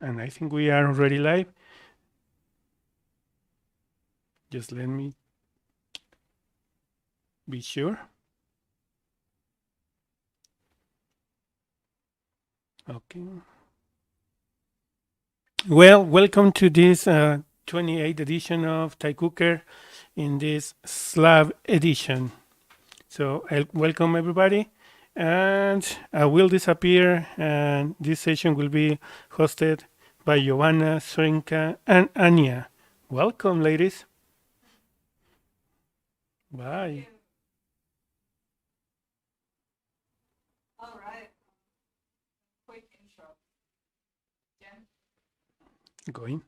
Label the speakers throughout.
Speaker 1: And I think we are already live. Just let me be sure. Okay. Well, welcome to this 28th edition of TypeCooker in this Slav edition. So, welcome everybody. And I will disappear, and this session will be hosted by Jovana, Zrinka, and Anya. Welcome, ladies. Bye.
Speaker 2: All right. Quick intro. Jen?
Speaker 1: Going.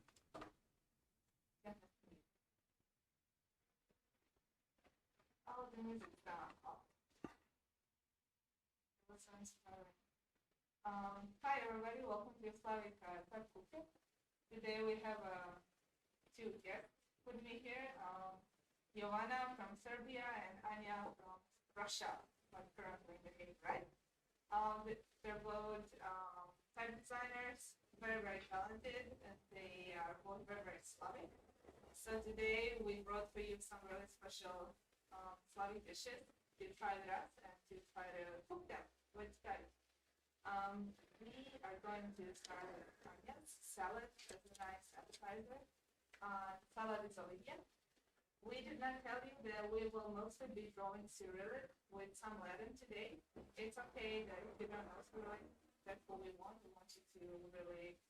Speaker 2: Yeah. Oh, the music's down. Oh, that sounds inspiring. Hi, everybody. Welcome to Slavic TypeCooker. Today we have two guests with me here. Jovana from Serbia and Anya from Russia, like currently in the case, right? They're both type designers, very, very talented, and they are both very, very Slavic. So today we brought for you some really special Slavic dishes to try with us and to try to cook them with guys. We are going to start with onions, salad, that's a nice appetizer. Salad is Olivia. We did not tell you that we will mostly be drawing Cyrillic with some Latin today. It's okay that if you don't know Cyrillic, that's what we want. We want you to really,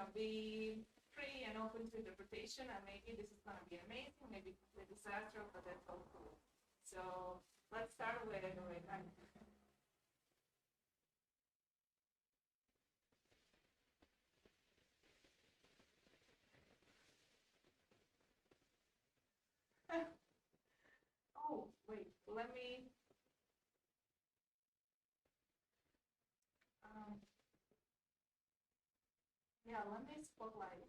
Speaker 2: be free and open to interpretation. And maybe this is going to be amazing, maybe a disaster, but that's all cool. So let's start with oh, wait, let me. Um, yeah, let me spotlight.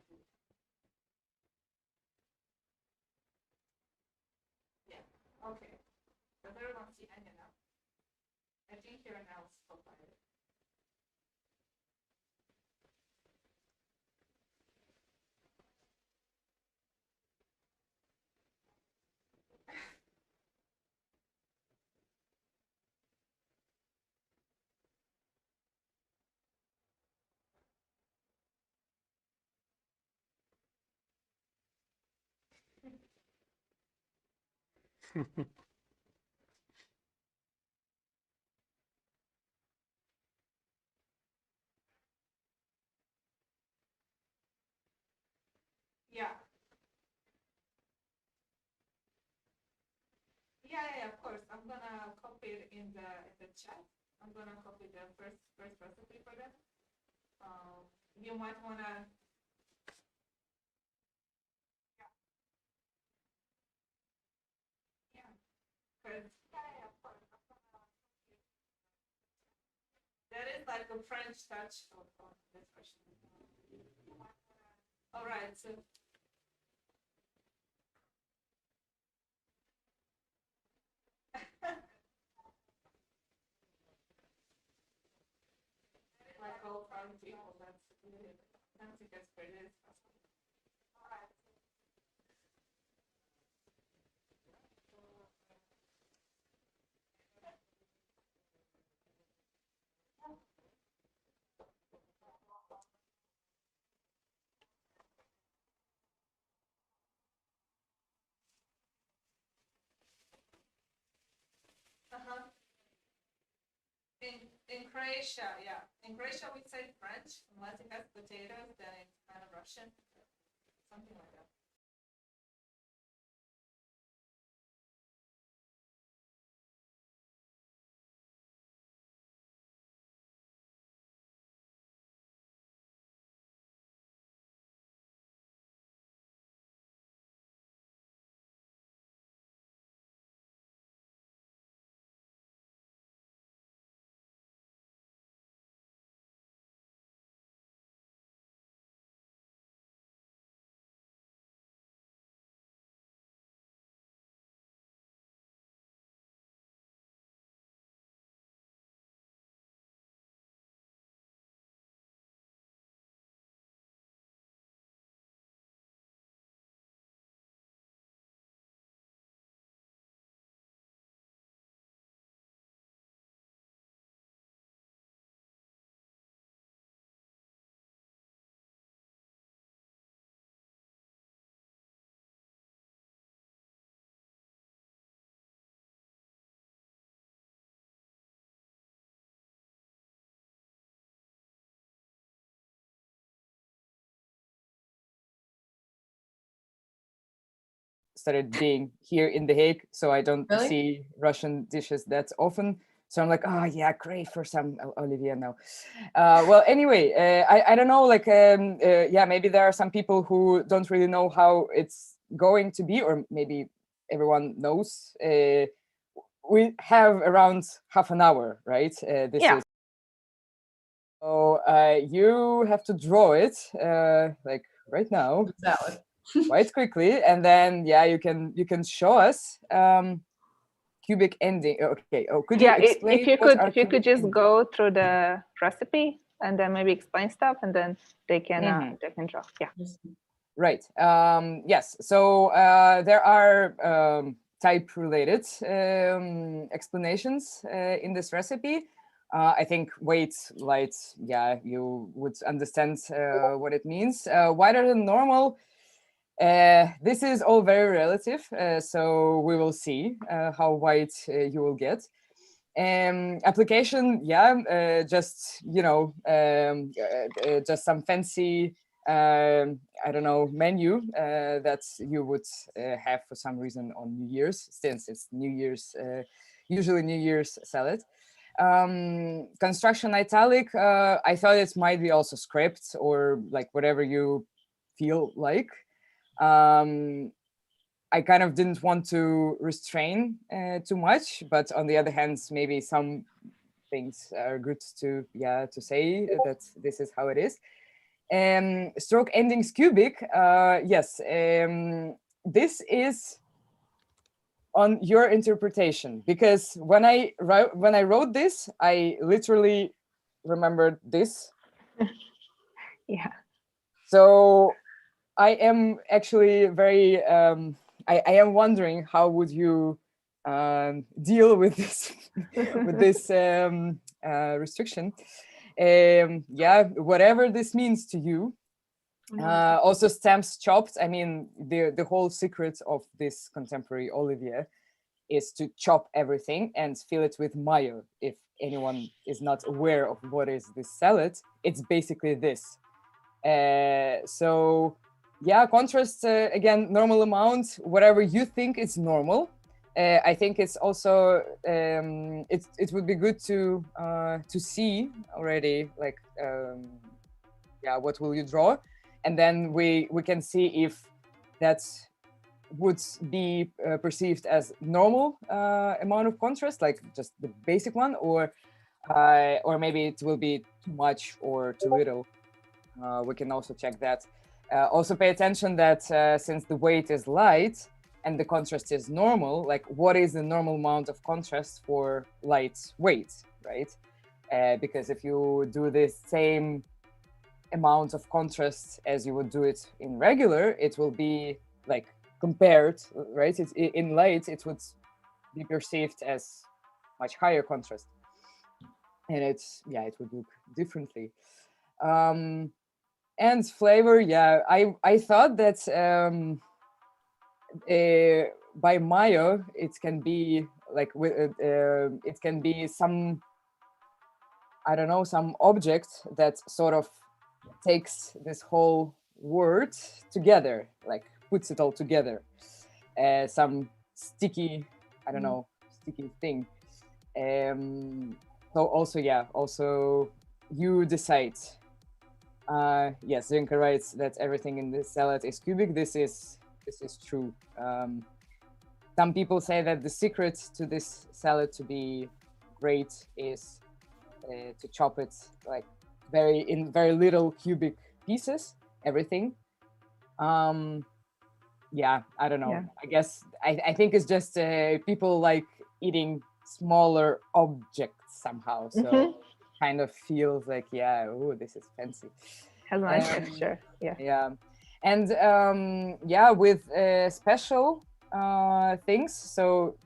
Speaker 2: Yeah, okay. Does everyone see Anya now? I think you're now spotlighted. Yeah, yeah, of course. I'm gonna copy it in the chat. I'm gonna copy the first recipe for them. You might wanna, yeah, because yeah, of course. That is like a French touch of this question. All right, so like all French people, that's fancy as for this. Uh-huh. In Croatia, yeah. In Croatia, we say French. Unless it has potatoes, then it's kind of Russian, something like that.
Speaker 3: started being here in The Hague, so I don't
Speaker 4: Really?
Speaker 3: see Russian dishes that often. So I'm like, oh yeah, great for some Olivier now. Well, anyway, I don't know, like, yeah, maybe there are some people who don't really know how it's going to be, or maybe everyone knows. We have around half an hour, right? This
Speaker 4: Yeah.
Speaker 3: is. So you have to draw it, like right now,
Speaker 4: Salad.
Speaker 3: quite quickly, and then yeah, you can show us. Cubic ending. Okay. Oh, could you explain?
Speaker 4: If you could just go through the recipe and then maybe explain stuff, and then they can draw. Yeah.
Speaker 3: Right. Yes. So there are type-related explanations in this recipe. I think weight, light. Yeah, you would understand what it means. Wider than normal. This is all very relative, so we will see how wide you will get. Application, yeah, just, you know, just some fancy, I don't know, menu that you would have for some reason on New Year's, since it's New Year's, usually New Year's salad. Construction italic, I thought it might be also script or like whatever you feel like. I kind of didn't want to restrain too much, but on the other hand, maybe some things are good to say that this is how it is. Stroke endings cubic, yes, this is on your interpretation, because when I wrote this, I literally remembered this.
Speaker 4: Yeah.
Speaker 3: So I am actually very. I am wondering how would you deal with this with this restriction. Yeah, whatever this means to you. Also, stamps chopped. I mean, the whole secret of this contemporary Olivier is to chop everything and fill it with mayo. If anyone is not aware of what is this salad, it's basically this. So yeah, contrast, again, normal amount, whatever you think is normal. I think it's also it would be good to see already, like, yeah, what will you draw, and then we can see if that would be perceived as normal amount of contrast, like just the basic one, or maybe it will be too much or too little. We can also check that. Also pay attention that since the weight is light and the contrast is normal, like what is the normal amount of contrast for light weight, right? Because if you do the same amount of contrast as you would do it in regular, it will be like compared, right? In light, it would be perceived as much higher contrast. And it would look differently. And flavor, yeah, I thought that by mayo it can be like it can be some, I don't know, some object that sort of takes this whole word together, like puts it all together. Some sticky, I don't know, sticky thing. So also, yeah, also you decide. Yes, Zrinka writes that everything in this salad is cubic. This is true. Some people say that the secret to this salad to be great is to chop it like in very little cubic pieces, everything. Yeah, I don't know. Yeah. I guess I think it's just people like eating smaller objects somehow. So kind of feels like, yeah, oh, this is fancy.
Speaker 4: Has a nice texture. Yeah.
Speaker 3: Yeah. And yeah, with special things. So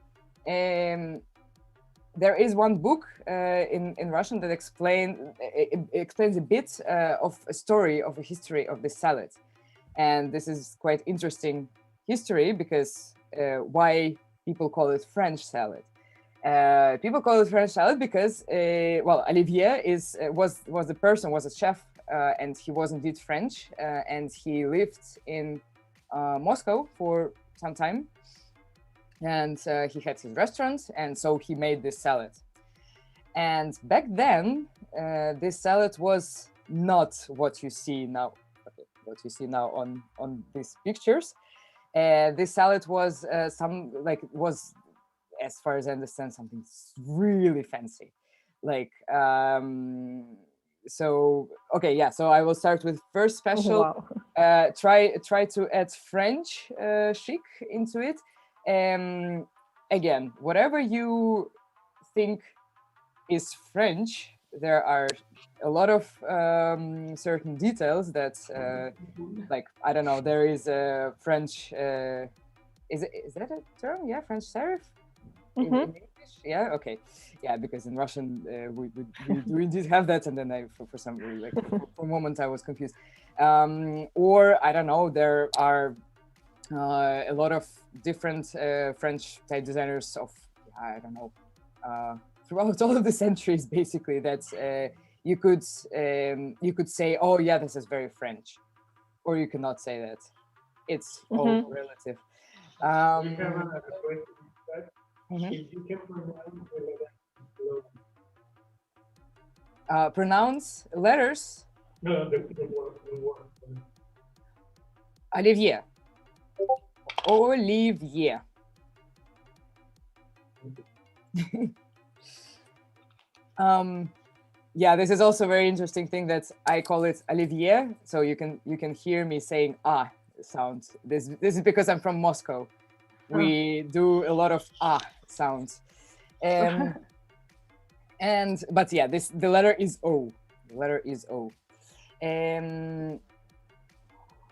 Speaker 3: there is one book in Russian that explains a bit of a story of a history of the salad. And this is quite interesting history because why people call it French salad. People call it French salad because, well, Olivier was a chef, and he was indeed French, and he lived in Moscow for some time, and he had his restaurant, and so he made this salad. And back then, this salad was not what you see now. What you see now on these pictures. This salad was was, as far as I understand, something really fancy. Like so okay, yeah. So I will start with first special.
Speaker 4: Wow.
Speaker 3: Try to add French chic into it. Again, whatever you think is French, there are a lot of certain details that, like, I don't know, there is a French, is that a term? Yeah, French serif? In English? Yeah, okay. Yeah, because in Russian we do indeed have that, and then for some like for a moment I was confused. Or I don't know, there are a lot of different French type designers of, I don't know, throughout all of the centuries, basically, that you could say, oh yeah, this is very French, or you cannot say that. It's all relative.
Speaker 1: We have a question. If you can
Speaker 3: pronounce letters.
Speaker 1: No, the word.
Speaker 3: Olivier. Olivier. Yeah, this is also a very interesting thing that I call it Olivier. So you can hear me saying ah sound. This is because I'm from Moscow. We do a lot of ah sounds. But yeah, the letter is O. The letter is O.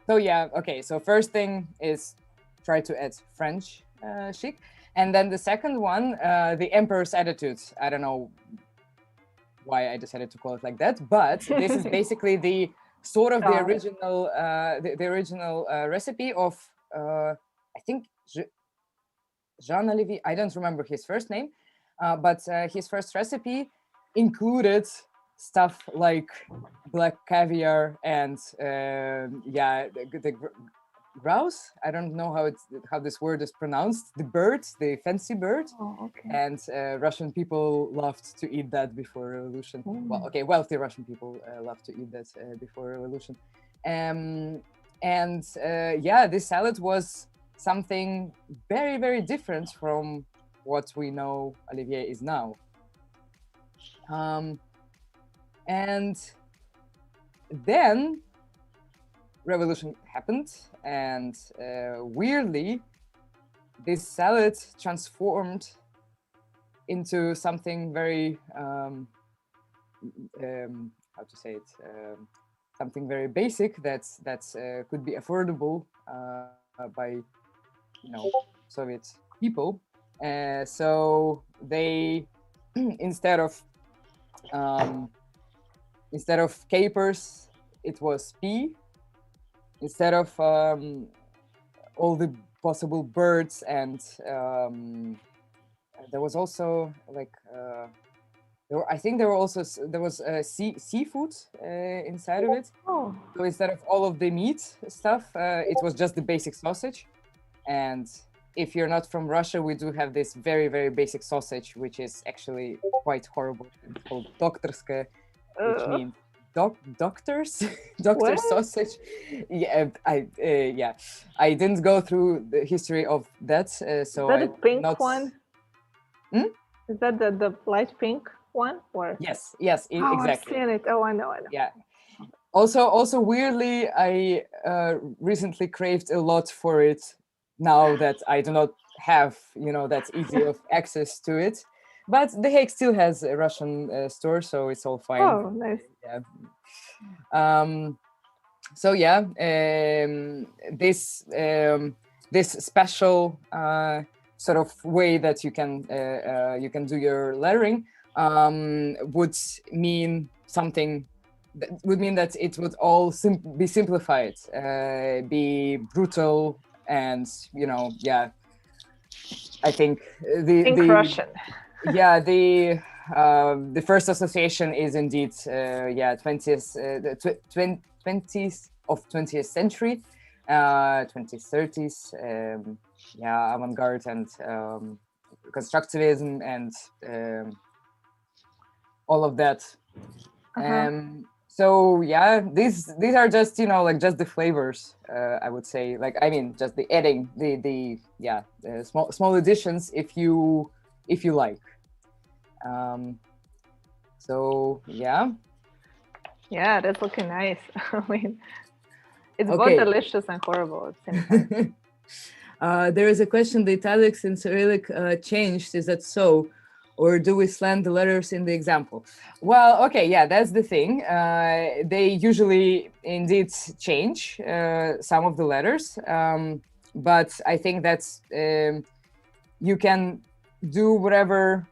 Speaker 3: So yeah, okay. So first thing is try to add French chic, and then the second one, the Emperor's Attitude. I don't know why I decided to call it like that, but this is basically the sort of the original recipe of I think Jean-Olivier. I don't remember his first name, but his first recipe included stuff like black caviar and the grouse. I don't know how this word is pronounced. The bird, the fancy bird.
Speaker 4: Oh, okay.
Speaker 3: And Russian people loved to eat that before revolution. Well, okay, wealthy Russian people loved to eat that before revolution. Yeah, this salad was something very, very different from what we know Olivier is now. And then revolution happened, and weirdly, this salad transformed into something very how to say it, something very basic that could be affordable by Soviet people. So they instead of capers, it was pea. Instead of all the possible birds, and there was also like there was seafood inside of it.
Speaker 4: Oh.
Speaker 3: So instead of all of the meat stuff, it was just the basic sausage. And if you're not from Russia, we do have this very, very basic sausage, which is actually quite horrible. It's called doktorska, which means doctor's sausage. Yeah, I didn't go through the history of that, so
Speaker 4: is that the pink one? Is that the light pink one? Or
Speaker 3: yes,
Speaker 4: oh,
Speaker 3: exactly.
Speaker 4: I've seen it. Oh, I know.
Speaker 3: Yeah. Also weirdly, I recently craved a lot for it. Now that I do not have that easy of access to it. But The Hague still has a Russian store, so it's all fine.
Speaker 4: Oh, nice.
Speaker 3: Yeah. So yeah, this special sort of way that you can do your lettering would mean something. That would mean that it would all be simplified, be brutal, and I think the
Speaker 4: Russian.
Speaker 3: Yeah, the first association is indeed 20th of 20th century, 2030s. yeah, avant-garde and constructivism and all of that. So yeah, these are just, you know, like just the flavors, I would say. Like, I mean, just the adding, the small additions if you like. So yeah.
Speaker 4: Yeah, that's looking nice. I mean, it's
Speaker 3: Okay.
Speaker 4: both delicious and horrible at the same time.
Speaker 3: There is a question: the italics in Cyrillic changed. Is that so? Or do we slant the letters in the example? Well, okay, yeah, that's the thing. They usually indeed change some of the letters, but I think that's you can do whatever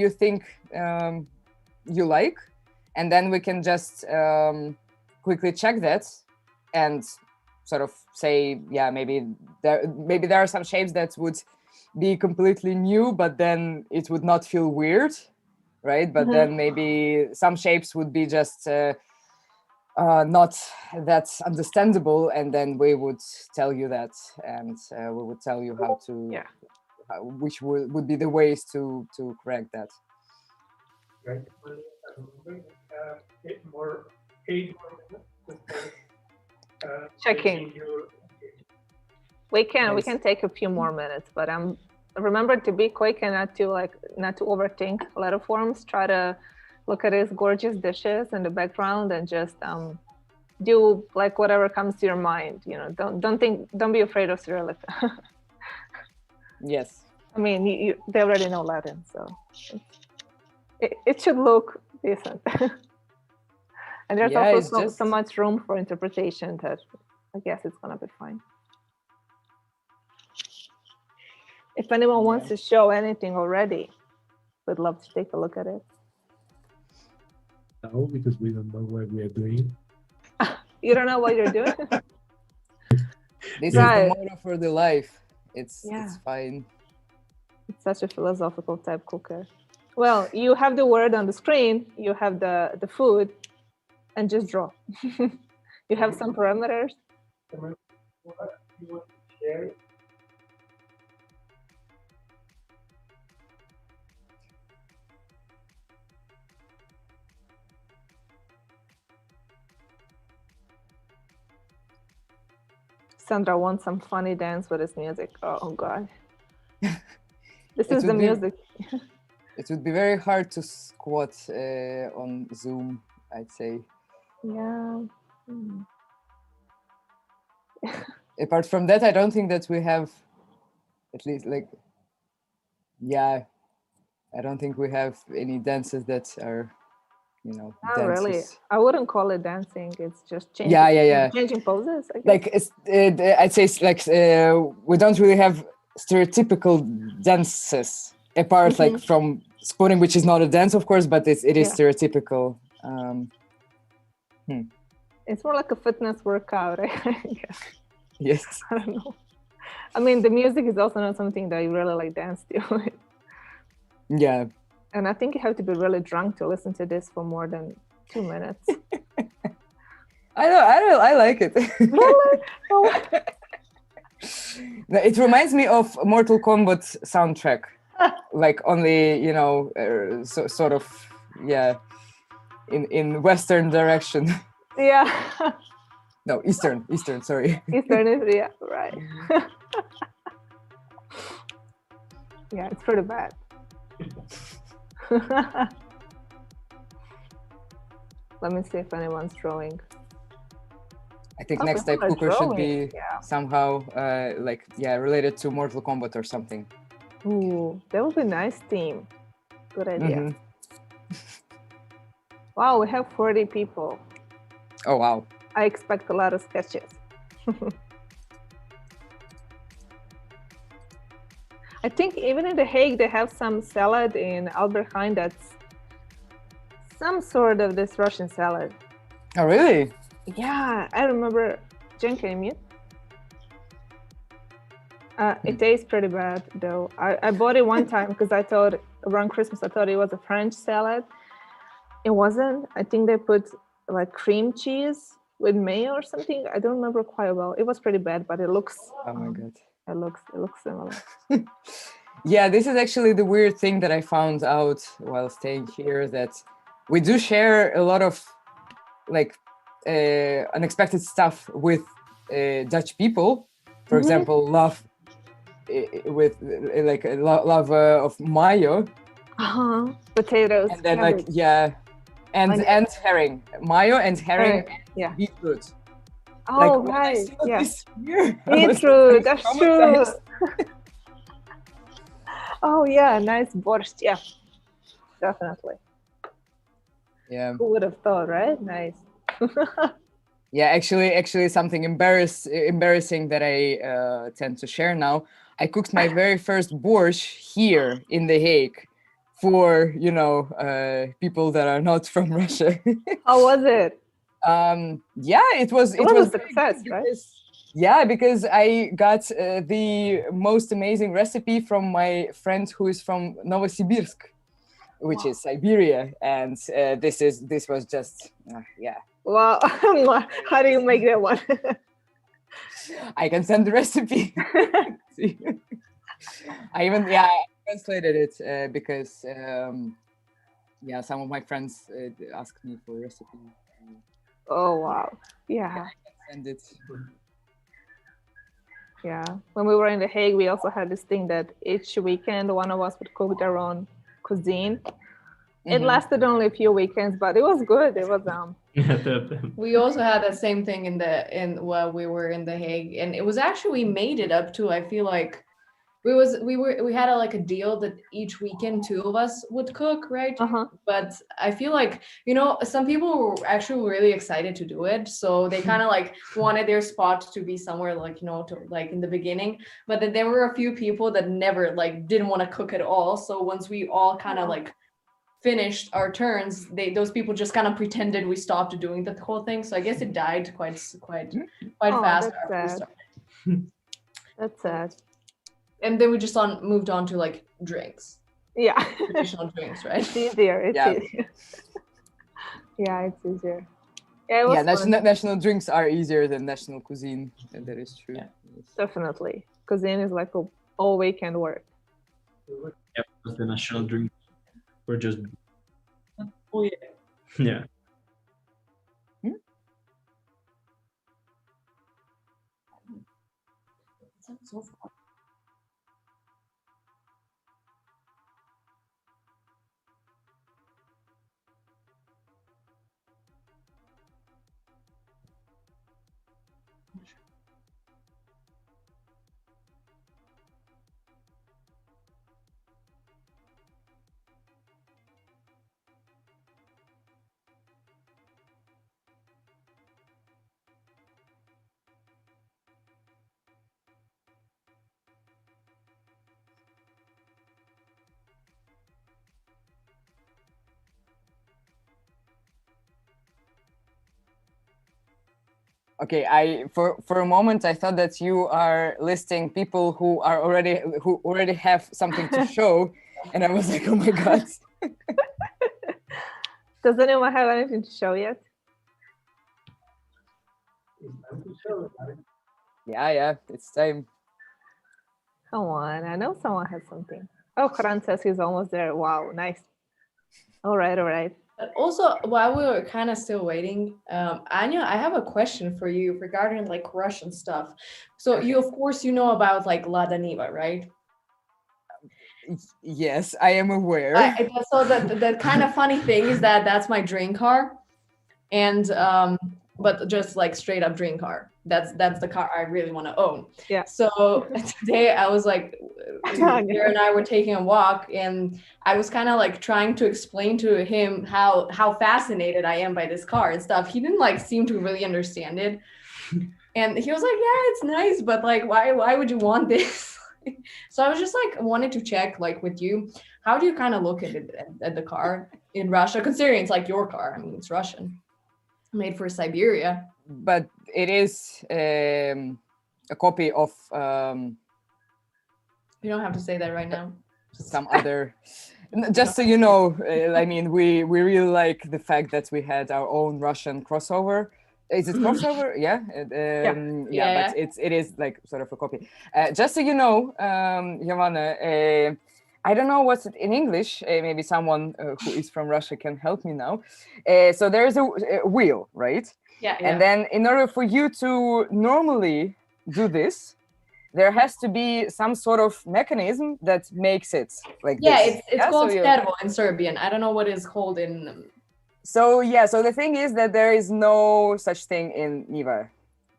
Speaker 3: you think you like, and then we can just quickly check that and sort of say, yeah, maybe there are some shapes that would be completely new, but then it would not feel weird, right? But then maybe some shapes would be just not that understandable, and then we would tell you that, and we would tell you how to, which would be the ways to correct that.
Speaker 1: Right. More 8 more minutes.
Speaker 4: Checking. We can take a few more minutes, but remember to be quick and not to overthink letter forms. Try to look at these gorgeous dishes in the background and just do like whatever comes to your mind. You know, don't be afraid of Cyrillic.
Speaker 3: Yes.
Speaker 4: I mean, they already know Latin, so it should look decent. And there's also so much room for interpretation that I guess it's gonna be fine. If anyone wants to show anything already, we'd love to take a look at it.
Speaker 5: No, because we don't know what we are doing.
Speaker 4: You don't know what you're doing?
Speaker 3: This is the motto for the life. It's fine.
Speaker 4: It's such a philosophical TypeCooker. Well, you have the word on the screen, you have the food, and just draw. You have some parameters.
Speaker 1: What you want to share?
Speaker 4: Sandra wants some funny dance with his music. Oh God. This is the music.
Speaker 3: It would be very hard to squat on Zoom, I'd say.
Speaker 4: Yeah.
Speaker 3: Apart from that, I don't think that we have, at least like, I don't think we have any dances that are, you know,
Speaker 4: not
Speaker 3: dances.
Speaker 4: Really. I wouldn't call it dancing. It's just changing. Changing poses. I guess.
Speaker 3: Like I'd say like we don't really have stereotypical dances apart like from spooning, which is not a dance, of course, but it is stereotypical.
Speaker 4: It's more like a fitness workout, I guess.
Speaker 3: Yes.
Speaker 4: I don't know. I mean, the music is also not something that you really like dance to.
Speaker 3: Yeah.
Speaker 4: And I think you have to be really drunk to listen to this for more than 2 minutes.
Speaker 3: I like it.
Speaker 4: Really? Oh.
Speaker 3: It reminds me of Mortal Kombat soundtrack, like only, you know, sort of, in Western direction.
Speaker 4: Yeah.
Speaker 3: No, Eastern, sorry.
Speaker 4: Eastern is, yeah, right. Yeah, it's pretty bad. Let me see if anyone's drawing.
Speaker 3: I think next TypeCooker should be somehow related to Mortal Kombat or something.
Speaker 4: Ooh, that would be a nice theme. Good idea. Wow, we have 40 people.
Speaker 3: Oh, wow.
Speaker 4: I expect a lot of sketches. I think even in The Hague, they have some salad in Albert Heijn that's some sort of this Russian salad.
Speaker 3: Oh, really?
Speaker 4: Yeah, I remember. Jen, can you mute? It tastes pretty bad, though. I bought it one time because I thought around Christmas, I thought it was a French salad. It wasn't. I think they put like cream cheese with mayo or something. I don't remember quite well. It was pretty bad, but it looks.
Speaker 3: Oh my god.
Speaker 4: It looks similar.
Speaker 3: Yeah, this is actually the weird thing that I found out while staying here, that we do share a lot of like unexpected stuff with Dutch people. For example, love with like a love of mayo,
Speaker 4: Potatoes,
Speaker 3: and then
Speaker 4: cabbage.
Speaker 3: and herring, mayo and herring,
Speaker 4: yeah.
Speaker 3: and beetroot.
Speaker 4: Oh,
Speaker 3: Like, when I
Speaker 4: right.
Speaker 3: saw
Speaker 4: Yeah.
Speaker 3: this here, I was
Speaker 4: Beetroot. That's
Speaker 3: traumatized.
Speaker 4: true. Oh yeah, nice borscht. Yeah, definitely.
Speaker 3: Yeah.
Speaker 4: Who would have thought, right? Nice.
Speaker 3: Yeah, actually, something embarrassing that I tend to share now. I cooked my very first borscht here in The Hague for people that are not from Russia.
Speaker 4: How was it?
Speaker 3: Yeah, it was
Speaker 4: a
Speaker 3: very
Speaker 4: success,
Speaker 3: good
Speaker 4: right?
Speaker 3: Yeah, because I got the most amazing recipe from my friend who is from Novosibirsk, which is Siberia, and this was just yeah.
Speaker 4: Wow. How do you make that one?
Speaker 3: I can send the recipe. I translated it because some of my friends asked me for a recipe.
Speaker 4: Oh wow. Yeah.
Speaker 3: I can send it.
Speaker 4: Yeah. When we were in The Hague, we also had this thing that each weekend one of us would cook their own cuisine. It lasted only a few weekends, but it was good. It was
Speaker 6: We also had that same thing while we were in The Hague, and it was actually we made it up to. I feel like we had a deal that each weekend two of us would cook, right? But I feel like some people were actually really excited to do it, so they kind of wanted their spot to be somewhere in the beginning. But then there were a few people that never didn't want to cook at all. So once we all kind of finished our turns, those people just kind of pretended we stopped doing the whole thing. So I guess it died quite fast
Speaker 4: that's
Speaker 6: after we
Speaker 4: sad.
Speaker 6: started.
Speaker 4: That's sad.
Speaker 6: And then we just moved on to drinks.
Speaker 4: Yeah.
Speaker 6: Traditional drinks, right?
Speaker 4: It's easier. It's easier. Yeah, it's easier. Yeah, it was fun.
Speaker 3: National drinks are easier than national cuisine. That is true.
Speaker 6: Yeah.
Speaker 4: Definitely. Cuisine is all weekend work.
Speaker 5: Yeah, because the national drink were just.
Speaker 6: Oh yeah.
Speaker 5: Yeah.
Speaker 6: So far.
Speaker 3: Okay, for a moment I thought that you are listing people who already have something to show, and I was like, oh my god.
Speaker 4: Does anyone have anything to show yet?
Speaker 3: Yeah, it's time.
Speaker 4: Come on, I know someone has something. Oh, Karan says he's almost there. Wow, nice. All right.
Speaker 6: But also, while we were kind of still waiting, Anya, I have a question for you regarding Russian stuff. So you, of course, know about La Danilova, right?
Speaker 3: Yes, I am aware.
Speaker 6: So the kind of funny thing is that that's my dream car, and but just straight up dream car. That's the car I really want to own.
Speaker 4: Yeah.
Speaker 6: So today I was Vera and I were taking a walk, and I was kind of trying to explain to him how fascinated I am by this car and stuff. He didn't seem to really understand it, and he was like, "Yeah, it's nice, but why would you want this?" So I was just wanted to check with you, how do you kind of look at it at the car in Russia, considering it's your car? I mean, it's Russian, made for Siberia.
Speaker 3: But it is a copy of.
Speaker 6: You don't have to say that right now.
Speaker 3: Some other, just so you know. I mean, we really like the fact that we had our own Russian crossover. Is it crossover? Yeah.
Speaker 6: Yeah.
Speaker 3: But it is like sort of a copy. Just so you know, Jovana, I don't know what's it in English. Maybe someone who is from Russia can help me now. So there is a wheel, right?
Speaker 6: Yeah.
Speaker 3: And then in order for you to normally do this, there has to be some sort of mechanism that makes it like this.
Speaker 6: It's called
Speaker 3: so
Speaker 6: servo in Serbian. I don't know what it's called in.
Speaker 3: So the thing is that there is no such thing in Niva.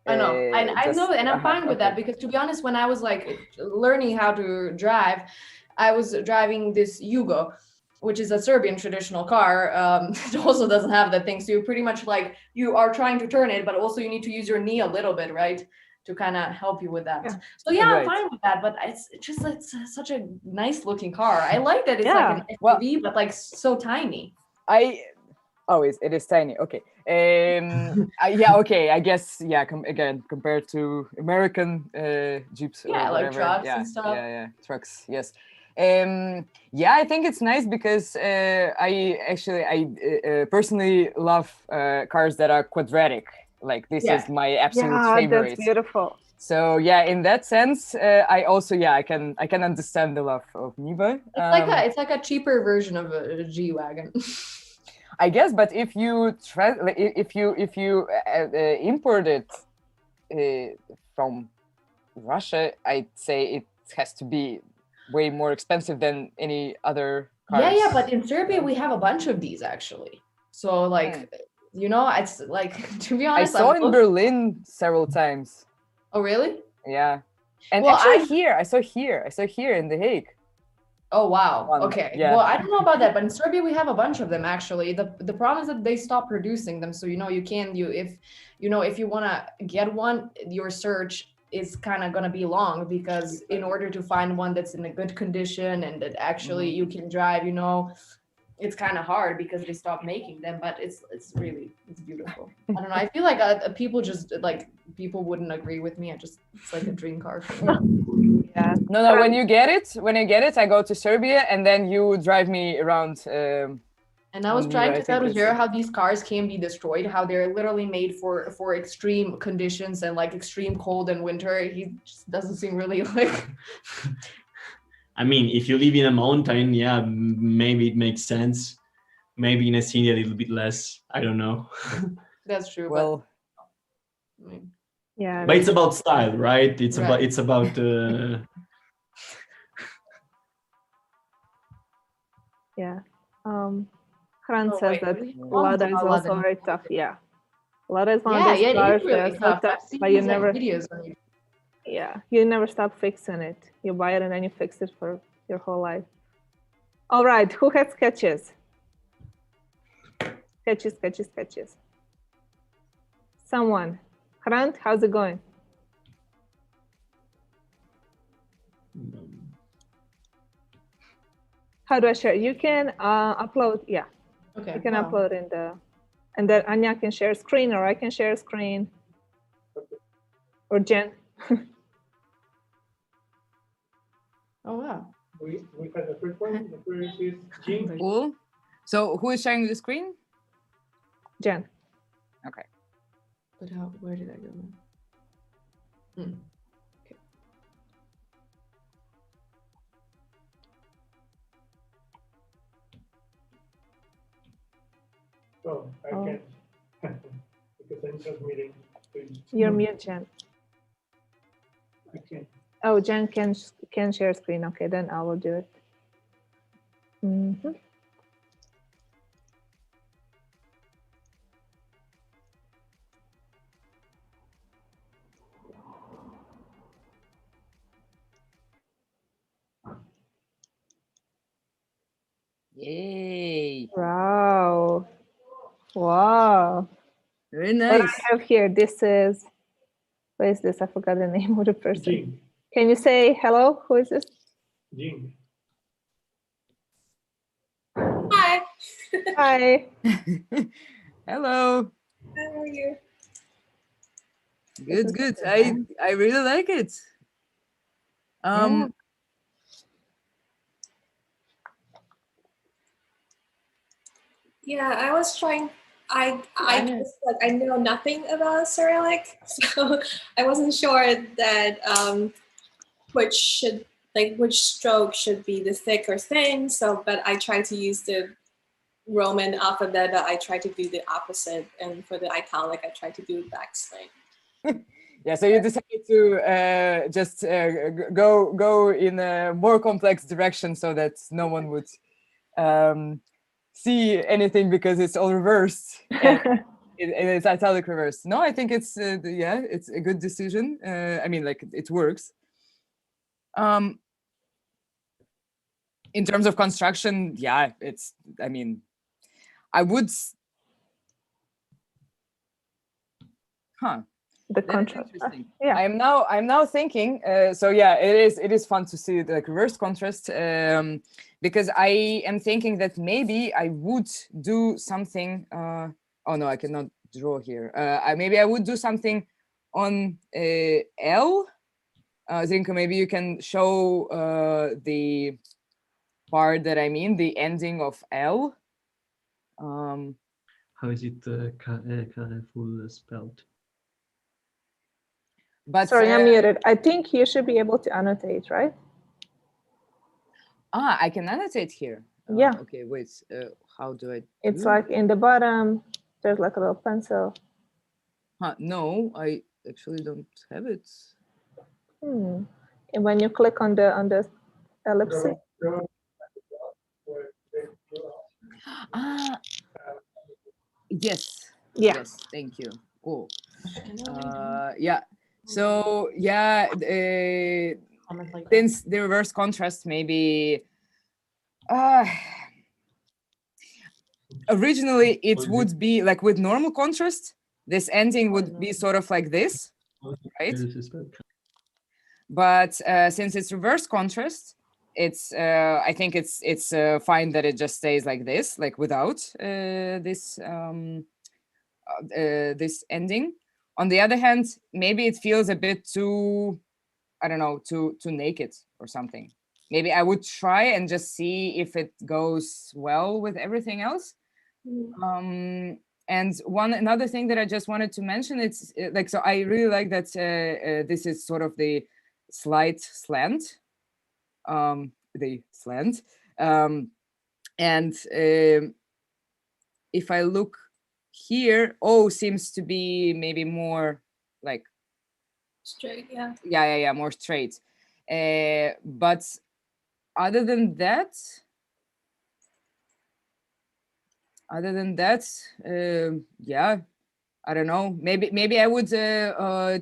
Speaker 6: I know, I know, and I'm fine with that, because to be honest, when I was like learning how to drive, I was driving this Yugo, which is a Serbian traditional car. It also doesn't have that thing, so you pretty much like you are trying to turn it, but also you need to use your knee a little bit, right, to kind of help you with that.
Speaker 4: Yeah.
Speaker 6: So yeah,
Speaker 3: Right.
Speaker 6: I'm fine with that, but it's such a nice looking car. I like that it's
Speaker 4: Yeah.
Speaker 6: like an SUV, but like so tiny.
Speaker 3: It is tiny. Okay. Okay. I guess again, compared to American Jeeps or
Speaker 6: Yeah, like
Speaker 3: whatever.
Speaker 6: trucks
Speaker 3: yeah,
Speaker 6: and stuff.
Speaker 3: Yeah, trucks. Yes. I think it's nice because I personally love cars that are quadratic. Like this is my absolute favorite.
Speaker 4: That's beautiful.
Speaker 3: So in that sense, I also I can understand the love of Niva.
Speaker 6: It's like a cheaper version of a G-Wagon.
Speaker 3: I guess, but if you import it from Russia, I'd say it has to be way more expensive than any other cars.
Speaker 6: Yeah, but in Serbia we have a bunch of these actually. So like, it's like, to be honest,
Speaker 3: I saw in Berlin several times.
Speaker 6: Oh really?
Speaker 3: Yeah, and actually I saw here in The Hague.
Speaker 6: Oh wow.
Speaker 3: One.
Speaker 6: Okay.
Speaker 3: Yeah.
Speaker 6: Well, I don't know about that, but in Serbia we have a bunch of them actually. The problem is that they stopped producing them, so if you want to get one, your search is kind of going to be long, because in order to find one that's in a good condition and that actually you can drive, it's kind of hard because they stopped making them, but it's beautiful. I don't know. I feel like people wouldn't agree with me. It's like a dream car for me.
Speaker 4: Yeah.
Speaker 3: No, when you get it, I go to Serbia and then you drive me around.
Speaker 6: And I was trying to tell Roger how these cars can be destroyed, how they're literally made for extreme conditions and like extreme cold and winter. He just doesn't seem really like.
Speaker 5: I mean, if you live in a mountain, maybe it makes sense. Maybe in a city a little bit less. I don't know.
Speaker 6: That's true.
Speaker 3: Well,
Speaker 5: but it's about style, right? It's
Speaker 6: Right.
Speaker 5: about.
Speaker 4: Yeah. Hran
Speaker 6: Oh,
Speaker 4: says
Speaker 6: wait,
Speaker 4: that
Speaker 6: really?
Speaker 4: Lada is
Speaker 6: Oh,
Speaker 4: also
Speaker 6: Lada.
Speaker 4: very tough. Yeah. Lada is one of
Speaker 6: Yeah,
Speaker 4: those
Speaker 6: it
Speaker 4: cars
Speaker 6: is really
Speaker 4: that are
Speaker 6: tough.
Speaker 4: so
Speaker 6: I've
Speaker 4: tough,
Speaker 6: seen
Speaker 4: but you
Speaker 6: these,
Speaker 4: never.
Speaker 6: videos on YouTube.
Speaker 4: Yeah, you never stop fixing it. You buy it and then you fix it for your whole life. All right, who has sketches? Sketches. Someone. Hrant, how's it going? How do I share? You can upload, yeah.
Speaker 6: Okay.
Speaker 4: You can
Speaker 6: wow.
Speaker 4: upload in the, and then Anya can share screen, or I can share screen. Or Jen.
Speaker 6: Oh wow.
Speaker 1: We had the first one. The first is Jim.
Speaker 3: cool. So who is sharing the screen?
Speaker 4: Jen.
Speaker 3: Okay.
Speaker 6: But where did I go now? Okay.
Speaker 1: Oh, I can't because I'm transmitting.
Speaker 4: You're mute, Jen.
Speaker 1: I can't.
Speaker 4: Oh, Jen can share screen. Okay, then I will do it.
Speaker 3: Yay!
Speaker 4: Wow.
Speaker 3: Very
Speaker 4: What do
Speaker 3: nice.
Speaker 4: I have here? This is, what is this? I forgot the name of the person.
Speaker 1: Jim.
Speaker 4: Can you say hello? Who is this?
Speaker 1: Jim.
Speaker 7: Hi.
Speaker 4: Hi.
Speaker 3: Hello.
Speaker 7: How are you?
Speaker 3: Good. I really like it.
Speaker 7: Yeah, I was trying just, like, I know nothing about Cyrillic, so I wasn't sure that which stroke should be the thick or thin. So, but I tried to use the Roman alphabet, but I tried to do the opposite, and for the italic, I tried to do backslash.
Speaker 3: Yeah, so you decided to just go in a more complex direction so that no one would see anything because it's all reversed. And it's italic reversed. No, I think it's it's a good decision. I mean, like, it works. In terms of construction, yeah, it's. I mean, I would.
Speaker 4: The contrast. Yeah.
Speaker 3: I'm now thinking. So yeah, it is fun to see the, like, reverse contrast. Because I am thinking that maybe I would do something. Oh no, I cannot draw here. Maybe I would do something on L. Zrinka, maybe you can show the part that I mean, the ending of L.
Speaker 5: How is it full spelled?
Speaker 3: But
Speaker 4: sorry, I'm muted. I think you should be able to annotate, right?
Speaker 3: I can annotate here.
Speaker 4: Yeah.
Speaker 3: Okay, wait. How do I?
Speaker 4: It's like in the bottom. There's like a little pencil.
Speaker 3: No, I actually don't have it.
Speaker 4: And when you click on the ellipsis.
Speaker 3: Yes.
Speaker 4: Yeah.
Speaker 3: Yes. Thank you. Cool. Yeah. So yeah, since the reverse contrast, maybe originally it would be like with normal contrast, this ending would be sort of like this, right? But since it's reverse contrast, it's I think it's fine that it just stays like this, like without this this ending. On the other hand, maybe it feels a bit too, I don't know, too naked or something. Maybe I would try and just see if it goes well with everything else. And another thing that I just wanted to mention, it's like, so I really like that this is sort of the slight slant, and if I look here, O seems to be maybe more like
Speaker 7: Straight, yeah.
Speaker 3: Yeah, more straight. But other than that, yeah, I don't know. Maybe I would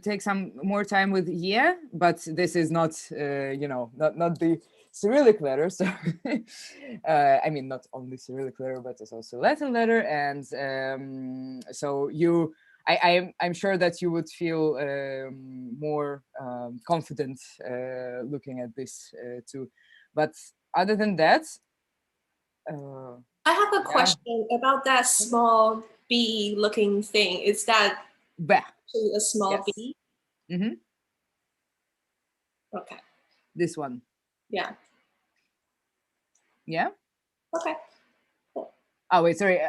Speaker 3: take some more time with yeah, but this is not not the Cyrillic letter. So I mean, not only Cyrillic letter, but it's also Latin letter, and so I'm sure that you would feel more confident looking at this too. But other than that,
Speaker 7: I have a question about that small bee looking thing. Is that actually a small bee?
Speaker 3: Mm-hmm.
Speaker 7: Okay.
Speaker 3: This one.
Speaker 7: Yeah.
Speaker 3: Yeah.
Speaker 7: Okay. Cool.
Speaker 3: Oh wait, sorry.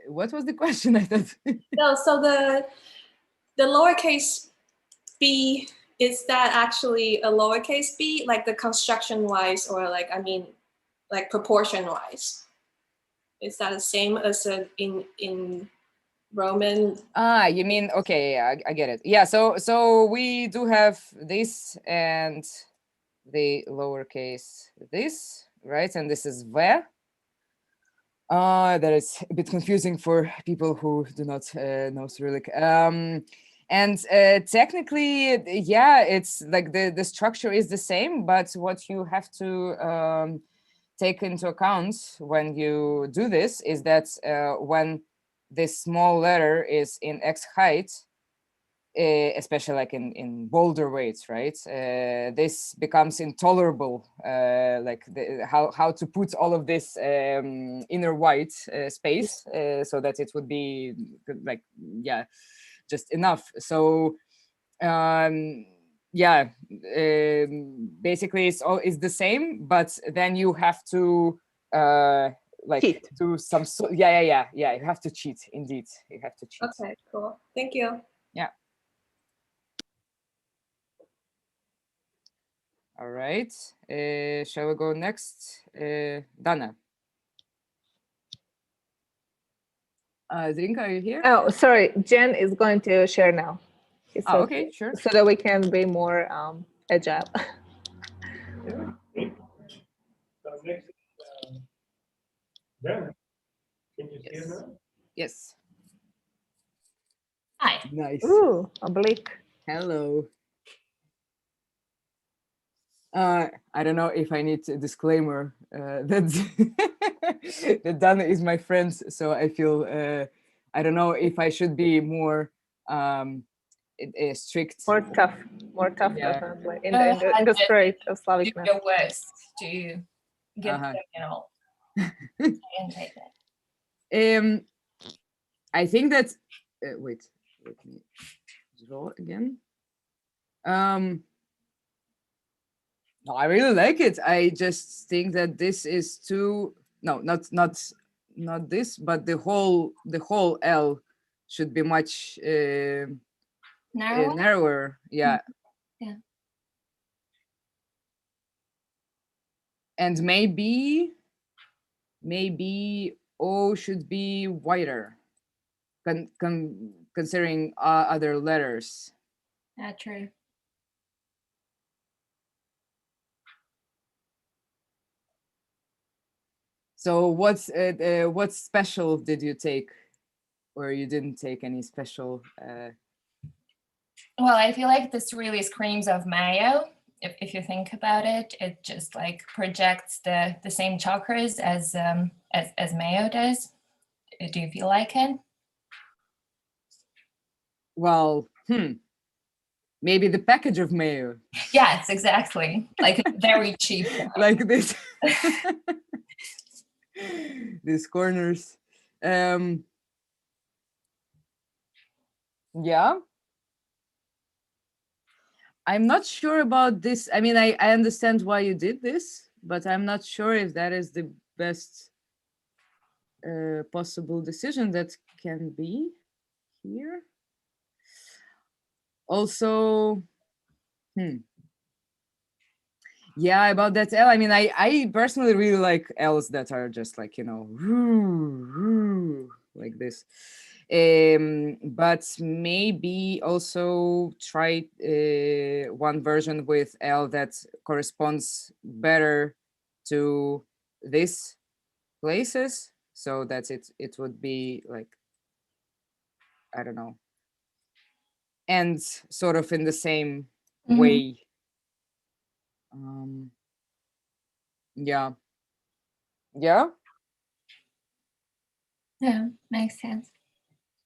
Speaker 3: What was the question? I thought.
Speaker 7: No, so the lowercase b, is that actually a lowercase b, like the construction wise, or like, I mean, like proportion wise? Is that the same as in Roman?
Speaker 3: You mean, okay, I get it. Yeah, so we do have this and the lowercase this, right? And this is v. That is a bit confusing for people who do not know Cyrillic. And technically, yeah, it's like the structure is the same, but what you have to take into account when you do this is that when this small letter is in X height, especially like in bolder weights, right? This becomes intolerable, like how to put all of this inner white space so that it would be like, yeah, just enough. So yeah, basically it's the same, but then you have to like
Speaker 4: Cheat.
Speaker 3: do some yeah. You have to cheat, indeed. You have to cheat.
Speaker 7: Okay, cool. Thank you.
Speaker 3: Yeah. All right. Shall we go next? Dana. Zrinka, are you here?
Speaker 4: Oh, sorry. Jen is going to share now. He said,
Speaker 3: Okay, sure.
Speaker 4: so that we can be more agile.
Speaker 1: So next, Dana, can you see us now?
Speaker 3: Yes.
Speaker 6: Hi.
Speaker 3: Nice.
Speaker 4: Ooh, oblique.
Speaker 3: Hello. I don't know if I need a disclaimer that that Dana is my friend, so I feel I don't know if I should be more strict.
Speaker 4: More tough,
Speaker 3: Yeah.
Speaker 4: definitely. In the spirit of
Speaker 6: Do
Speaker 4: Slavic.
Speaker 6: your worst to get
Speaker 3: Uh-huh.
Speaker 6: them, and take that.
Speaker 3: I think that wait, let me draw again. No, I really like it. I just think that this is too not this, but the whole L should be much
Speaker 6: Narrower?
Speaker 3: narrower. Yeah.
Speaker 6: Yeah.
Speaker 3: And maybe O should be wider, considering other letters.
Speaker 6: Not true.
Speaker 3: So what special did you take, or you didn't take any special?
Speaker 6: Well, I feel like this really screams of mayo. If you think about it, it just like projects the same chakras as mayo does. Do you feel like it?
Speaker 3: Well, maybe the package of mayo.
Speaker 6: Yes, exactly. Like a very cheap one.
Speaker 3: Like this. These corners. Yeah. I'm not sure about this. I mean, I understand why you did this, but I'm not sure if that is the best possible decision that can be here. Also, yeah, about that L. I mean, I personally really like L's that are just like, like this. But maybe also try one version with L that corresponds better to these places, so that it would be like, I don't know, and sort of in the same way. Yeah.
Speaker 6: Yeah, makes sense.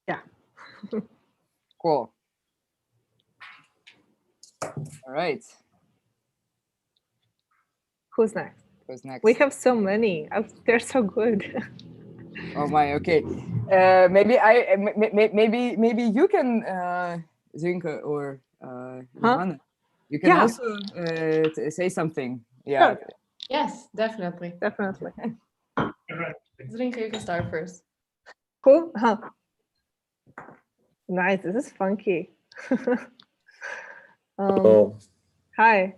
Speaker 4: Yeah.
Speaker 3: Cool. All right.
Speaker 4: Who's next?
Speaker 3: Who's next?
Speaker 4: We have so many. They're so good.
Speaker 3: Oh my. Okay. Maybe maybe you can Zrinka or Jovana. You can also say something. Yeah.
Speaker 4: Sure.
Speaker 6: Yes, definitely.
Speaker 4: Definitely.
Speaker 6: Zrinka, you can start first.
Speaker 4: Cool. Huh. Nice. This is funky. Hi.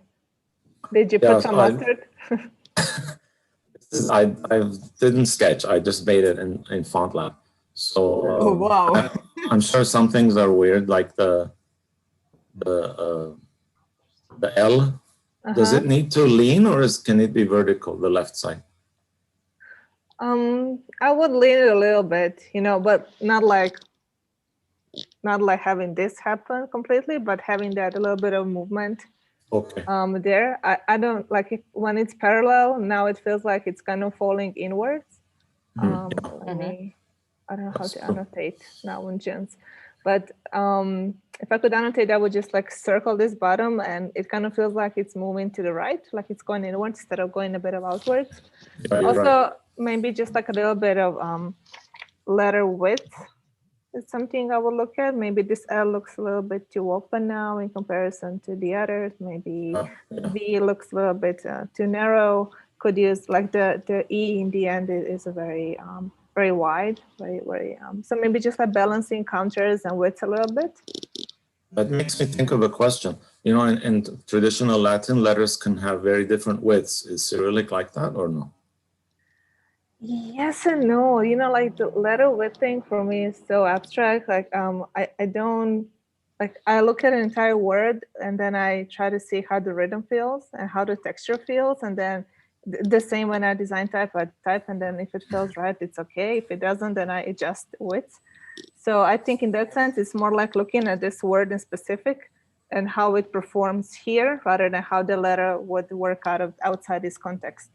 Speaker 4: Did you put some mustard?
Speaker 8: I didn't sketch. I just made it in FontLab. So
Speaker 3: oh wow.
Speaker 8: I'm sure some things are weird, like the L. Does it need to lean, or can it be vertical, the left side?
Speaker 4: I would lean it a little bit, but not like having this happen completely, but having that a little bit of movement.
Speaker 8: Okay.
Speaker 4: There, I don't like it when it's parallel. Now it feels like it's kind of falling inwards. Let me, I don't know how to annotate now in Jen's, but if I could annotate, I would just like circle this bottom, and it kind of feels like it's moving to the right, like it's going inwards instead of going a bit of outwards.
Speaker 8: Yeah,
Speaker 4: also,
Speaker 8: right.
Speaker 4: Maybe just like a little bit of letter width is something I would look at. Maybe this L looks a little bit too open now in comparison to the others. Maybe V looks a little bit too narrow. could use like the E in the end is a very very wide, very so maybe just like balancing counters and widths a little bit.
Speaker 8: That makes me think of a question. You know, in traditional Latin, letters can have very different widths. Is Cyrillic like that or no?
Speaker 4: Yes and no. You know, like the letter width thing for me is so abstract. Like I don't like, I look at an entire word and then I try to see how the rhythm feels and how the texture feels, and then the same when I design type, I type, and then if it feels right, it's okay. If it doesn't, then I adjust width. So I think in that sense, it's more like looking at this word in specific and how it performs here rather than how the letter would work outside this context.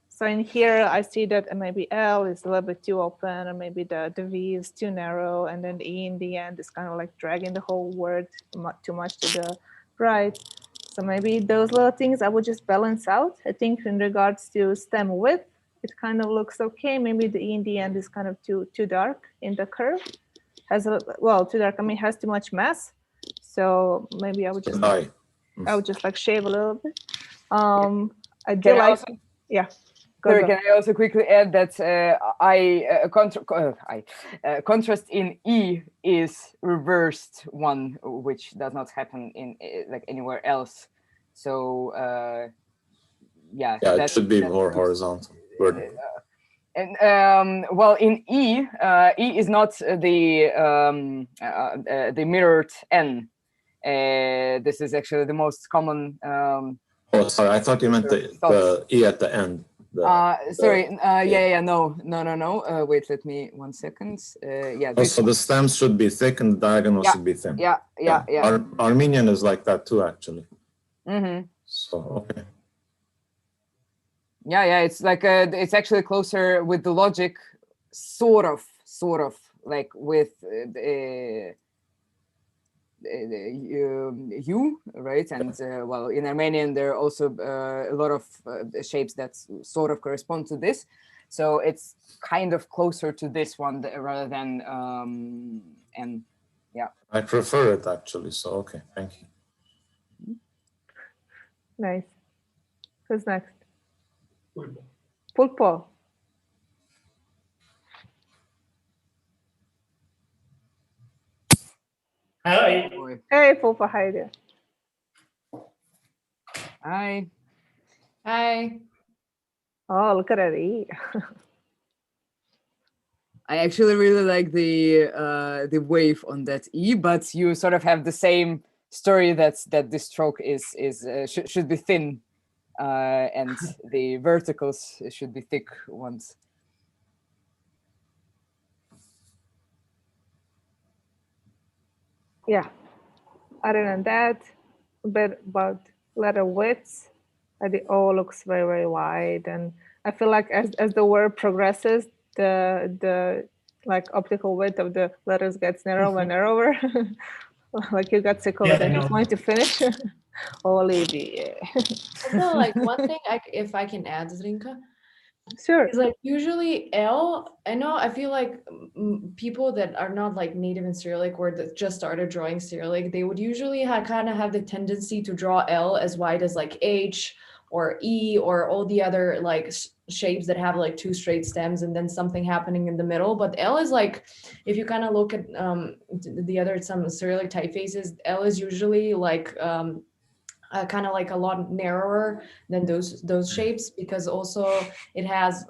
Speaker 4: So in here, I see that maybe L is a little bit too open, or maybe the V is too narrow, and then the E in the end is kind of like dragging the whole word too much to the right. So maybe those little things I would just balance out. I think in regards to stem width, it kind of looks okay. Maybe the E in the end is kind of too dark in the curve. Too dark. I mean, it has too much mass. So maybe I would just like shave a little bit. I do like, yeah.
Speaker 3: Sorry, can I also quickly add that contrast in E is reversed one, which does not happen in like anywhere else. So yeah,
Speaker 8: it should be more horizontal.
Speaker 3: And well, in E, E is not the mirrored N. This is actually the most common.
Speaker 8: Oh, sorry, I thought you meant the E at the end.
Speaker 3: Sorry, no. Wait, let me 1 second.
Speaker 8: So the stems should be thick and the diagonals should be thin.
Speaker 3: Yeah.
Speaker 8: Armenian is like that too, actually.
Speaker 3: Mm-hmm.
Speaker 8: So okay.
Speaker 3: Yeah, it's like it's actually closer with the logic, sort of, like with you, right? And well, in Armenian there are also a lot of shapes that sort of correspond to this, so it's kind of closer to this one rather than and yeah,
Speaker 8: I prefer it actually. So okay, thank you.
Speaker 4: Nice. Who's next? Pulpo.
Speaker 9: Hi.
Speaker 4: Hey, Pulpo, how you doing?
Speaker 3: Hi.
Speaker 4: Oh, look at that E.
Speaker 3: I actually really like the wave on that E, but you sort of have the same story that the stroke should be thin, and the verticals should be thick ones.
Speaker 4: Yeah. Other than that, a bit about letter widths. It all looks very, very wide, and I feel like as the word progresses, the like optical width of the letters gets narrower and narrower. Like you got sick of it and just wanted to finish. Olivia.
Speaker 6: Also, like one thing, if I can add, Zrinka.
Speaker 4: Sure.
Speaker 6: It's like usually L, I feel like people that are not like native in Cyrillic or that just started drawing Cyrillic, they would usually kind of have the tendency to draw L as wide as like H or E or all the other like shapes that have like two straight stems and then something happening in the middle. But L is like, if you kind of look at some Cyrillic typefaces, L is usually like kind of like a lot narrower than those shapes, because also it has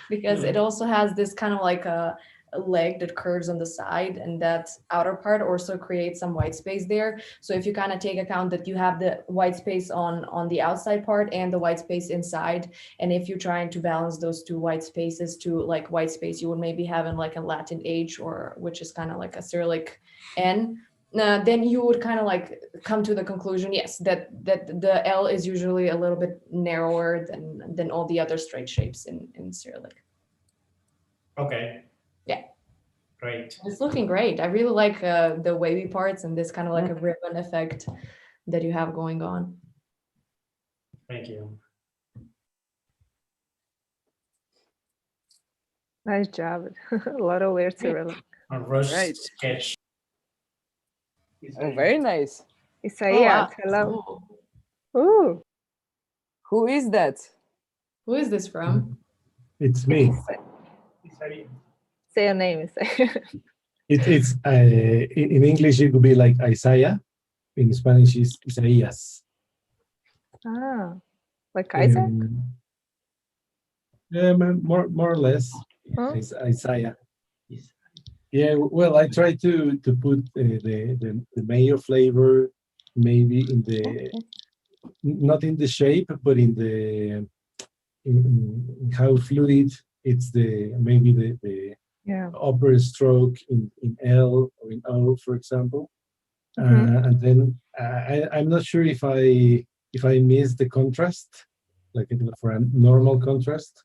Speaker 6: it also has this kind of like a leg that curves on the side, and that outer part also creates some white space there. So if you kind of take account that you have the white space on the outside part and the white space inside, and if you're trying to balance those two white spaces to like white space you would maybe have in like a Latin H, or which is kind of like a Cyrillic N, then you would kind of like come to the conclusion, yes, that the L is usually a little bit narrower than all the other straight shapes in Cyrillic.
Speaker 9: Okay.
Speaker 6: Yeah.
Speaker 9: Great.
Speaker 6: It's looking great. I really like the wavy parts and this kind of like a ribbon effect that you have going on.
Speaker 9: Thank you.
Speaker 4: Nice job. A lot of weird Cyrillic.
Speaker 9: A rush sketch.
Speaker 3: Oh, very nice.
Speaker 4: Isaiah, hello. Ooh.
Speaker 3: Who is that?
Speaker 6: Who is this from?
Speaker 10: It's me.
Speaker 4: Say your name.
Speaker 10: It's in English it would be like Isaiah. In Spanish is Isaías.
Speaker 4: Ah, like Isaac?
Speaker 10: Yeah, more or less.
Speaker 4: Huh?
Speaker 10: It's Isaiah. Yeah, well, I try to put the mayo flavor maybe in the not in the shape, but in the in how fluid it's maybe the
Speaker 4: Yeah.
Speaker 10: upper stroke in L or in O, for example. And then I'm not sure if I miss the contrast, like for a normal contrast,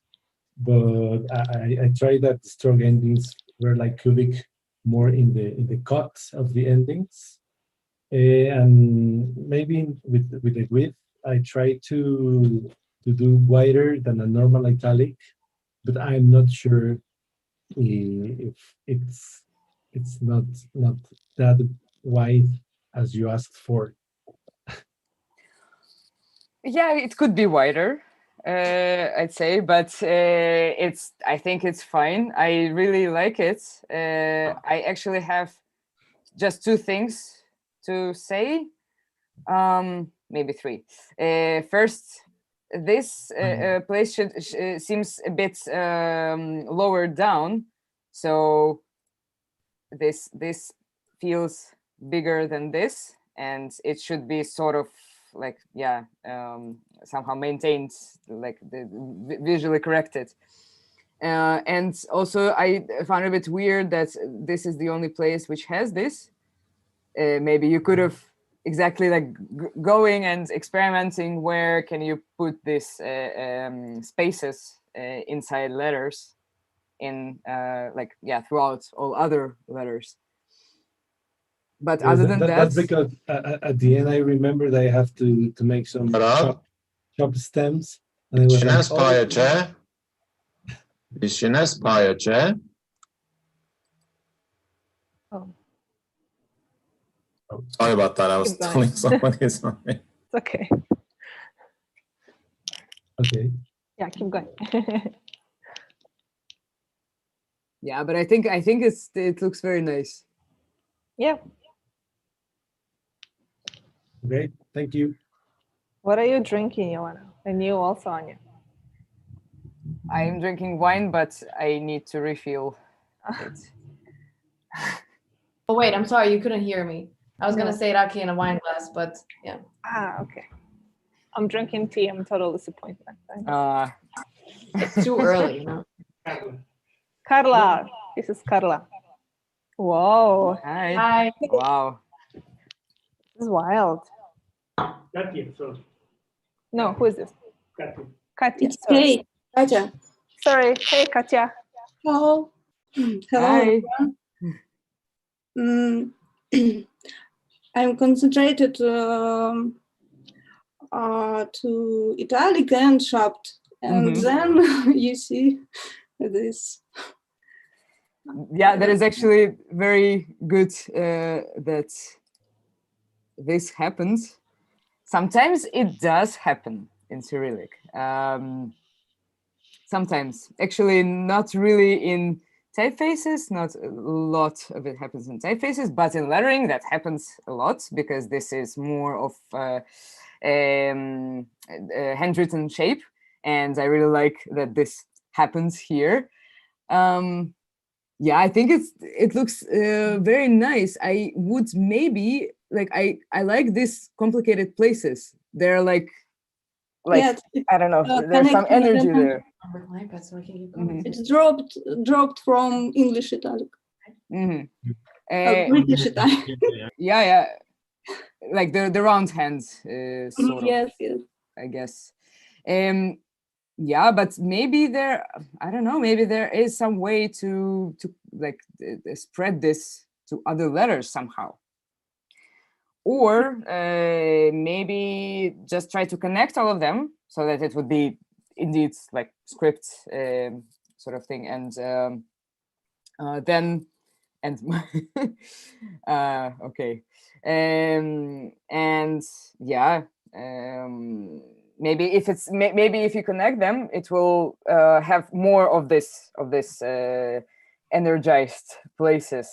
Speaker 10: but I tried that the stroke endings were like cubic more in the cut of the endings, and maybe with the width I try to do wider than a normal italic, but I'm not sure if it's not that wide as you asked for.
Speaker 3: Yeah, it could be wider, I'd say, but I think it's fine. I really like it. I actually have just two things to say, maybe three. First, this place seems a bit lower down, so this feels bigger than this, and it should be sort of like somehow maintained, like visually corrected. And also I found it a bit weird that this is the only place which has this. Maybe you could have exactly like going and experimenting where can you put this spaces inside letters in throughout all other letters. But
Speaker 10: Yes,
Speaker 3: other than that,
Speaker 10: that's because at the end I remember that I have to make some chop stems. And I was like,
Speaker 8: Oh, sorry about that. I was telling somebody something.
Speaker 4: It's okay.
Speaker 10: Okay.
Speaker 4: Yeah, keep going.
Speaker 3: yeah, but I think it looks very nice.
Speaker 4: Yeah.
Speaker 10: Great, thank you.
Speaker 4: What are you drinking, Jovana? And you also, Anya.
Speaker 3: I am drinking wine, but I need to refill it.
Speaker 6: Oh wait, I'm sorry, you couldn't hear me. I was gonna say raki in a wine glass, but yeah.
Speaker 4: Okay. I'm drinking tea. I'm total disappointment.
Speaker 6: It's too early, you know.
Speaker 4: Carla, this is Carla. Whoa.
Speaker 3: Hi.
Speaker 6: Hi.
Speaker 3: Wow.
Speaker 4: This is wild. No, who is this? Katya.
Speaker 7: It's hey, Katya.
Speaker 4: Sorry. Hey, Katya.
Speaker 7: Hello.
Speaker 3: Hi.
Speaker 7: I'm concentrated to italic and chopped, and then you see this.
Speaker 3: Yeah, that is actually very good that this happens. Sometimes it does happen in Cyrillic. Sometimes, actually, not really in typefaces. Not a lot of it happens in typefaces, but in lettering that happens a lot because this is more of handwritten shape, and I really like that this happens here. Yeah, I think it looks very nice. I would maybe I like these complicated places. They're like
Speaker 7: yeah,
Speaker 3: I don't know. There's some energy there.
Speaker 7: It's dropped from English italic. British italic.
Speaker 3: Yeah. Like the round hands, sort of.
Speaker 7: Yes.
Speaker 3: I guess. Yeah, but maybe I don't know. Maybe there is some way to spread this to other letters somehow. Or maybe just try to connect all of them so that it would be indeed like script sort of thing, and then okay, and yeah, maybe if you connect them, it will have more of this energized places.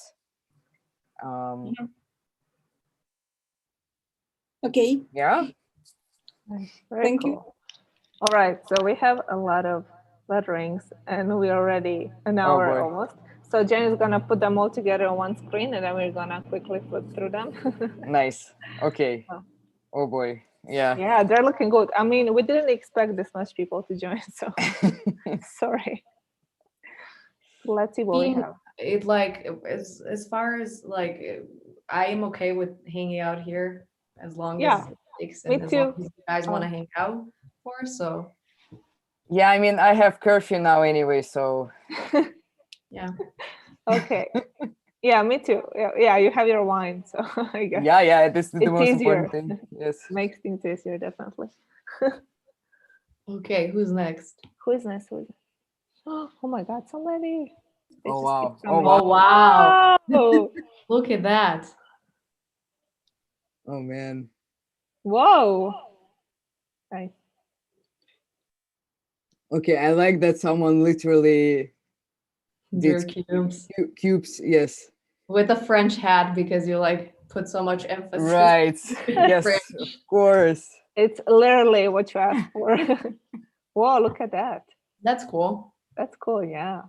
Speaker 7: Okay.
Speaker 3: Yeah.
Speaker 4: Very
Speaker 7: Thank
Speaker 4: cool.
Speaker 7: you.
Speaker 4: All right, so we have a lot of letterings, and we're already an hour
Speaker 3: boy.
Speaker 4: almost. So Jen is gonna put them all together on one screen, and then we're gonna quickly flip through them.
Speaker 3: Nice. Okay.
Speaker 4: Oh.
Speaker 3: Oh boy. Yeah.
Speaker 4: Yeah, they're looking good. I mean, we didn't expect this much people to join, so sorry. Let's see what we have.
Speaker 6: It like as far as like I am okay with hanging out here as long as
Speaker 4: me
Speaker 6: as long
Speaker 4: too.
Speaker 6: as you guys want to hang out for. So
Speaker 3: Yeah, I mean, I have curfew now anyway, so
Speaker 6: yeah.
Speaker 4: Okay. Yeah, me too. Yeah, you have your wine, so I guess.
Speaker 3: Yeah, this is the
Speaker 4: It's
Speaker 3: most
Speaker 4: easier.
Speaker 3: important thing. Yes.
Speaker 4: Makes things easier, definitely.
Speaker 6: Okay, who's next?
Speaker 4: Who is next? Who is next? Oh my God, so many. They
Speaker 3: Oh
Speaker 4: just
Speaker 3: wow.
Speaker 4: keep
Speaker 3: Oh
Speaker 4: coming.
Speaker 3: wow.
Speaker 6: Oh wow.
Speaker 4: Oh,
Speaker 6: Look at that.
Speaker 3: Oh man.
Speaker 4: whoa. Nice.
Speaker 3: Okay, I like that someone literally
Speaker 6: Your
Speaker 3: did
Speaker 6: cubes
Speaker 3: cubes. Yes.
Speaker 6: with a French hat because you like put so much emphasis.
Speaker 3: Right. Yes,
Speaker 6: French.
Speaker 3: of course.
Speaker 4: It's literally what you asked for. Whoa, look at that.
Speaker 6: That's cool.
Speaker 4: That's cool, yeah.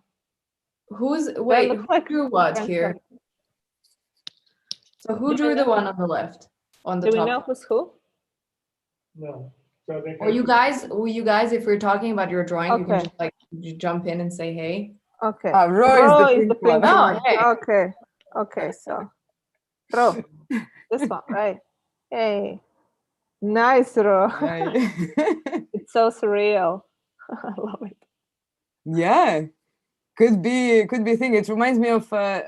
Speaker 6: Wait,
Speaker 4: looks
Speaker 6: who
Speaker 4: like
Speaker 6: drew what
Speaker 4: French
Speaker 6: here?
Speaker 4: flag.
Speaker 6: So who drew the one on the left? On the
Speaker 4: Do we
Speaker 6: top?
Speaker 4: know who's who?
Speaker 9: No. So they
Speaker 6: Or you guys, if we're talking about your drawing, you can
Speaker 4: Okay.
Speaker 6: just like jump in and say hey.
Speaker 4: Okay.
Speaker 3: Ro
Speaker 4: is the pink
Speaker 6: one.
Speaker 4: one.
Speaker 6: Oh, hey.
Speaker 4: Okay. Okay, so Ro. This one, right? Hey. Nice, Ro.
Speaker 3: Right.
Speaker 4: It's so surreal. I love it.
Speaker 3: Yeah. Could be a thing. It reminds me of
Speaker 4: The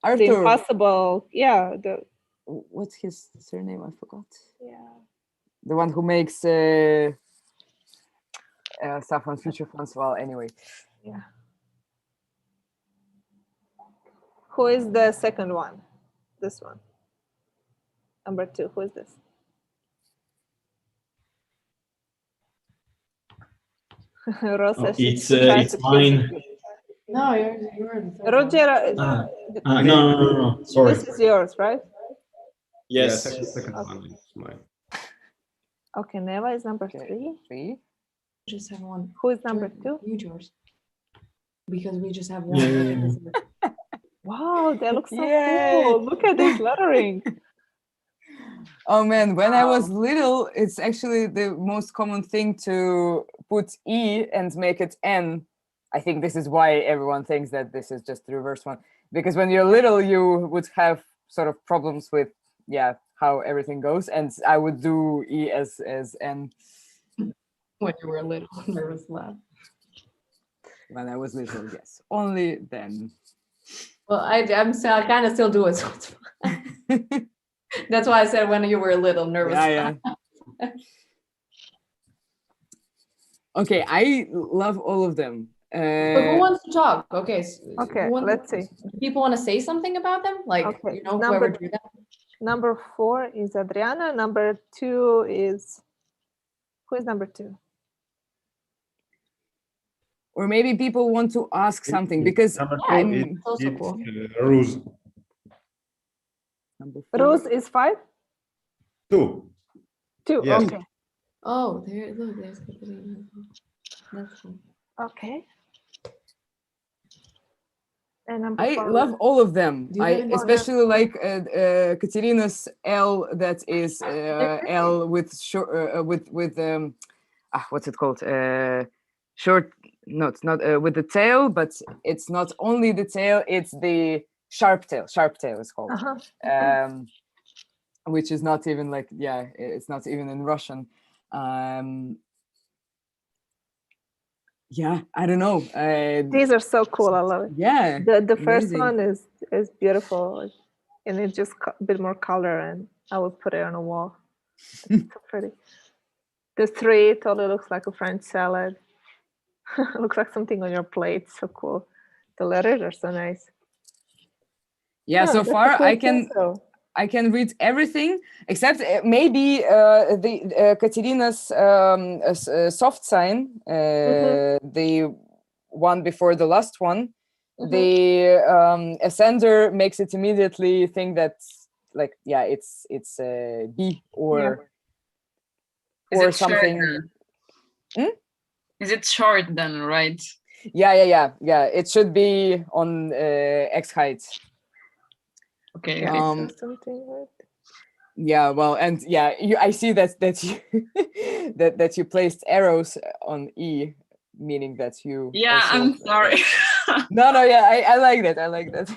Speaker 3: Arthur.
Speaker 4: impossible. Yeah.
Speaker 3: What's his surname? I forgot.
Speaker 4: Yeah.
Speaker 3: The one who makes stuff on Future Phones. Well, anyway.
Speaker 4: Yeah. Who is the second one? This one. Number 2. Who is this? Rosa.
Speaker 5: It's mine.
Speaker 6: No, you're the third
Speaker 4: Roger.
Speaker 5: No. Sorry.
Speaker 4: This is yours, right?
Speaker 5: Yes.
Speaker 11: Yeah, second one is mine.
Speaker 4: Okay, Neva is number 3.
Speaker 3: 3.
Speaker 6: Just have one.
Speaker 4: Who is number 2?
Speaker 6: You, George. Because we just have one.
Speaker 5: Yeah.
Speaker 4: Wow, they look so
Speaker 3: Yay.
Speaker 4: cool. Look at this lettering.
Speaker 3: Oh man, when I was little, it's actually the most common thing to put E and make it N. I think this is why everyone thinks that this is just the reverse one. Because when you're little, you would have sort of problems with, how everything goes. And I would do E as N.
Speaker 6: When you were little, there was Slav.
Speaker 3: When I was little, yes. Only then.
Speaker 6: Well, I kind of still do it, so it's fine. That's why I said when you were a little nervous.
Speaker 3: Yeah. Okay, I love all of them.
Speaker 6: So who wants to talk? Okay.
Speaker 4: Okay, let's see.
Speaker 6: People want to say something about them? Like,
Speaker 4: Okay,
Speaker 6: whoever drew them?
Speaker 4: Number 4 is Adriana. Number 2 is... Who is number 2?
Speaker 3: Or maybe people want to ask something because
Speaker 11: Number
Speaker 6: Yeah,
Speaker 11: 2
Speaker 6: it's also
Speaker 11: it's
Speaker 6: cool.
Speaker 11: Rose.
Speaker 3: number 4.
Speaker 4: Rose is 5?
Speaker 11: 2.
Speaker 4: 2,
Speaker 11: Yes.
Speaker 4: okay.
Speaker 6: Oh, there's Katerina. That's cool.
Speaker 4: Okay. And number
Speaker 3: I
Speaker 4: 4.
Speaker 3: love all of them.
Speaker 6: Do you
Speaker 3: I
Speaker 6: have any-
Speaker 3: especially like Katerina's L. That is L with short with what's it called? Short. No, it's not with the tail, but it's not only the tail. It's the sharp tail. Sharp tail is called. Which is not even like it's not even in Russian. I don't know.
Speaker 4: These are so cool. I love it.
Speaker 3: Yeah.
Speaker 4: The first
Speaker 3: amazing.
Speaker 4: one is beautiful, and it's just a bit more color, and I would put it on a wall. It's so pretty. The 3 totally looks like a French salad. Looks like something on your plate. So cool. The letters are so nice.
Speaker 3: Yeah. So
Speaker 4: that's a
Speaker 3: far,
Speaker 4: cool
Speaker 3: I can I can read everything except maybe the Katerina's soft sign, the one before the last one. The ascender makes it immediately think that, like, yeah, it's B or
Speaker 12: Is it
Speaker 3: something.
Speaker 12: Is it short then, right?
Speaker 3: Yeah. It should be on X height.
Speaker 12: Okay.
Speaker 4: Something right.
Speaker 3: Yeah, well, and yeah, I see that you that you placed arrows on E, meaning that you.
Speaker 12: Yeah,
Speaker 3: also,
Speaker 12: I'm sorry.
Speaker 3: No, yeah, I like that. I like that.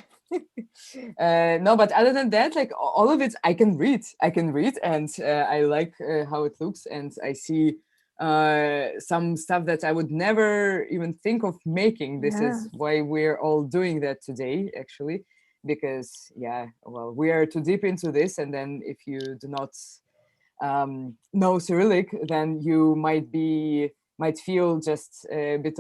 Speaker 3: No, but other than that, like all of it, I can read, and I like how it looks, and I see some stuff that I would never even think of making. This is why we're all doing that today, actually, because yeah, well, we are too deep into this, and then if you do not know Cyrillic, then you might feel just a bit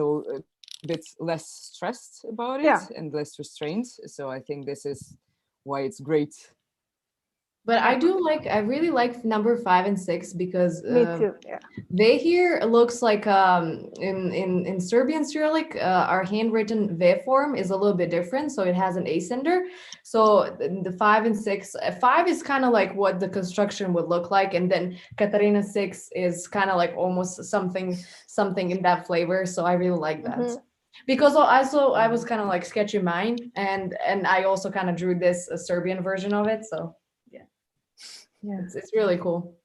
Speaker 3: less stressed about it and less restrained. So I think this is why it's great.
Speaker 6: But I really like number 5 and 6 because
Speaker 4: Me too. Yeah.
Speaker 6: they here looks like in Serbian Cyrillic, our handwritten V form is a little bit different, so it has an ascender. So the 5 and 6, 5 is kind of like what the construction would look like, and then Katarina 6 is kind of like almost something in that flavor. So I really like that. Because also I was kind of like sketching mine, and I also kind of drew this Serbian version of it. So yeah, it's really cool.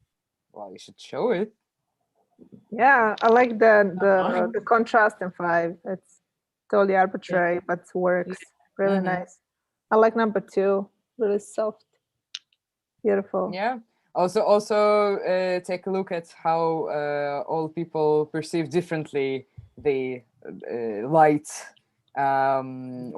Speaker 3: Well, you should show it.
Speaker 4: Yeah, I like the contrast in 5. It's totally arbitrary, but works really nice. I like number 2, really soft, beautiful.
Speaker 3: Yeah. Also, take a look at how all people perceive differently the light,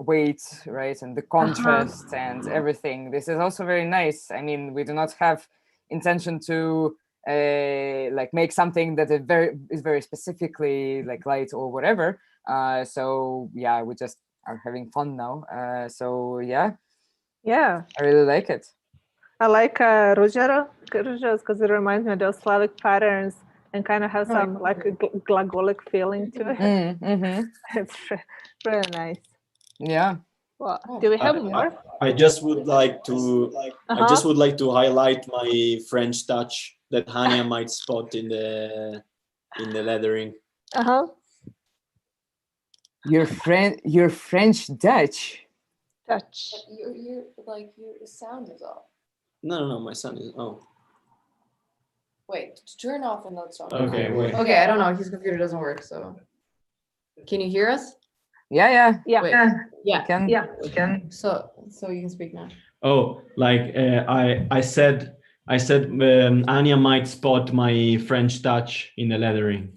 Speaker 3: weight, right, and the contrast and everything. This is also very nice. I mean, we do not have intention to like make something that is very specifically like light or whatever. So yeah, we just are having fun now. So yeah, I really like it.
Speaker 4: I like Ruzhara because it reminds me of those Slavic patterns and kind of has some like a glagolic feeling to it. It's really nice.
Speaker 3: Yeah.
Speaker 4: Well, do we have more?
Speaker 5: I just would like to highlight my French touch that Anya might spot in the lettering.
Speaker 3: Your French Dutch.
Speaker 4: Touch.
Speaker 6: Your sound is off.
Speaker 5: No, my son is. Oh.
Speaker 6: Wait, turn off another song.
Speaker 5: Okay, wait.
Speaker 6: Okay, I don't know. His computer doesn't work, so. Can you hear us?
Speaker 3: Yeah.
Speaker 6: Wait.
Speaker 3: Yeah.
Speaker 6: We can. So you can speak now.
Speaker 5: Oh, like I said, Anya might spot my French touch in the lettering.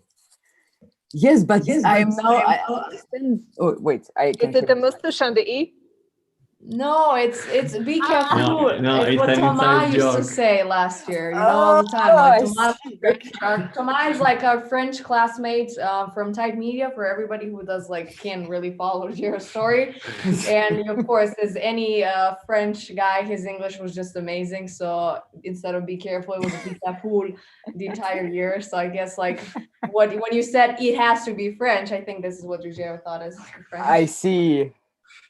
Speaker 3: Yes, but I'm now. I understand. Oh wait,
Speaker 4: Is it the mustache and the E?
Speaker 6: No, it's be careful.
Speaker 5: No,
Speaker 6: it's
Speaker 5: it's
Speaker 6: what
Speaker 5: an
Speaker 6: Tomas
Speaker 5: inside
Speaker 6: used to
Speaker 5: joke.
Speaker 6: say last year. You know, all the time. Like Tomas is like our French classmate from Type Media. For everybody who can't really follow your story, and of course, as any French guy, his English was just amazing. So instead of be careful, it was be careful the entire year. So I guess like when you said it has to be French, I think this is what Ruggiero thought is French.
Speaker 3: I see.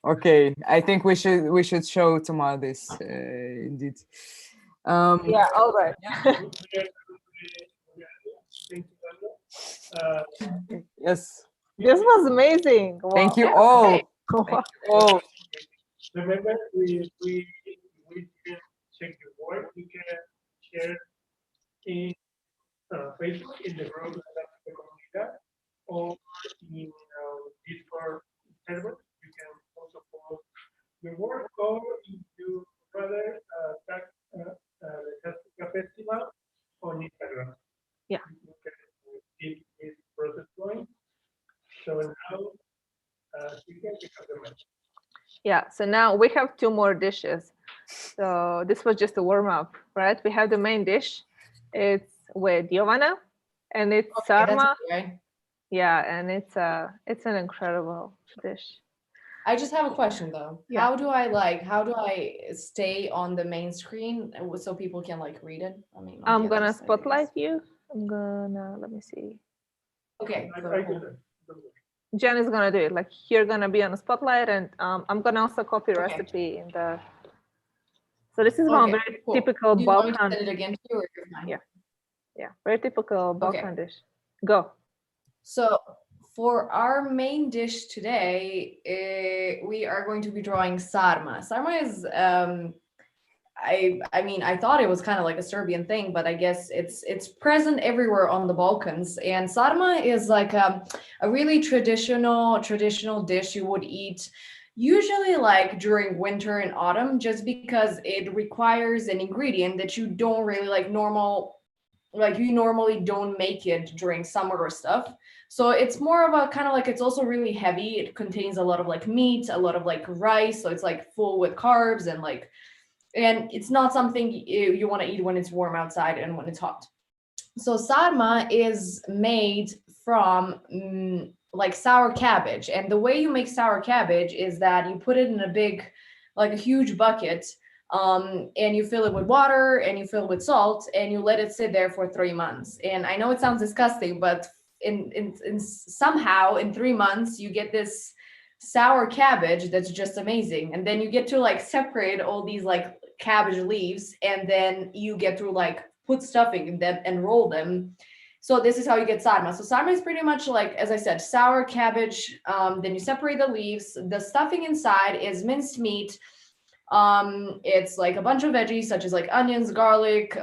Speaker 3: Okay, I think we should show Tomas this indeed.
Speaker 4: Yeah, all right.
Speaker 3: Yes.
Speaker 4: This was amazing. Wow.
Speaker 3: Thank you all. Thank you all.
Speaker 9: Remember, we can check your work. You can share in Facebook in the group of the comunidad or in Discord server. You can also post your work, or if you rather tag the festival on Instagram.
Speaker 4: Yeah.
Speaker 9: You can keep this process going. So now you can pick up the match.
Speaker 4: Yeah, so now we have 2 more dishes. So this was just a warm up, right? We have the main dish. It's with Jovana, and it's Sarma.
Speaker 6: Right?
Speaker 4: Yeah, and it's an incredible dish.
Speaker 6: I just have a question though.
Speaker 4: Yeah.
Speaker 6: How do I stay on the main screen so people can like read it? I mean, on
Speaker 4: I'm
Speaker 6: the
Speaker 4: gonna
Speaker 6: other side, I
Speaker 4: spotlight
Speaker 6: guess.
Speaker 4: you. I'm gonna, let me see.
Speaker 6: Okay.
Speaker 9: I
Speaker 6: cool.
Speaker 9: do that. Don't worry.
Speaker 4: Jen is gonna do it. Like you're gonna be on the spotlight, and I'm gonna also copy
Speaker 6: Okay.
Speaker 4: recipe in the. So this is one
Speaker 6: Okay,
Speaker 4: very
Speaker 6: cool.
Speaker 4: typical
Speaker 6: Do you want me to
Speaker 4: Balkan.
Speaker 6: send it again to you or you're fine?
Speaker 4: Yeah. Yeah, very typical Balkan
Speaker 6: Okay.
Speaker 4: dish. Go.
Speaker 6: So for our main dish today, we are going to be drawing sarma. Sarma is I mean, I thought it was kind of like a Serbian thing, but I guess it's present everywhere on the Balkans. And sarma is like a really traditional dish you would eat usually like during winter and autumn, just because it requires an ingredient that you don't really like you normally don't make it during summer or stuff. So it's more of a kind of like, it's also really heavy. It contains a lot of like meat, a lot of like rice. So it's like full with carbs and it's not something you want to eat when it's warm outside and when it's hot. So sarma is made from like sour cabbage. And the way you make sour cabbage is that you put it in a huge bucket, and you fill it with water and you fill it with salt and you let it sit there for 3 months. And I know it sounds disgusting, but in somehow in 3 months you get this sour cabbage that's just amazing. And then you get to like separate all these like cabbage leaves, and then you get to like put stuffing in them and roll them. So this is how you get sarma. So sarma is pretty much like, as I said, sour cabbage. Then you separate the leaves. The stuffing inside is minced meat. It's like a bunch of veggies such as like onions, garlic,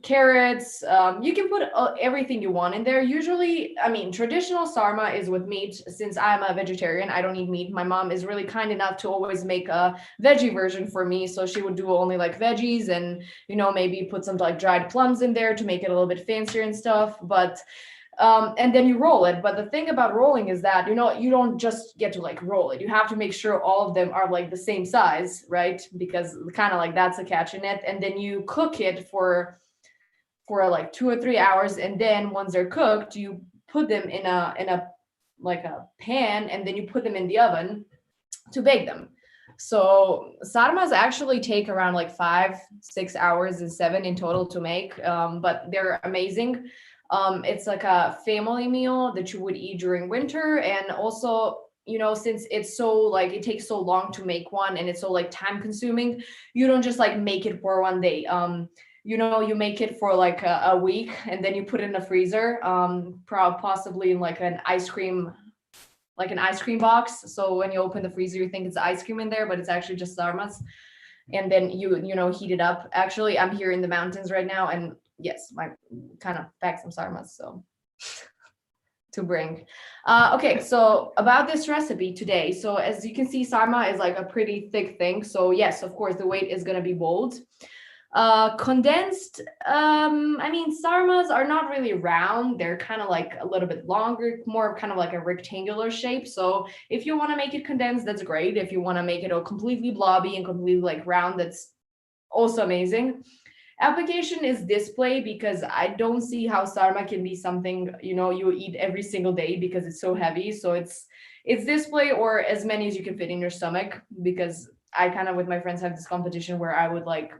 Speaker 6: carrots. You can put everything you want in there. Usually, I mean, traditional sarma is with meat. Since I'm a vegetarian, I don't eat meat. My mom is really kind enough to always make a veggie version for me. So she would do only like veggies and, maybe put some like dried plums in there to make it a little bit fancier and stuff. But and then you roll it. But the thing about rolling is that, you don't just get to like roll it. You have to make sure all of them are like the same size, right? Because kind of like that's a catch in it. And then you cook it for like 2 or 3 hours, and then once they're cooked, you put them in a like a pan, and then you put them in the oven to bake them. So sarmas actually take around like 5-6 hours and 7 in total to make, but they're amazing. It's like a family meal that you would eat during winter, and also since it's so like it takes so long to make one and it's so like time consuming, you don't just like make it for one day. You make it for like a week, and then you put it in the freezer, possibly in like an ice cream box. So when you open the freezer, you think it's ice cream in there, but it's actually just sarmas. And then you heat it up. Actually, I'm here in the mountains right now, and yes, I kind of packed some sarmas, so to bring. Okay, so about this recipe today. So as you can see, sarma is like a pretty thick thing. So yes, of course, the weight is going to be bold. Condensed, I mean, sarmas are not really round. They're kind of like a little bit longer, more kind of like a rectangular shape. So if you want to make it condensed, that's great. If you want to make it all completely blobby and completely like round, that's also amazing. Application is display, because I don't see how sarma can be something you eat every single day, because it's so heavy. So it's display, or as many as you can fit in your stomach, because I kind of with my friends have this competition where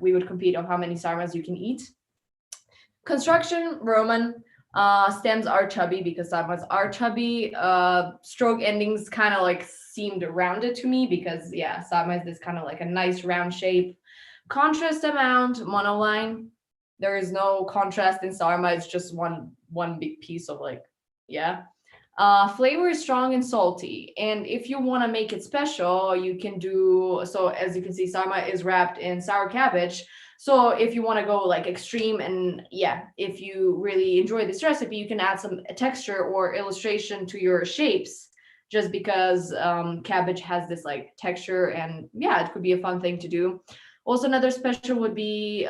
Speaker 6: we would compete on how many sarmas you can eat. Construction, Roman. Stems are chubby because sarmas are chubby. Stroke endings kind of like seemed rounded to me, because yeah, sarma is this kind of like a nice round shape. Contrast amount, monoline. There is no contrast in sarma. It's just one big piece of like, yeah. Flavor is strong and salty. And if you want to make it special, you can do, so as you can see, sarma is wrapped in sour cabbage. So if you want to go like extreme, and yeah, if you really enjoy this recipe, you can add some texture or illustration to your shapes, just because cabbage has this like texture, and yeah, it could be a fun thing to do. Also, another special would be,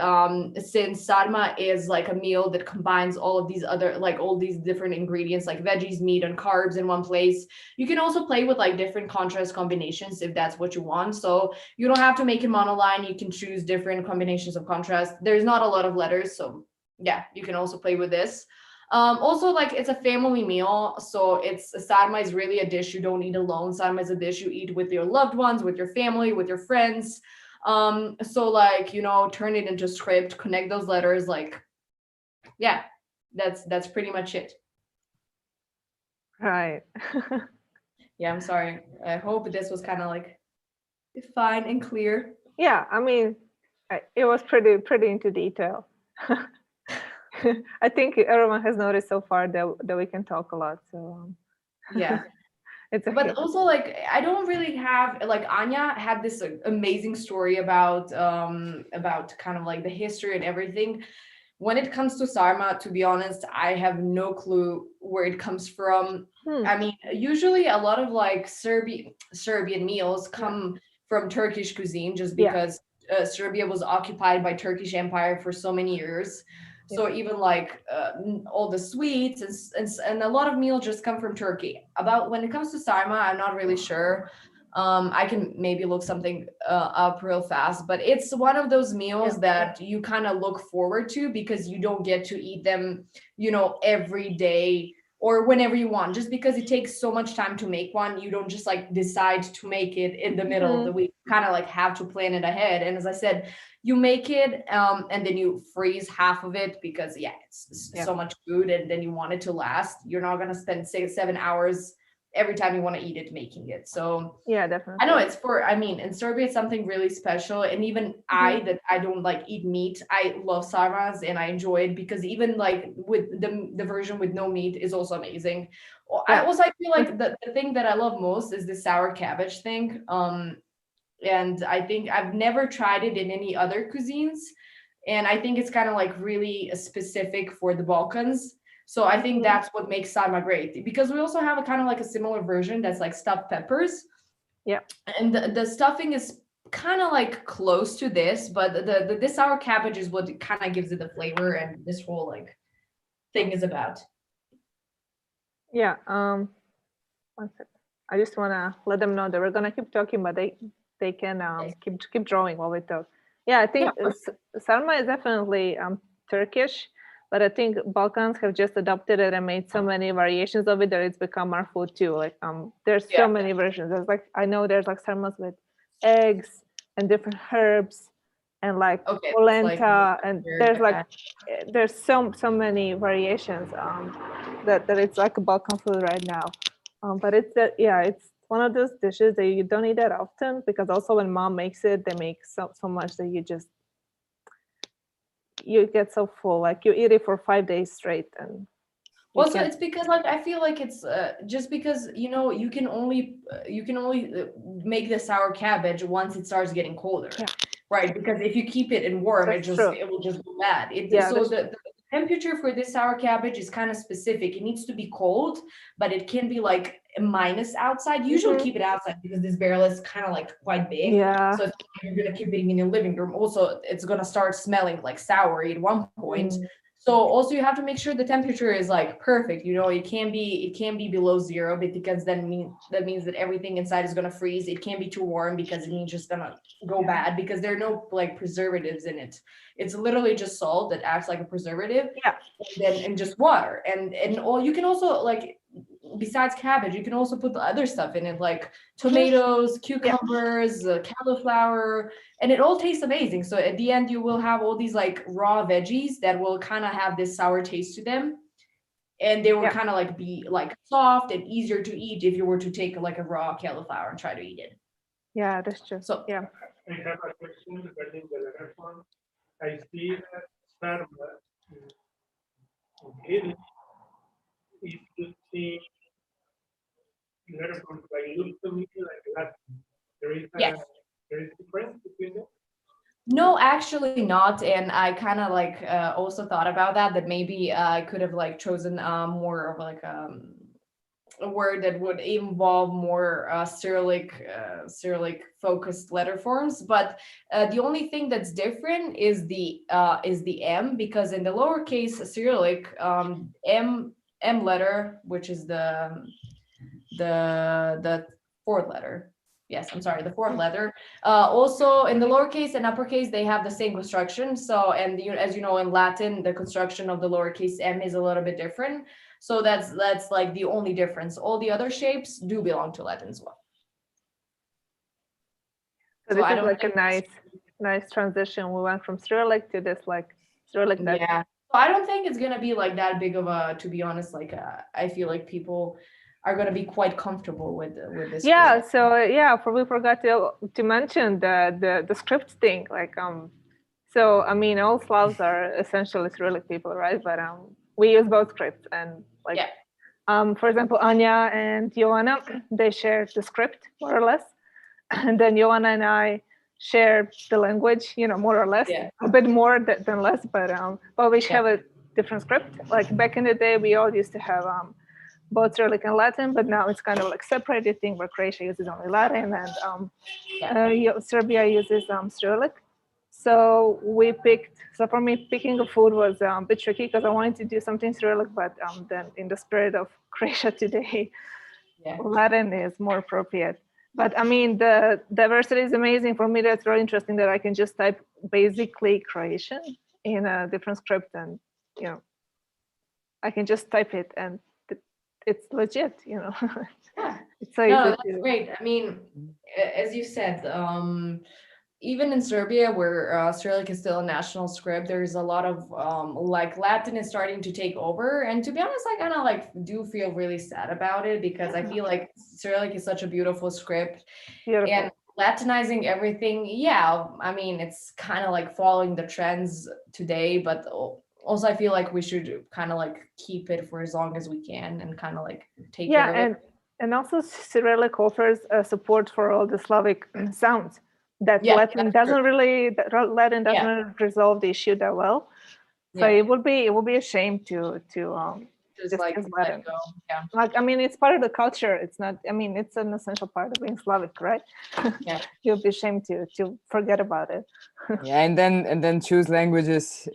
Speaker 6: since sarma is like a meal that combines all of these other, like all these different ingredients, like veggies, meat, and carbs in one place, you can also play with like different contrast combinations if that's what you want. So you don't have to make it monoline. You can choose different combinations of contrast. There's not a lot of letters, so yeah, you can also play with this. Also, like, it's a family meal, so it's sarma is really a dish you don't eat alone. Sarma is a dish you eat with your loved ones, with your family, with your friends. So like, you know, turn it into script, connect those letters, like, yeah, that's pretty much it.
Speaker 4: Right.
Speaker 6: Yeah, I'm sorry. I hope this was kind of like fine and clear.
Speaker 4: Yeah, I mean, it was pretty into detail. I think everyone has noticed so far that we can talk a lot. So
Speaker 6: Yeah.
Speaker 4: it's okay.
Speaker 6: But also, like, I don't really have, like, Anya had this amazing story about kind of like the history and everything. When it comes to sarma, to be honest, I have no clue where it comes from. I mean, usually a lot of like Serbian meals come from Turkish cuisine, just because Serbia was occupied by Turkish Empire for so many years. So even like all the sweets and a lot of meals just come from Turkey. About when it comes to sarma, I'm not really sure. I can maybe look something up real fast, but it's one of those meals that you kind of look forward to because you don't get to eat them, you know, every day or whenever you want. Just because it takes so much time to make one, you don't just like decide to make it in the middle of the week. Kind of like have to plan it ahead. And as I said, you make it and then you freeze half of it because it's so much food, and then you want it to last. You're not gonna spend 6-7 hours every time you want to eat it making it. So
Speaker 4: yeah, definitely.
Speaker 6: I know it's I mean, in Serbia it's something really special, and even I don't like eat meat, I love sarmas and I enjoy it because even like with the version with no meat is also amazing. I feel like the thing that I love most is the sour cabbage thing, and I think I've never tried it in any other cuisines, and I think it's kind of like really specific for the Balkans. So I think that's what makes sarma great, because we also have a kind of like a similar version that's like stuffed peppers.
Speaker 4: Yeah.
Speaker 6: And the stuffing is kind of like close to this, but the sour cabbage is what kind of gives it the flavor, and this whole like thing is about.
Speaker 4: Yeah. 1 second. I just wanna let them know that we're gonna keep talking, but they can keep drawing while we talk. Yeah, I think sarma is definitely Turkish. But I think Balkans have just adopted it and made so many variations of it that it's become our food too. Like there's so many versions. There's like, I know there's like sarmas with eggs and different herbs and like polenta, and there's so many variations that it's like a Balkan food right now. But it's it's one of those dishes that you don't eat that often, because also when mom makes it, they make so much that you get so full, like you eat it for 5 days straight. And
Speaker 6: also it's because like I feel like it's just because, you know, you can only make the sour cabbage once it starts getting colder, right? Because if you keep it in warm, it will just go bad. So the temperature for this sour cabbage is kind of specific. It needs to be cold, but it can be like minus outside. Usually keep it outside because this barrel is kind of like quite big.
Speaker 4: Yeah.
Speaker 6: So if you're gonna keep it in your living room, also it's gonna start smelling like sour at one point. So also you have to make sure the temperature is like perfect. You know, it can't be below 0, because that means that everything inside is gonna freeze. It can't be too warm because it means just gonna go bad, because there are no like preservatives in it. It's literally just salt that acts like a preservative.
Speaker 4: Yeah.
Speaker 6: And just water. And all you can also, like, besides cabbage, you can also put the other stuff in it, like tomatoes, cucumbers, cauliflower, and it all tastes amazing. So at the end, you will have all these like raw veggies that will kind of have this sour taste to them, and they will kind of like be like soft and easier to eat if you were to take like a raw cauliflower and try to eat it.
Speaker 4: Yeah, that's true.
Speaker 6: So
Speaker 9: I have a question regarding the letter form. I see that Sarma in Italy is using letter forms by look to me like Latin. There is a difference between them?
Speaker 6: No, actually not. And I kind of like also thought about that maybe I could have like chosen more of like a word that would involve more Cyrillic focused letter forms. But the only thing that's different is the M, because in the lowercase Cyrillic, M letter, which is the fourth letter, Yes, I'm sorry, the fourth letter. Also, in the lowercase and uppercase, they have the same construction. So, and as you know, in Latin, the construction of the lowercase m is a little bit different. So that's like the only difference. All the other shapes do belong to Latin as well.
Speaker 4: So this is like a nice transition. We went from Cyrillic to this like Cyrillic.
Speaker 6: Yeah. So I don't think it's gonna be like that big of a, to be honest, like I feel like people are going to be quite comfortable with this.
Speaker 4: Yeah. So yeah, we forgot to mention the script thing. Like so I mean, all Slavs are essentially Cyrillic people, right? But we use both scripts, and like for example, Anya and Jovana, they share the script more or less, and then Jovana and I share the language, you know, more or less, a bit more than less, but we have a different script. Like back in the day, we all used to have both Cyrillic and Latin, but now it's kind of like separated thing where Croatia uses only Latin and Serbia uses Cyrillic. So we picked, so for me, picking a food was a bit tricky because I wanted to do something Cyrillic, but then in the spirit of Croatia today, Latin is more appropriate. But I mean, the diversity is amazing. For me, that's really interesting that I can just type basically Croatian in a different script and, you know, I can just type it and it's legit, you know. It's so easy.
Speaker 6: That's great. I mean, as you said, even in Serbia, where Cyrillic is still a national script, there's a lot of like Latin is starting to take over. And to be honest, I kind of like do feel really sad about it because I feel like Cyrillic is such a beautiful script. Beautiful. And Latinizing everything, I mean, it's kind of like following the trends today, but also I feel like we should kind of like keep it for as long as we can and kind of like take care of it.
Speaker 4: And also Cyrillic offers support for all the Slavic sounds that Latin doesn't really resolve the issue that well. So it would be a shame to just like Latin. Like, I mean, it's part of the culture. It's not, I mean, it's an essential part of being Slavic, right? It would be a shame to forget about it.
Speaker 3: And then choose languages,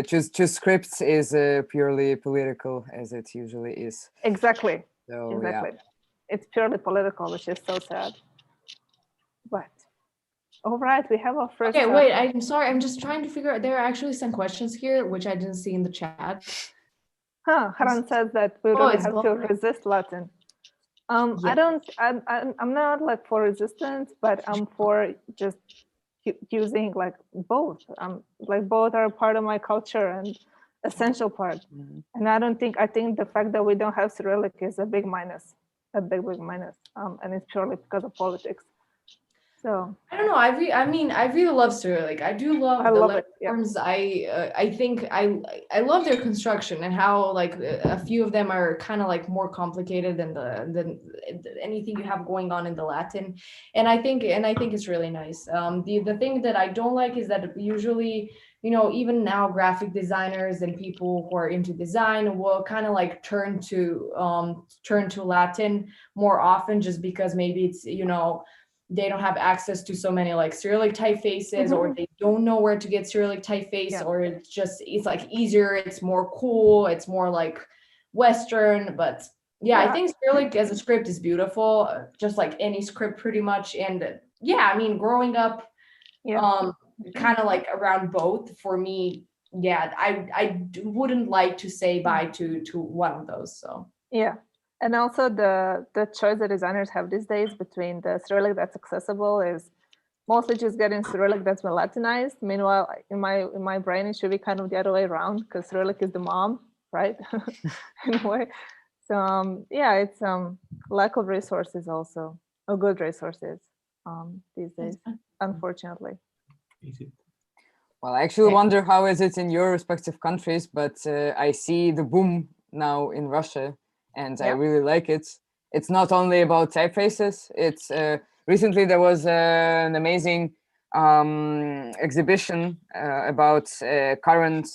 Speaker 3: choose scripts is purely political, as it usually is.
Speaker 4: Exactly.
Speaker 3: So,
Speaker 4: exactly. It's purely political, which is so sad. But all right, we have our first.
Speaker 6: Okay, wait. I'm sorry. I'm just trying to figure out. There are actually some questions here which I didn't see in the chat.
Speaker 4: Haran says that we really have to resist Latin. I'm not like for resistance, but I'm for just using like both. Like both are part of my culture and essential part. And I think the fact that we don't have Cyrillic is a big minus, a big minus. And it's purely because of politics. So
Speaker 6: I don't know. I mean, I really love Cyrillic. I do love the letterforms. I think I love their construction and how like a few of them are kind of like more complicated than anything you have going on in the Latin. And I think it's really nice. The thing that I don't like is that usually, you know, even now graphic designers and people who are into design will kind of like turn to Latin more often just because maybe it's, you know, they don't have access to so many like Cyrillic typefaces or they don't know where to get Cyrillic typeface or it's like easier, it's more cool, it's more like Western, but I think Cyrillic as a script is beautiful, just like any script pretty much. And I mean, growing up kind of like around both for me, I wouldn't like to say bye to one of those. So
Speaker 4: and also the choice that designers have these days between the Cyrillic that's accessible is mostly just getting Cyrillic that's been Latinized. Meanwhile, in my brain, it should be kind of the other way around because Cyrillic is the mom, right? In a way. So it's lack of resources also, or good resources these days, unfortunately.
Speaker 3: Well, I actually wonder how is it in your respective countries, but I see the boom now in Russia. And I really like it. It's not only about typefaces. It's recently there was an amazing exhibition about current,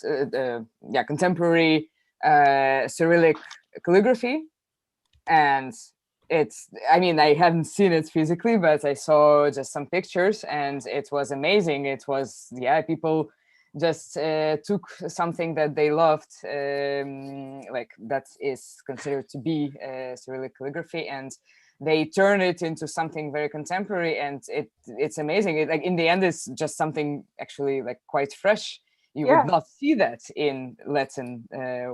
Speaker 3: contemporary Cyrillic calligraphy, and I mean, I haven't seen it physically, but I saw just some pictures, and it was amazing. It was people just took something that they loved, like that is considered to be Cyrillic calligraphy, and they turn it into something very contemporary, and it's amazing. It, like in the end, it's just something actually like quite fresh. You would not see that in Latin,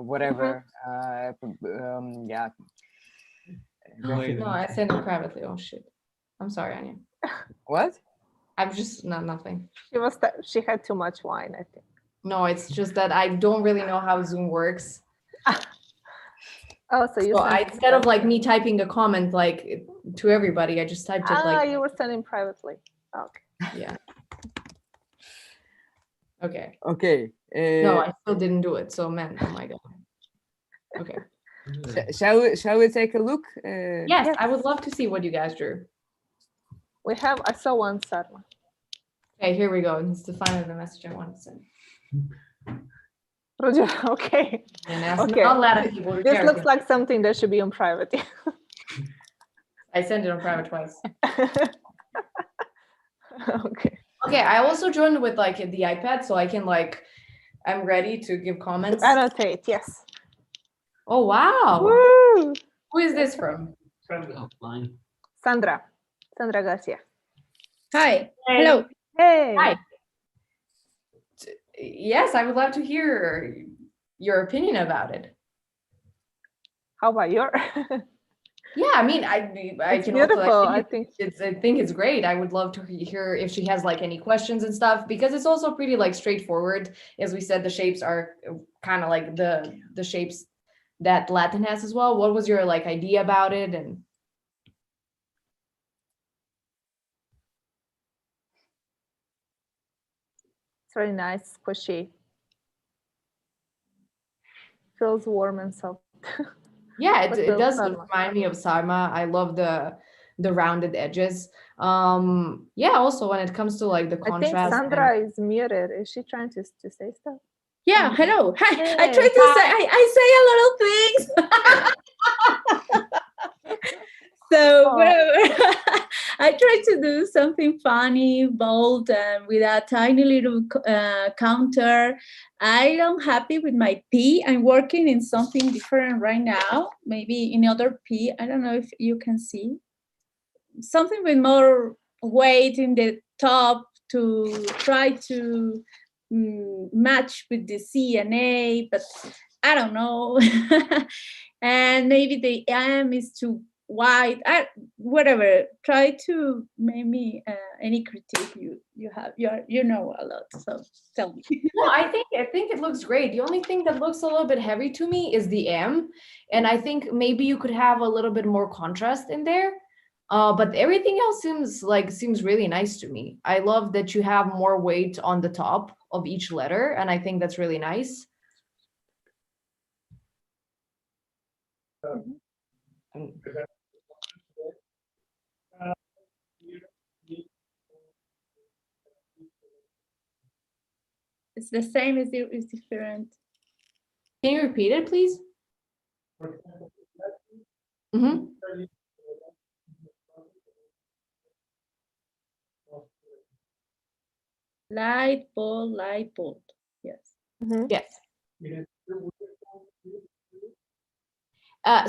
Speaker 3: whatever. Yeah.
Speaker 6: No, I sent it privately. Oh shit! I'm sorry, Anya.
Speaker 3: What?
Speaker 6: I'm just nothing.
Speaker 4: She had too much wine, I think.
Speaker 6: No, it's just that I don't really know how Zoom works.
Speaker 4: Oh, so you
Speaker 6: instead of like me typing a comment like to everybody, I just typed it like.
Speaker 4: You were sending privately. Okay.
Speaker 6: Yeah. Okay.
Speaker 3: Okay.
Speaker 6: No, I still didn't do it. So man, oh my god. Okay.
Speaker 3: Shall we take a look?
Speaker 6: Yes, I would love to see what you guys drew.
Speaker 4: I saw one, Sarma.
Speaker 6: Okay, here we go. It's the final the message I wanted to send.
Speaker 4: Okay.
Speaker 6: And
Speaker 4: Okay.
Speaker 6: not Latin people.
Speaker 4: This looks like something that should be on private.
Speaker 6: I sent it on private twice.
Speaker 4: Okay.
Speaker 6: Okay, I also joined with like the iPad, so I can like, I'm ready to give comments.
Speaker 4: Annotate, yes.
Speaker 6: Oh wow.
Speaker 4: Woo!
Speaker 6: Who is this from?
Speaker 4: Sandra Garcia.
Speaker 13: Hi. Hello.
Speaker 4: Hey.
Speaker 6: Hi. Yes, I would love to hear your opinion about it.
Speaker 4: How about your?
Speaker 6: Yeah, I mean, I
Speaker 4: It's
Speaker 6: can
Speaker 4: beautiful.
Speaker 6: also,
Speaker 4: I think
Speaker 6: it's great. I would love to hear if she has like any questions and stuff, because it's also pretty like straightforward. As we said, the shapes are kind of like the shapes that Latin has as well. What was your like idea about it? And
Speaker 4: it's very nice, squishy. Feels warm and soft.
Speaker 6: yeah, it does remind me of Sarma. I love the rounded edges. Yeah, also when it comes to like the contrast.
Speaker 4: I think Sandra is muted. Is she trying to say stuff?
Speaker 13: Yeah, hello. Hi.
Speaker 4: Hey.
Speaker 13: I try to say I say a lot of things. So whatever. I try to do something funny, bold, and with a tiny little counter. I am happy with my P. I'm working in something different right now. Maybe in other P. I don't know if you can see. Something with more weight in the top to try to match with the C and A, but I don't know. And maybe the M is too wide. Whatever. Try to maybe any critique you have. You know a lot, so tell me.
Speaker 6: No, I think it looks great. The only thing that looks a little bit heavy to me is the M, and I think maybe you could have a little bit more contrast in there. But everything else seems really nice to me. I love that you have more weight on the top of each letter, and I think that's really nice.
Speaker 13: It's the same as it's different.
Speaker 6: Can you repeat it, please? Mm-hmm.
Speaker 13: Light, bold. Yes.
Speaker 6: Mm-hmm. Yes.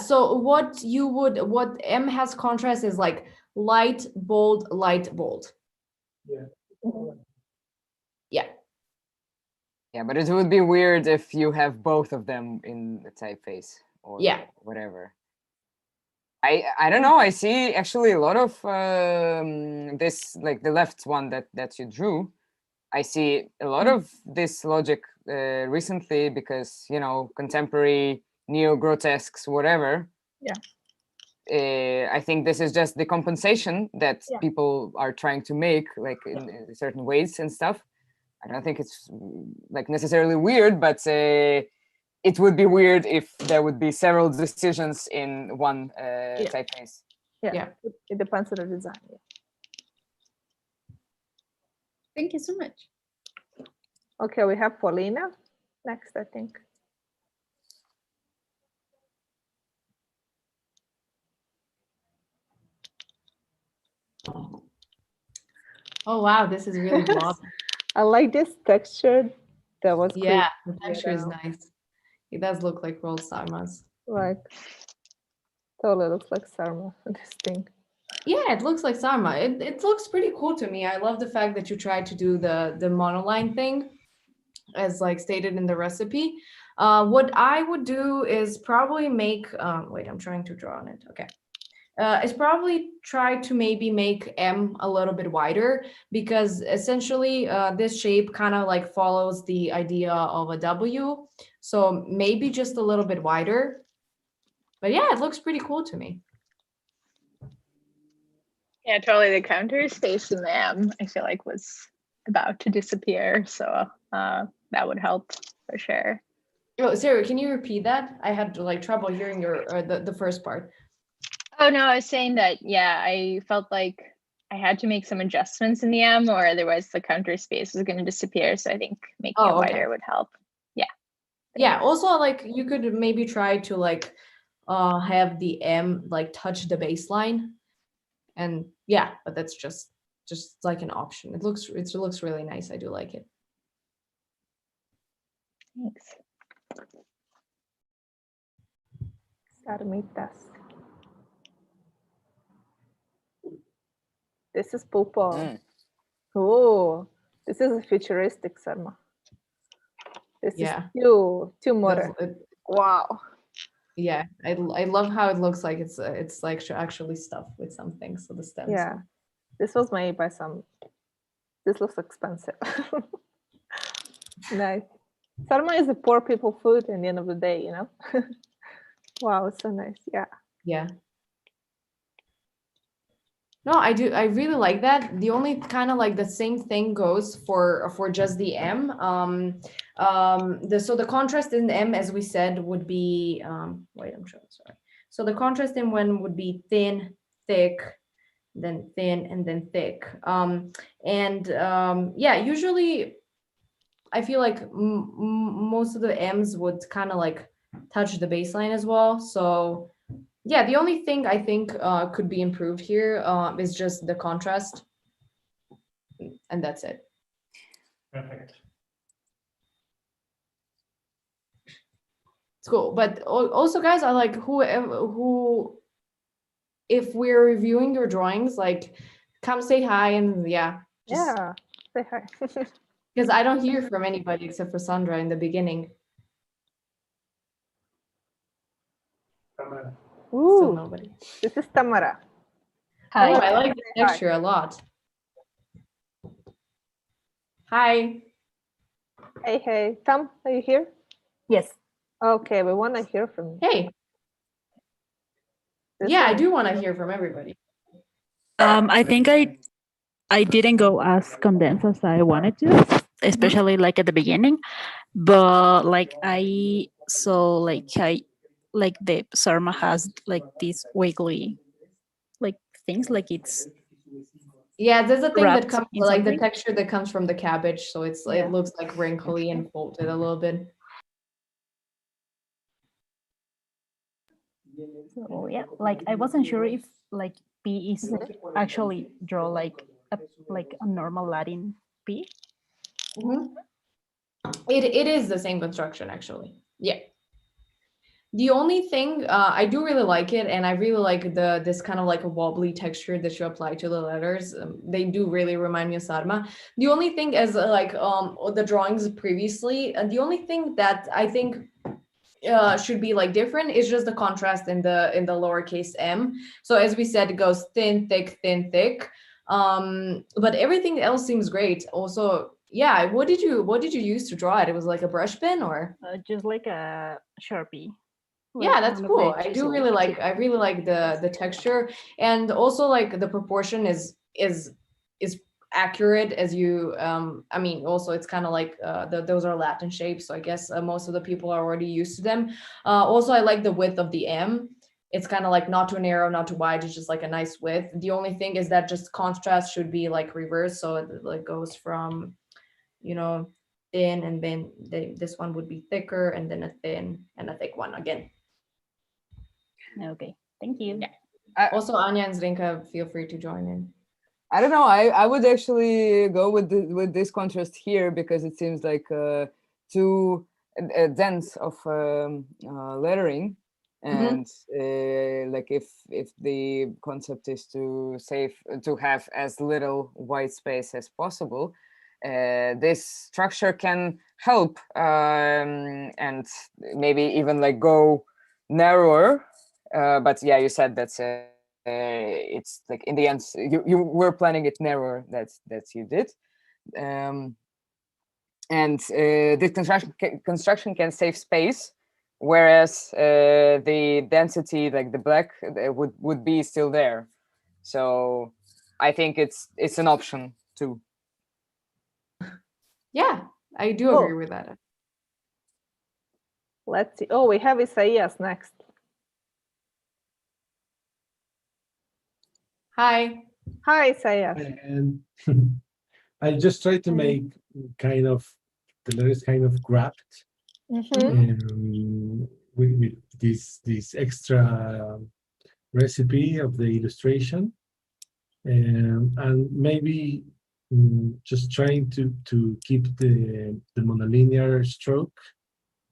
Speaker 6: So what M has contrast is like light, bold.
Speaker 3: Yeah. Yeah, but it would be weird if you have both of them in the typeface or whatever. I don't know. I see actually a lot of this, like the left one that you drew. I see a lot of this logic recently because, you know, contemporary, neo-grotesques, whatever. Yeah. I think this is just the compensation that people are trying to make, like in certain ways and stuff. I don't think it's like necessarily weird, but it would be weird if there would be several decisions in one typeface.
Speaker 4: Yeah. It depends on the design. Yeah.
Speaker 13: Thank you so much.
Speaker 4: Okay, we have Paulina next, I think.
Speaker 6: Oh wow, this is really blob.
Speaker 4: I like this texture. That was
Speaker 6: yeah, the texture is nice. It does look like rolled sarmas.
Speaker 4: Like Totally looks like Sarma, this thing.
Speaker 6: Yeah, it looks like Sarma. It looks pretty cool to me. I love the fact that you tried to do the monoline thing, as like stated in the recipe. What I would do is probably make, wait, I'm trying to draw on it. Okay. Is probably try to maybe make M a little bit wider, because essentially this shape kind of like follows the idea of a W. So maybe just a little bit wider. But yeah, it looks pretty cool to me.
Speaker 14: Yeah, totally. The counter space in the M, I feel like, was about to disappear. So that would help for sure.
Speaker 6: Oh, Sarah, can you repeat that? I had like trouble hearing your the first part.
Speaker 14: Oh no, I was saying that, yeah, I felt like I had to make some adjustments in the M, or otherwise the counter space was going to disappear. So I think making it wider would help. Yeah.
Speaker 6: Yeah. Also, like you could maybe try to like have the M like touch the baseline, and yeah, but that's just like an option. It looks really nice. I do like it.
Speaker 14: Thanks.
Speaker 4: Sarmitas. This is Pulpo. Oh, this is a futuristic Sarma. This is too modern. Wow.
Speaker 6: Yeah, I love how it looks like it's like actually stuffed with something. So the stems.
Speaker 4: Yeah, this was made by some. This looks expensive. Nice. Sarma is a poor people food in the end of the day, you know. Wow, it's so nice. Yeah.
Speaker 6: Yeah. No, I do. I really like that. The only kind of like the same thing goes for just the M. So the contrast in the M, as we said, would be wait, I'm sorry. So the contrast in one would be thin, thick, then thin, and then thick. Yeah, usually I feel like most of the M's would kind of like touch the baseline as well. So yeah, the only thing I think could be improved here is just the contrast, and that's it.
Speaker 9: Perfect.
Speaker 6: It's cool, but also, guys, I like who, if we're reviewing your drawings, like, come say hi and yeah.
Speaker 4: Yeah, say hi.
Speaker 6: Because I don't hear from anybody except for Sandra in the beginning.
Speaker 4: Ooh,
Speaker 6: still nobody.
Speaker 4: This is Tamara.
Speaker 6: Hi. Oh, I like the texture a lot. Hi.
Speaker 4: Hey. Tam, are you here?
Speaker 15: Yes.
Speaker 4: Okay, we want to hear from you.
Speaker 6: Hey. Yeah, I do want to hear from everybody.
Speaker 15: I think I didn't go as condensed as I wanted to, especially like at the beginning. But like I saw like the Sarma has like these wiggly like things, like it's
Speaker 6: yeah, there's a thing that
Speaker 15: wrapped
Speaker 6: comes
Speaker 15: in
Speaker 6: like the
Speaker 15: something.
Speaker 6: texture that comes from the cabbage, so it looks like wrinkly and folded a little bit.
Speaker 15: So yeah, like I wasn't sure if like P is actually draw like a normal Latin P.
Speaker 6: It is the same construction, actually. Yeah. The only thing I do really like it, and I really like this kind of like a wobbly texture that you apply to the letters. They do really remind me of Sarma. The only thing is like the drawings previously, the only thing that I think should be like different is just the contrast in the lowercase m. So as we said, it goes thin, thick. But everything else seems great. Also, yeah. What did you use to draw it? It was like a brush pen or
Speaker 15: just like a Sharpie.
Speaker 6: Yeah, that's cool. I really like the texture, and also like the proportion is accurate as you I mean, also it's kind of like those are Latin shapes, so I guess most of the people are already used to them. Also, I like the width of the M. It's kind of like not too narrow, not too wide. It's just like a nice width. The only thing is that just contrast should be like reversed, so it like goes from, you know, thin, and then this one would be thicker, and then a thin and a thick one again.
Speaker 15: Okay, thank you.
Speaker 6: Yeah. Also, Anya and Zrinka, feel free to join in.
Speaker 3: I don't know. I would actually go with this contrast here because it seems like too dense of lettering, and like if the concept is to have as little white space as possible, this structure can help, and maybe even like go narrower. But yeah, you said that's it's like in the end you were planning it narrower. That you did. And this construction can save space, whereas the density, like the black, would be still there. So I think it's an option too.
Speaker 6: Yeah, I do agree with that.
Speaker 4: Let's see. Oh, we have Isaías next.
Speaker 6: Hi.
Speaker 4: Hi, Isaías.
Speaker 10: And I just tried to make kind of the letters kind of grabbed with this extra recipe of the illustration, and maybe just trying to keep the monolinear stroke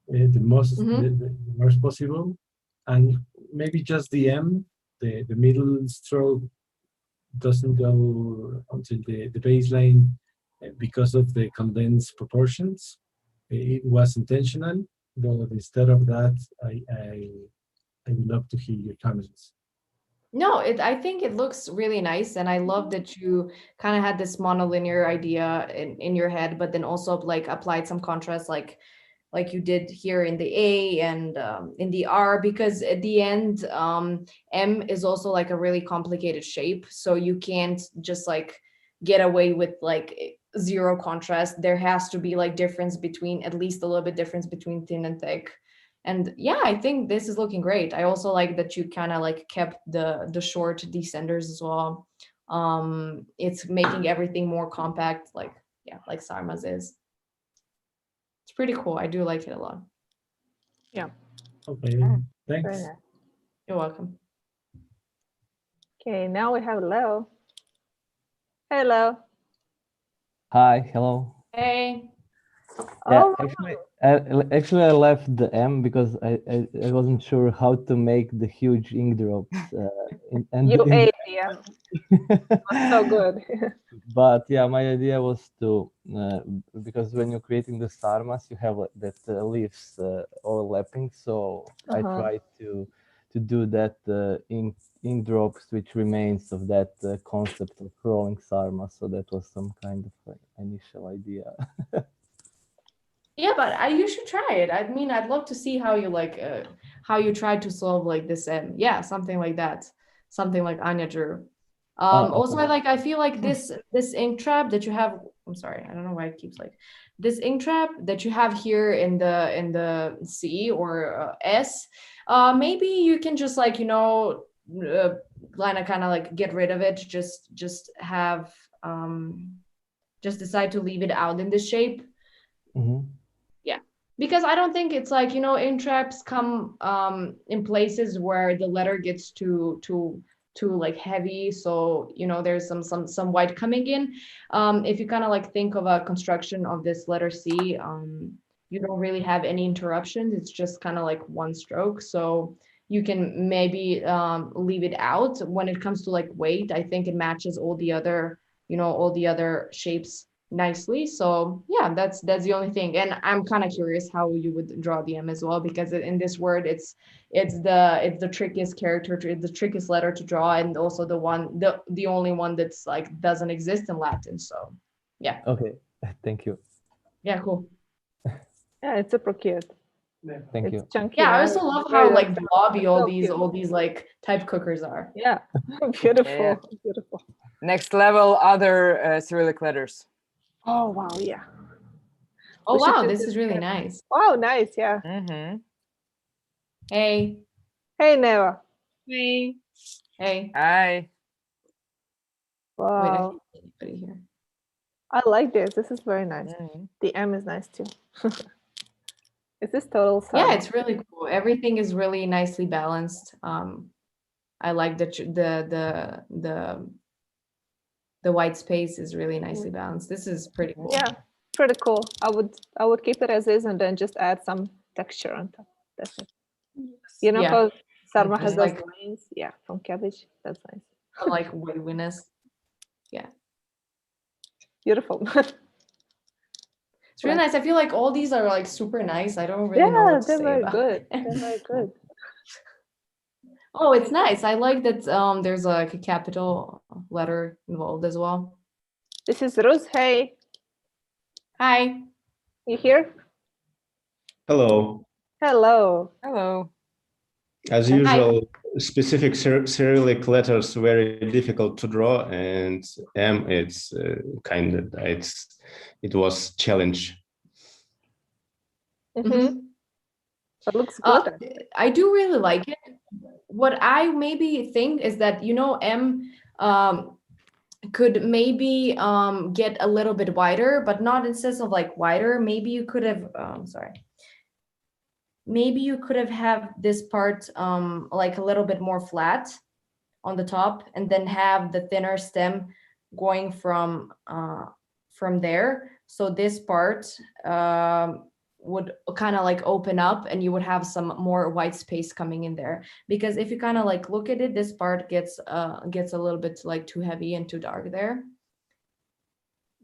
Speaker 10: the most possible, and maybe just the M, the middle stroke doesn't go until the baseline because of the condensed proportions. It was intentional, but instead of that, I would love to hear your comments.
Speaker 6: No, I think it looks really nice, and I love that you kind of had this monolinear idea in your head, but then also like applied some contrast, like you did here in the A and in the R, because at the end, M is also like a really complicated shape, so you can't just like get away with like zero contrast. There has to be like difference between, at least a little bit difference between thin and thick. And yeah, I think this is looking great. I also like that you kind of like kept the short descenders as well. It's making everything more compact, like Sarma's is. It's pretty cool. I do like it a lot.
Speaker 4: Yeah.
Speaker 10: Okay, thanks.
Speaker 4: Very nice.
Speaker 6: You're welcome.
Speaker 4: Okay, now we have Leo. Hello.
Speaker 16: Hi, hello.
Speaker 6: Hey.
Speaker 16: Yeah, actually, I left the M because I wasn't sure how to make the huge ink drops.
Speaker 4: You ate the M. Not so good.
Speaker 16: But yeah, my idea was to because when you're creating the sarmas, you have that leaves overlapping. So I tried to do that ink drops, which remains of that concept of rolling sarma. So that was some kind of like initial idea.
Speaker 6: Yeah, but you should try it. I mean, I'd love to see how you like how you try to solve like this M. Yeah, something like that, something like Anya drew. Also, I feel like this ink trap that you have. I'm sorry, I don't know why it keeps like this ink trap that you have here in the C or S. Maybe you can just like kind of like get rid of it. Just have just decide to leave it out in this shape. Yeah, because I don't think it's like, ink traps come in places where the letter gets too like heavy, so there's some white coming in. If you kind of like think of a construction of this letter C, you don't really have any interruptions. It's just kind of like one stroke, so you can maybe leave it out. When it comes to like weight, I think it matches all the other shapes nicely. So yeah, that's the only thing. And I'm kind of curious how you would draw the M as well, because in this word it's the trickiest character, the trickiest letter to draw, and also the only one that's like doesn't exist in Latin. So yeah.
Speaker 16: Okay, thank you.
Speaker 6: Yeah, cool.
Speaker 4: Yeah, it's super cute.
Speaker 16: Thank you.
Speaker 4: Chunky.
Speaker 6: Yeah, I also love how like blobby all these like TypeCookers are.
Speaker 4: Yeah, beautiful.
Speaker 3: Yeah.
Speaker 4: Beautiful.
Speaker 3: Next level, other Cyrillic letters.
Speaker 4: Oh wow, yeah.
Speaker 6: Oh wow, this is really nice.
Speaker 4: Wow, nice, yeah.
Speaker 6: Hey.
Speaker 4: Hey, Neva.
Speaker 6: Hey. Hey.
Speaker 3: Hi.
Speaker 4: Wow.
Speaker 6: Wait, I can't see anybody here.
Speaker 4: I like this. This is very nice. The M is nice too. Is this total Sarma?
Speaker 6: Yeah, it's really cool. Everything is really nicely balanced. I like the white space is really nicely balanced. This is pretty cool.
Speaker 4: Yeah, pretty cool. I would keep it as is and then just add some texture on top. That's it. Because Sarma has
Speaker 6: Just
Speaker 4: those
Speaker 6: like
Speaker 4: lines. Yeah, from cabbage. That's nice.
Speaker 6: like waviness. Yeah.
Speaker 4: Beautiful.
Speaker 6: It's really nice. I feel like all these are like super nice. I don't really know
Speaker 4: Yeah,
Speaker 6: what to
Speaker 4: they're
Speaker 6: say
Speaker 4: very
Speaker 6: about
Speaker 4: good.
Speaker 6: it.
Speaker 4: They're very good.
Speaker 6: Oh, it's nice. I like that there's like a capital letter involved as well.
Speaker 4: This is Rus. Hey.
Speaker 6: Hi.
Speaker 4: You here?
Speaker 11: Hello.
Speaker 4: Hello.
Speaker 3: Hello.
Speaker 11: As usual, specific Cyrillic letters very difficult to draw, and M it's it was challenge.
Speaker 4: Mm-hmm. It looks good.
Speaker 6: I do really like it. What I maybe think is that, you know, M could maybe get a little bit wider, but not instead of like wider. Maybe you could have, maybe you could have this part like a little bit more flat on the top, and then have the thinner stem going from there. So this part would kind of like open up, and you would have some more white space coming in there. Because if you kind of like look at it, this part gets a little bit like too heavy and too dark there.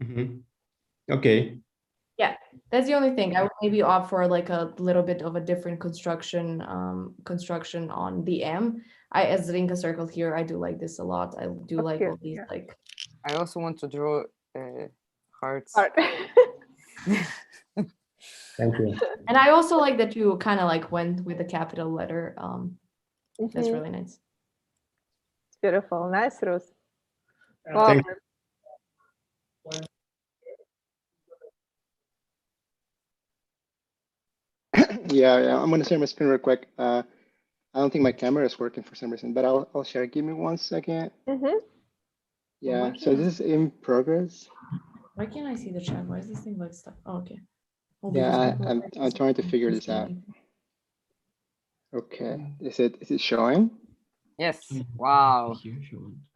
Speaker 11: Mm-hmm. Okay.
Speaker 6: Yeah, that's the only thing. I would maybe opt for like a little bit of a different construction on the M. As Zrinka circled here, I do like this a lot. I do like all these like.
Speaker 3: I also want to draw hearts.
Speaker 4: Heart.
Speaker 11: Thank you.
Speaker 6: And I also like that you kind of like went with the capital letter. That's
Speaker 4: Mhm.
Speaker 6: really nice.
Speaker 4: It's beautiful. Nice, Rus.
Speaker 11: Thank
Speaker 17: Yeah, I'm gonna share my screen real quick. I don't think my camera is working for some reason, but I'll share. Give me 1 second.
Speaker 4: Mm-hmm.
Speaker 17: Yeah, so this is in progress.
Speaker 6: Why can't I see the chat? Why is this thing like stuck? Oh, okay. Oh,
Speaker 17: Yeah,
Speaker 6: because
Speaker 17: I'm trying to figure this out. Okay, is it showing?
Speaker 3: Yes. Wow.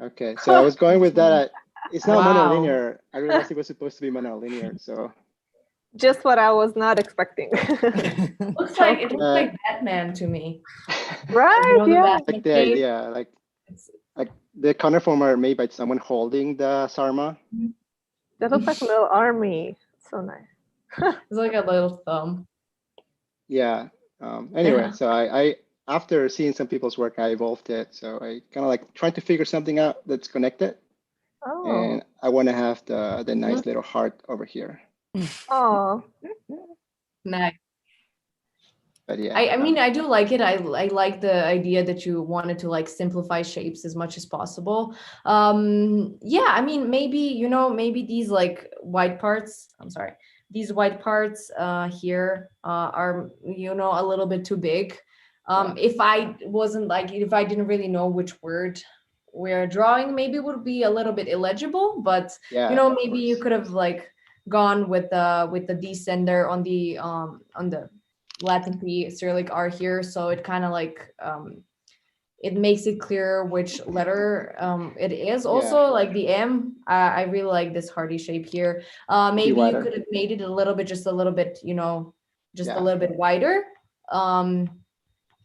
Speaker 17: Okay, so I was going with that. It's not
Speaker 6: Wow.
Speaker 17: monolinear. I realized it was supposed to be monolinear, so.
Speaker 4: Just what I was not expecting.
Speaker 6: Looks like it looks like Batman to me.
Speaker 4: Right?
Speaker 6: You know, the
Speaker 4: Yeah.
Speaker 6: Batman
Speaker 17: Like the
Speaker 6: cape?
Speaker 17: idea, like the counterform are made by someone holding the Sarma.
Speaker 4: That looks like a little army. So nice.
Speaker 6: It's like a little thumb.
Speaker 17: Yeah. Anyway, so I after seeing some people's work, I evolved it. So I kind of like tried to figure something out that's connected.
Speaker 4: Oh.
Speaker 17: And I want to have the nice little heart over here.
Speaker 4: Oh.
Speaker 6: Nice.
Speaker 17: But yeah.
Speaker 6: I mean, I do like it. I like the idea that you wanted to like simplify shapes as much as possible. Yeah, I mean, maybe, you know, maybe these like white parts, these white parts here are, you know, a little bit too big. If I wasn't like, if I didn't really know which word we're drawing, maybe it would be a little bit illegible, but
Speaker 17: yeah,
Speaker 6: you know, maybe you could have like gone with the descender on the Latin P Cyrillic R here, so it kind of like it makes it clear which letter it is. Also, like the M, I really like this hardy shape here. Maybe you could have made it a little bit, just a little bit, you know, just a little bit wider.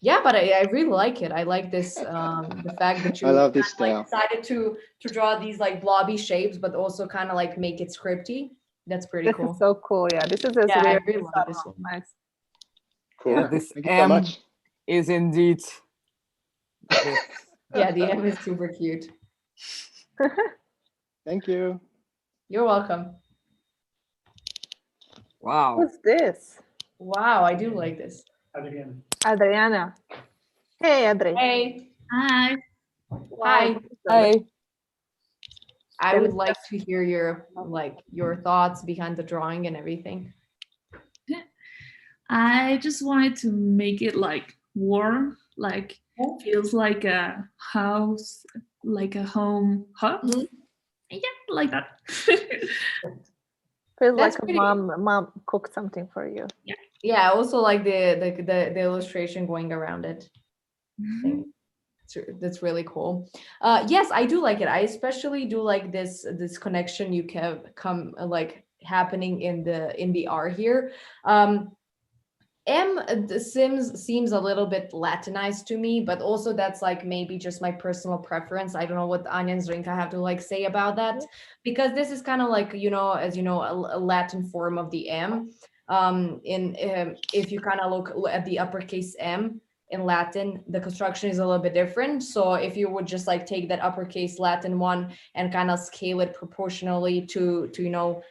Speaker 6: Yeah, but I really like it. I like this the fact that you
Speaker 17: I love this
Speaker 6: like
Speaker 17: style.
Speaker 6: decided to draw these like blobby shapes, but also kind of like make it scripty. That's pretty cool.
Speaker 4: This is so cool. Yeah, this is as
Speaker 6: Yeah, I
Speaker 4: weird
Speaker 6: really
Speaker 4: as
Speaker 6: love this
Speaker 4: Sarma.
Speaker 6: one.
Speaker 4: Nice.
Speaker 17: Cool.
Speaker 3: Yeah, this
Speaker 17: Thank you so
Speaker 3: M
Speaker 17: much.
Speaker 3: is indeed.
Speaker 6: Yeah, the M is super cute.
Speaker 17: Thank you.
Speaker 6: You're welcome.
Speaker 3: Wow.
Speaker 4: What's this?
Speaker 6: Wow, I do like this.
Speaker 4: Adriana. Hey, Adri.
Speaker 6: Hey.
Speaker 13: Hi.
Speaker 6: Hi.
Speaker 3: Hi.
Speaker 6: I would like to hear your thoughts behind the drawing and everything.
Speaker 18: I just wanted to make it like warm, like feels like a house, like a home hut. Yeah, like that.
Speaker 4: Feels
Speaker 6: That's
Speaker 4: like
Speaker 6: pretty-
Speaker 4: mom cooked something for you.
Speaker 6: Yeah, I also like the illustration going around it. That's really cool. Yes, I do like it. I especially do like this connection you have come like happening in the R here. M seems a little bit Latinized to me, but also that's like maybe just my personal preference. I don't know what Anya and Zrinka have to like say about that, because this is kind of like, you know, as you know, a Latin form of the M. If you kind of look at the uppercase M in Latin, the construction is a little bit different. So if you would just like take that uppercase Latin one and kind of scale it proportionally to you know,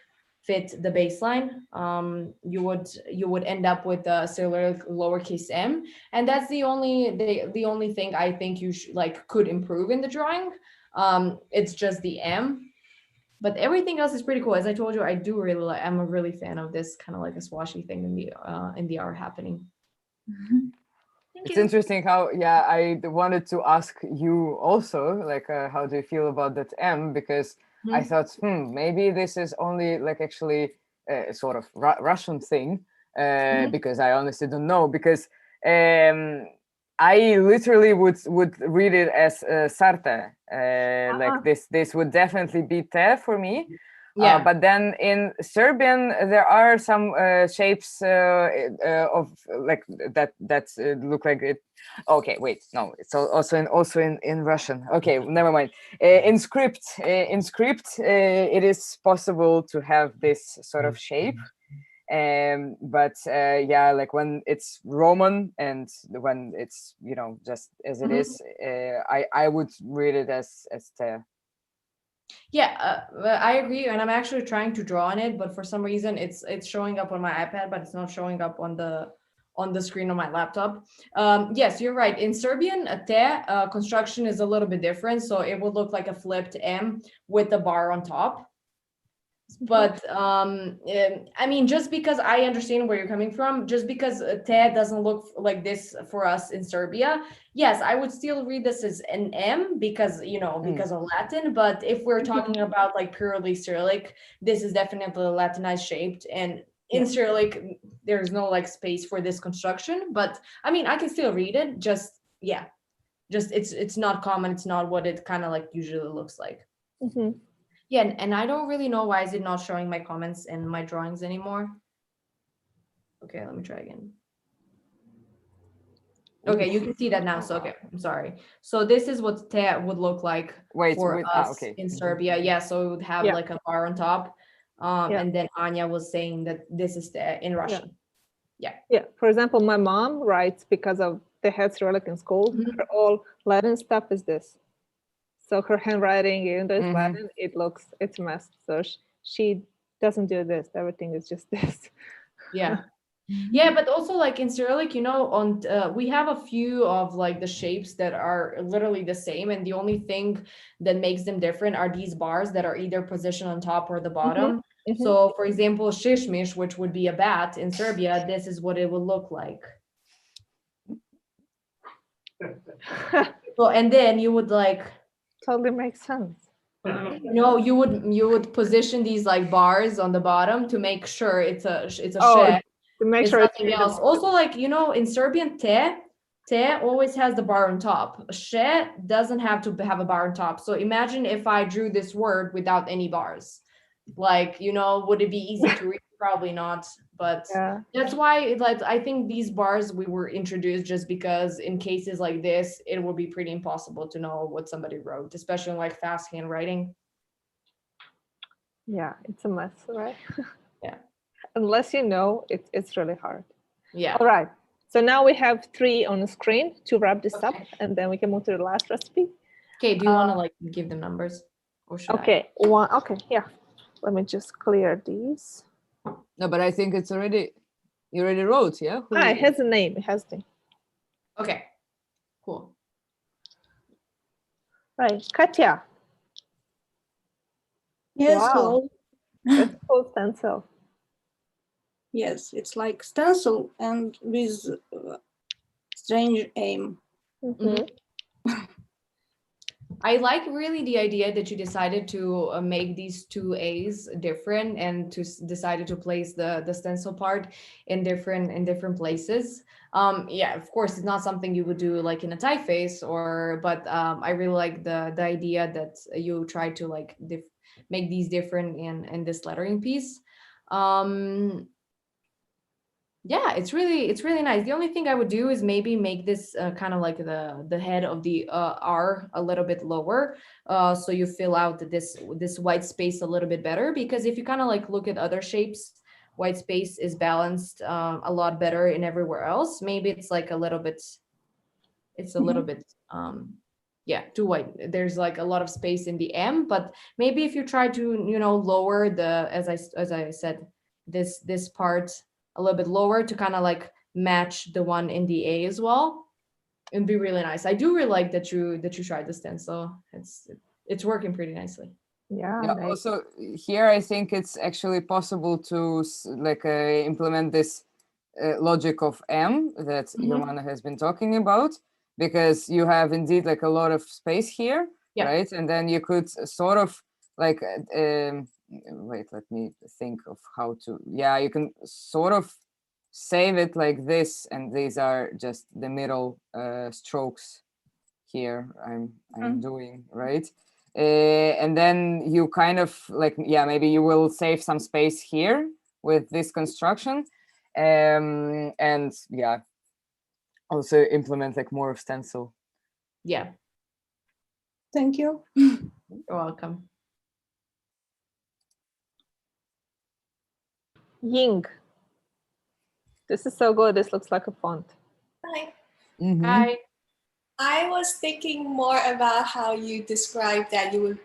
Speaker 6: fit the baseline, you would end up with a Cyrillic lowercase m, and that's the only thing I think you could improve in the drawing. It's just the m, but everything else is pretty cool. As I told you, I do really like. I'm a really fan of this kind of like a swashy thing in the art happening.
Speaker 3: It's interesting how, yeah, I wanted to ask you also, like, how do you feel about that M? Because I thought, maybe this is only like actually a sort of Russian thing, because I honestly don't know. Because I literally would read it as Sarte, like this would definitely be te for me.
Speaker 6: Yeah.
Speaker 3: But then in Serbian there are some shapes of like that look like it. Okay, wait, no, it's also in Russian. Okay, never mind. In script, it is possible to have this sort of shape. But yeah, like when it's Roman and when it's, you know, just as it is, I would read it as te.
Speaker 6: Yeah, I agree, and I'm actually trying to draw on it, but for some reason it's showing up on my iPad, but it's not showing up on the screen on my laptop. Yes, you're right. In Serbian, te construction is a little bit different, so it would look like a flipped M with a bar on top. But I mean, just because I understand where you're coming from, just because te doesn't look like this for us in Serbia, yes, I would still read this as an M because, you know, because of Latin. But if we're talking about like purely Cyrillic, this is definitely Latinized shaped, and in Cyrillic there's no like space for this construction. But I mean, I can still read it. Just it's not common. It's not what it kind of like usually looks like. Yeah, and I don't really know why is it not showing my comments and my drawings anymore. Okay, let me try again. Okay, you can see that now. So okay, I'm sorry. So this is what te would look like for us in Serbia. Yeah, so it would have like a bar on top. And then Anya was saying that this is te in Russian.
Speaker 4: Yeah. For example, my mom writes, because of the head Cyrillic in school, her all Latin stuff is this. So her handwriting, even though it's Latin, it's a mess. So she doesn't do this. Everything is just this.
Speaker 6: Yeah. Yeah, but also like in Cyrillic, you know, we have a few of like the shapes that are literally the same, and the only thing that makes them different are these bars that are either positioned on top or the bottom. So for example, shishmish, which would be a bat in Serbia, this is what it would look like. So, and then you would like
Speaker 4: totally makes sense.
Speaker 6: No, you would position these like bars on the bottom to make sure it's a she.
Speaker 4: To make
Speaker 6: it's
Speaker 4: sure
Speaker 6: nothing
Speaker 4: it's
Speaker 6: else. Also, like, you know, in Serbian te always has the bar on top. She doesn't have to have a bar on top. So imagine if I drew this word without any bars. Like, you know, would it be easy to read? Probably not. But that's why I think these bars we were introduced just because in cases like this, it would be pretty impossible to know what somebody wrote, especially in like fast handwriting.
Speaker 4: Yeah, it's a mess, right?
Speaker 6: Yeah.
Speaker 4: Unless you know, it's really hard.
Speaker 6: Yeah.
Speaker 4: All right. So now we have 3 on the screen to wrap this up, and then we can move to the last recipe.
Speaker 6: Okay. Do you want to like give them numbers, or should
Speaker 4: I? Okay. Yeah. Let me just clear these.
Speaker 3: No, but I think it's already. You already wrote, yeah.
Speaker 4: It has a name. It has the.
Speaker 6: Okay. Cool.
Speaker 4: Right, Katya.
Speaker 19: Yes.
Speaker 4: Wow. That's called stencil.
Speaker 19: Yes, it's like stencil and with strange aim.
Speaker 6: I like really the idea that you decided to make these 2 A's different and to decided to place the stencil part in different places. Yeah, of course, it's not something you would do like in a typeface but I really like the idea that you try to like make these different in this lettering piece. Yeah, it's really nice. The only thing I would do is maybe make this kind of like the head of the R a little bit lower, so you fill out this white space a little bit better. Because if you kind of like look at other shapes, white space is balanced a lot better in everywhere else. Maybe it's like a little bit, it's a little bit yeah, too white. There's like a lot of space in the M, but maybe if you try to lower the, as I said, this part a little bit lower to kind of like match the one in the A as well, it'd be really nice. I do really like that you tried the stencil. It's working pretty nicely.
Speaker 3: Yeah. Also, here I think it's actually possible to like implement this logic of M that Jovana has been talking about, because you have indeed like a lot of space here, right? And then you could sort of like wait, let me think of how to. Yeah, you can sort of save it like this, and these are just the middle strokes here I'm doing, right? And then you kind of like, yeah, maybe you will save some space here with this construction, and yeah, also implement like more of stencil.
Speaker 6: Yeah.
Speaker 19: Thank you.
Speaker 6: You're welcome.
Speaker 4: Ying. This is so good. This looks like a font.
Speaker 7: Hi.
Speaker 6: Hi.
Speaker 7: I was thinking more about how you described that you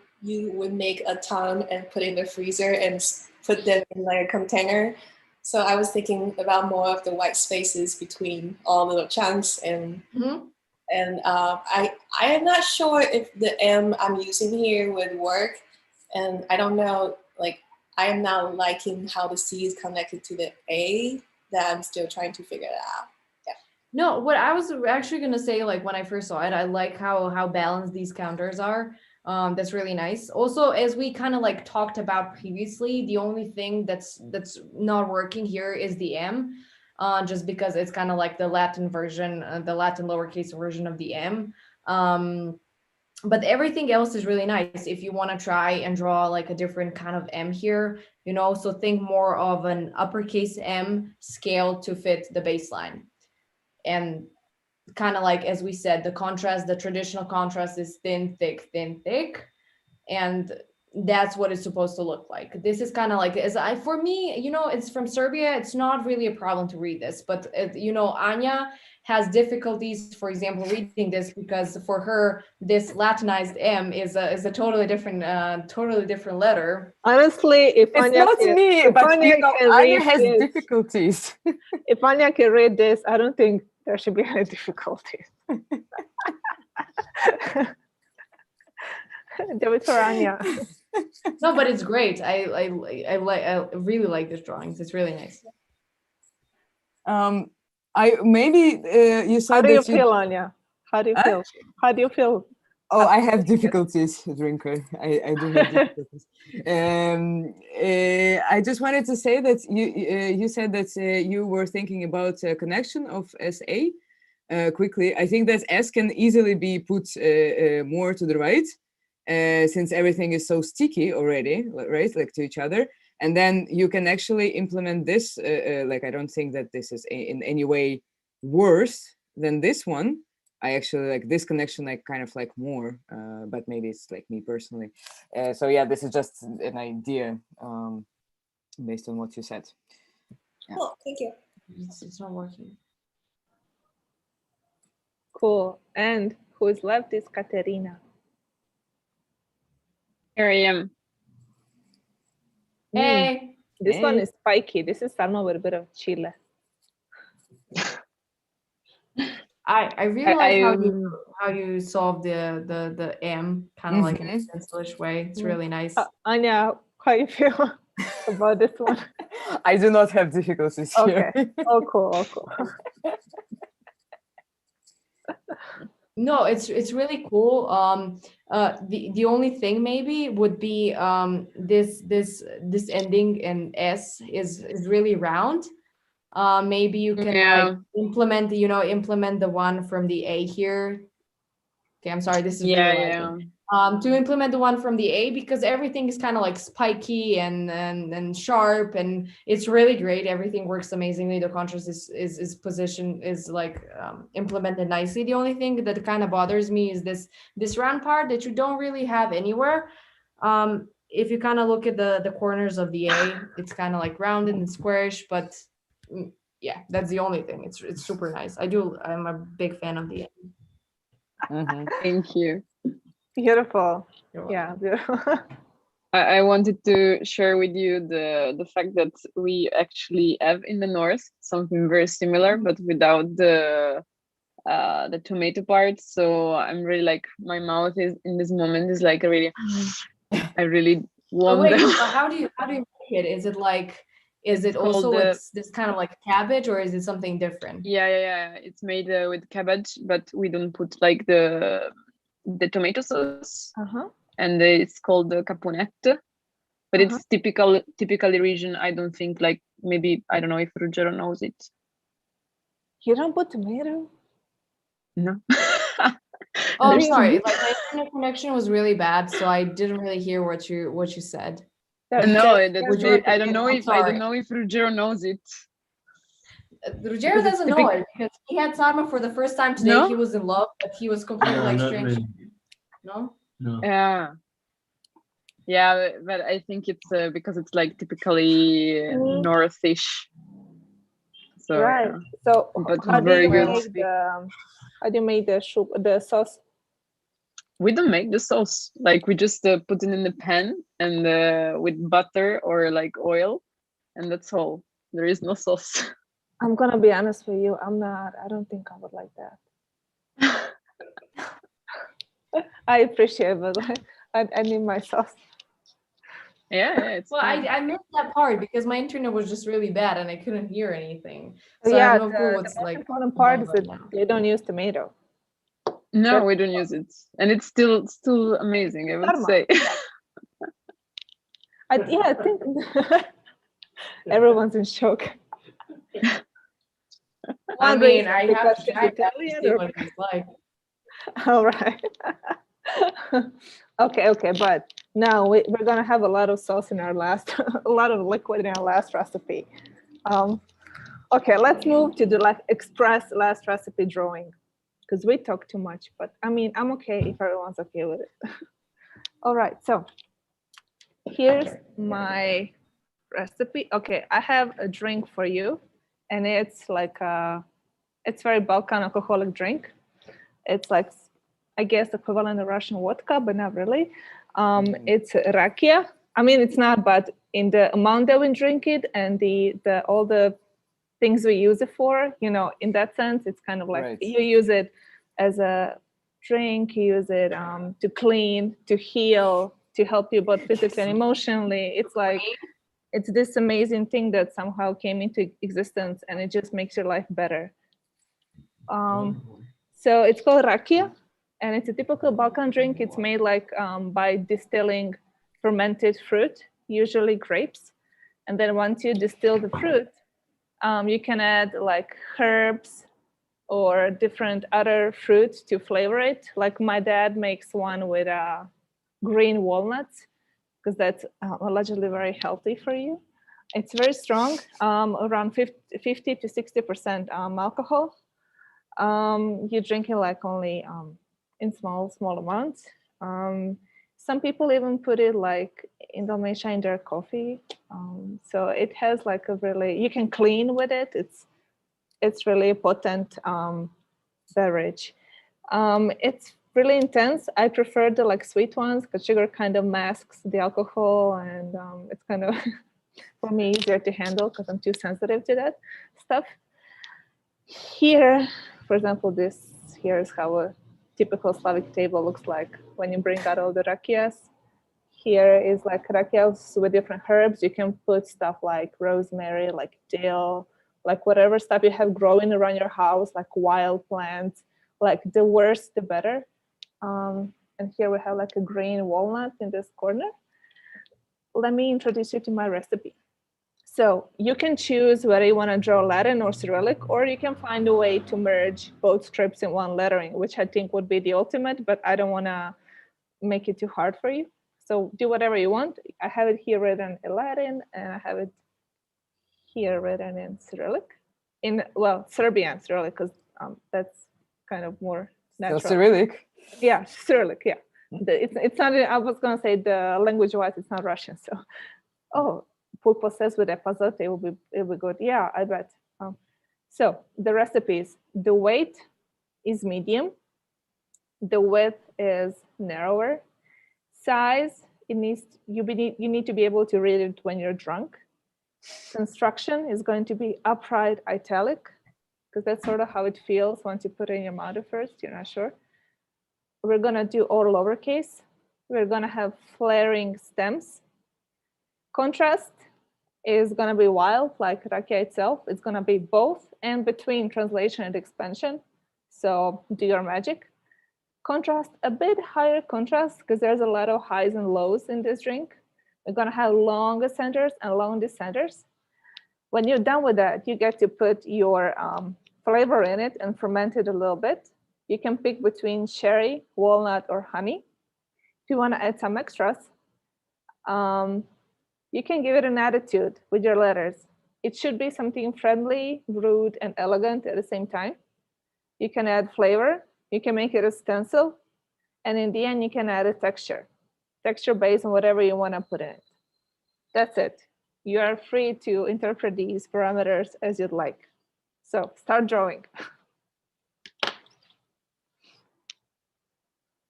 Speaker 7: would make a ton and put in the freezer and put them in like a container. So I was thinking about more of the white spaces between all the little chunks, and I am not sure if the M I'm using here would work, and I don't know, like I am now liking how the C is connected to the A. That I'm still trying to figure it out.
Speaker 6: No, what I was actually gonna say, like when I first saw it, I like how balanced these counters are. That's really nice. Also, as we kind of like talked about previously, the only thing that's not working here is the M, just because it's kind of like the Latin version, the Latin lowercase version of the M. But everything else is really nice. If you want to try and draw like a different kind of M here, so think more of an uppercase M scale to fit the baseline. And kind of like, as we said, the contrast, the traditional contrast is thin, thick, and that's what it's supposed to look like. This is kind of like, for me, it's from Serbia, it's not really a problem to read this, but Anya has difficulties, for example, reading this, because for her this Latinized M is a totally different letter.
Speaker 4: Honestly, if
Speaker 3: it's
Speaker 4: Anya
Speaker 3: not
Speaker 4: can,
Speaker 3: me,
Speaker 4: if
Speaker 3: but
Speaker 4: Anya can
Speaker 3: Anya
Speaker 4: read
Speaker 3: has
Speaker 4: this,
Speaker 3: difficulties.
Speaker 4: If Anya can read this, I don't think there should be any difficulties. Do it for Anya.
Speaker 6: No, but it's great. I really like this drawings. It's really nice.
Speaker 3: You said
Speaker 4: how do you feel, Anya? How do you feel? How do you feel?
Speaker 3: Oh, I have difficulties, Zrinka. I do have difficulties. I just wanted to say that you said that you were thinking about a connection of SA quickly. I think that S can easily be put more to the right, since everything is so sticky already, right, like to each other. And then you can actually implement this. Like, I don't think that this is in any way worse than this one. I actually like this connection, I kind of like more, but maybe it's like me personally. So yeah, this is just an idea based on what you said.
Speaker 7: Yeah. Cool, thank you.
Speaker 6: It's not working.
Speaker 4: Cool. And who's left is Katerina.
Speaker 12: Here I am.
Speaker 6: Hey.
Speaker 4: This one is spiky. This is Sarma with a bit of chile.
Speaker 6: I really like how you solve the M kind of like in a stencilish way. It's really nice.
Speaker 4: Anya, how you feel about this one?
Speaker 3: I do not have difficulties here.
Speaker 4: Okay. Oh, cool.
Speaker 6: No, it's really cool. The only thing maybe would be this ending in S is really round. Maybe you can like implement the one from the A here. Okay, I'm sorry, this is really to implement the one from the A, because everything is kind of like spiky and sharp, and it's really great. Everything works amazingly. The contrast is position is like implemented nicely. The only thing that kind of bothers me is this round part that you don't really have anywhere. If you kind of look at the corners of the A, it's kind of like rounded and squarish, but yeah, that's the only thing. It's super nice. I'm a big fan of the A.
Speaker 12: Thank you.
Speaker 4: Beautiful. Yeah, beautiful.
Speaker 12: I wanted to share with you the fact that we actually have in the north something very similar, but without the tomato part. So I'm really like, my mouth is in this moment is like really, I really want
Speaker 6: wait,
Speaker 12: them.
Speaker 6: how do you make it? Is it
Speaker 12: called
Speaker 6: also with this kind of like cabbage, or is it something different?
Speaker 12: Yeah. It's made with cabbage, but we don't put like the tomato sauce. And it's called the caponette. But it's typically region. I don't think, like, maybe, I don't know if Ruggero knows it.
Speaker 4: You don't put tomato?
Speaker 12: No.
Speaker 6: Oh, I'm sorry. Like, my internet connection was really bad, so I didn't really hear what you said.
Speaker 12: No, I don't know if Ruggero knows it.
Speaker 6: Ruggero doesn't know it because he had Sarma for the first time today.
Speaker 12: No?
Speaker 6: He was in love, but he was completely like
Speaker 5: not
Speaker 6: strange.
Speaker 5: really.
Speaker 6: No?
Speaker 5: No.
Speaker 12: Yeah, but I think it's because it's like typically northish. So
Speaker 4: right. So
Speaker 12: but
Speaker 4: how do
Speaker 12: very
Speaker 4: you
Speaker 12: good.
Speaker 4: make the sauce?
Speaker 12: We don't make the sauce. Like, we just put it in the pan and with butter or like oil, and that's all. There is no sauce.
Speaker 4: I'm gonna be honest with you. I don't think I would like that. I appreciate it, but I need my sauce.
Speaker 12: Yeah, it's
Speaker 6: well, I missed that part because my internet was just really bad and I couldn't hear anything. So
Speaker 4: Yeah,
Speaker 6: I have no clue what's
Speaker 4: the most
Speaker 6: like.
Speaker 4: important part is that they don't use tomato.
Speaker 12: No, we don't use it, and it's still amazing, I would
Speaker 4: Sarma.
Speaker 12: say.
Speaker 4: I think everyone's in shock.
Speaker 6: I mean, I have to try that to see what it's like.
Speaker 4: All right. Okay, but now we're gonna have a lot of sauce in our last, a lot of liquid in our last recipe. Okay, let's move to the express last recipe drawing, because we talk too much. But I mean, I'm okay if everyone's okay with it. All right, so here's my recipe. Okay, I have a drink for you, and it's like it's very Balkan alcoholic drink. It's like, I guess, equivalent of Russian vodka, but not really. It's rakia. I mean, it's not, but in the amount that we drink it and the all the things we use it for, you know, in that sense, it's kind of like you use it as a drink, you use it to clean, to heal, to help you both physically and emotionally. It's like, it's this amazing thing that somehow came into existence, and it just makes your life better. So it's called rakia, and it's a typical Balkan drink. It's made like by distilling fermented fruit, usually grapes. And then once you distill the fruit, you can add like herbs or different other fruits to flavor it. Like my dad makes one with green walnuts, because that's allegedly very healthy for you. It's very strong, around 50 to 60% alcohol. You drink it like only in small amounts. Some people even put it like in Dalmatia in their coffee. So it has like a really, you can clean with it. It's really a potent beverage. It's really intense. I prefer the like sweet ones because sugar kind of masks the alcohol, and it's kind of for me easier to handle because I'm too sensitive to that stuff. Here, for example, this here is how a typical Slavic table looks like when you bring out all the rakijas. Here is like rakijas with different herbs. You can put stuff like rosemary, like dill, like whatever stuff you have growing around your house, like wild plants, like the worse, the better. And here we have like a green walnut in this corner. Let me introduce you to my recipe. So you can choose whether you want to draw Latin or Cyrillic, or you can find a way to merge both scripts in one lettering, which I think would be the ultimate, but I don't want to make it too hard for you. So do whatever you want. I have it here written in Latin, and I have it here written in Cyrillic. Serbian Cyrillic, because that's kind of more natural.
Speaker 3: So Cyrillic?
Speaker 4: Yeah, Cyrillic, yeah. It's not, I was going to say the language-wise, it's not Russian, so. Oh, Pulpo says with epazote, it will be good. Yeah, I bet. So the recipes, the weight is medium. The width is narrower. Size, you need to be able to read it when you're drunk. Construction is going to be upright italic, because that's sort of how it feels once you put it in your mouth at first, you're not sure. We're gonna do all lowercase. We're gonna have flaring stems. Contrast is gonna be wild, like rakia itself. It's gonna be both and between translation and expansion. So do your magic. Contrast, a bit higher contrast, because there's a lot of highs and lows in this drink. We're gonna have long ascenders and long descenders. When you're done with that, you get to put your flavor in it and ferment it a little bit. You can pick between cherry, walnut, or honey. If you wanna add some extras, you can give it an attitude with your letters. It should be something friendly, rude, and elegant at the same time. You can add flavor. You can make it a stencil. And in the end, you can add a texture based on whatever you want to put in it. That's it. You are free to interpret these parameters as you'd like. So start drawing.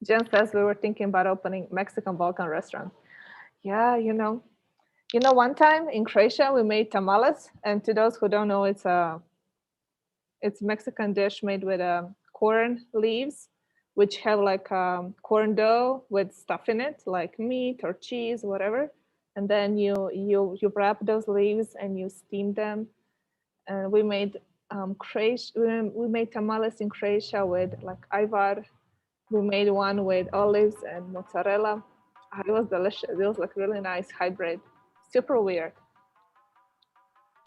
Speaker 4: Jen says we were thinking about opening Mexican Balkan restaurant. Yeah, you know, one time in Croatia, we made tamales. And to those who don't know, it's a Mexican dish made with corn leaves, which have like corn dough with stuff in it, like meat or cheese, whatever. And then you wrap those leaves and you steam them. And we made we made tamales in Croatia with like ajvar. We made one with olives and mozzarella. It was delicious. It was like really nice hybrid. Super weird.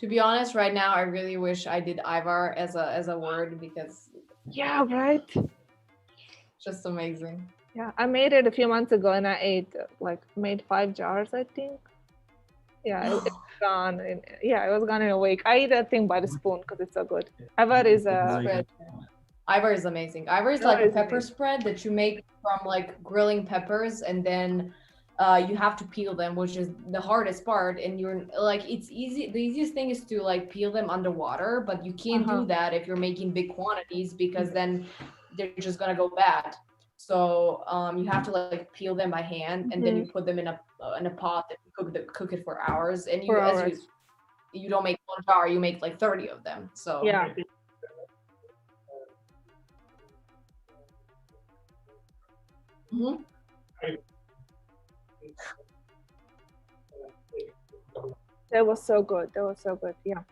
Speaker 6: To be honest, right now, I really wish I did ajvar as a word, because
Speaker 4: yeah, right.
Speaker 6: Just amazing.
Speaker 4: Yeah, I made it a few months ago and I made 5 jars, I think. Yeah, it's gone. It was gone in a week. I eat that thing by the spoon because it's so good. Ajvar is
Speaker 6: Ajvar is amazing. Ajvar is like a pepper spread that you make from like grilling peppers, and then you have to peel them, which is the hardest part. And you're like, it's easy. The easiest thing is to like peel them underwater, but you can't do that if you're making big quantities, because then they're just gonna go bad. So you have to like peel them by hand, and then you put them in a pot and cook it for hours. And you don't make one jar, you make like 30 of them. So
Speaker 4: yeah. That was so good. Yeah.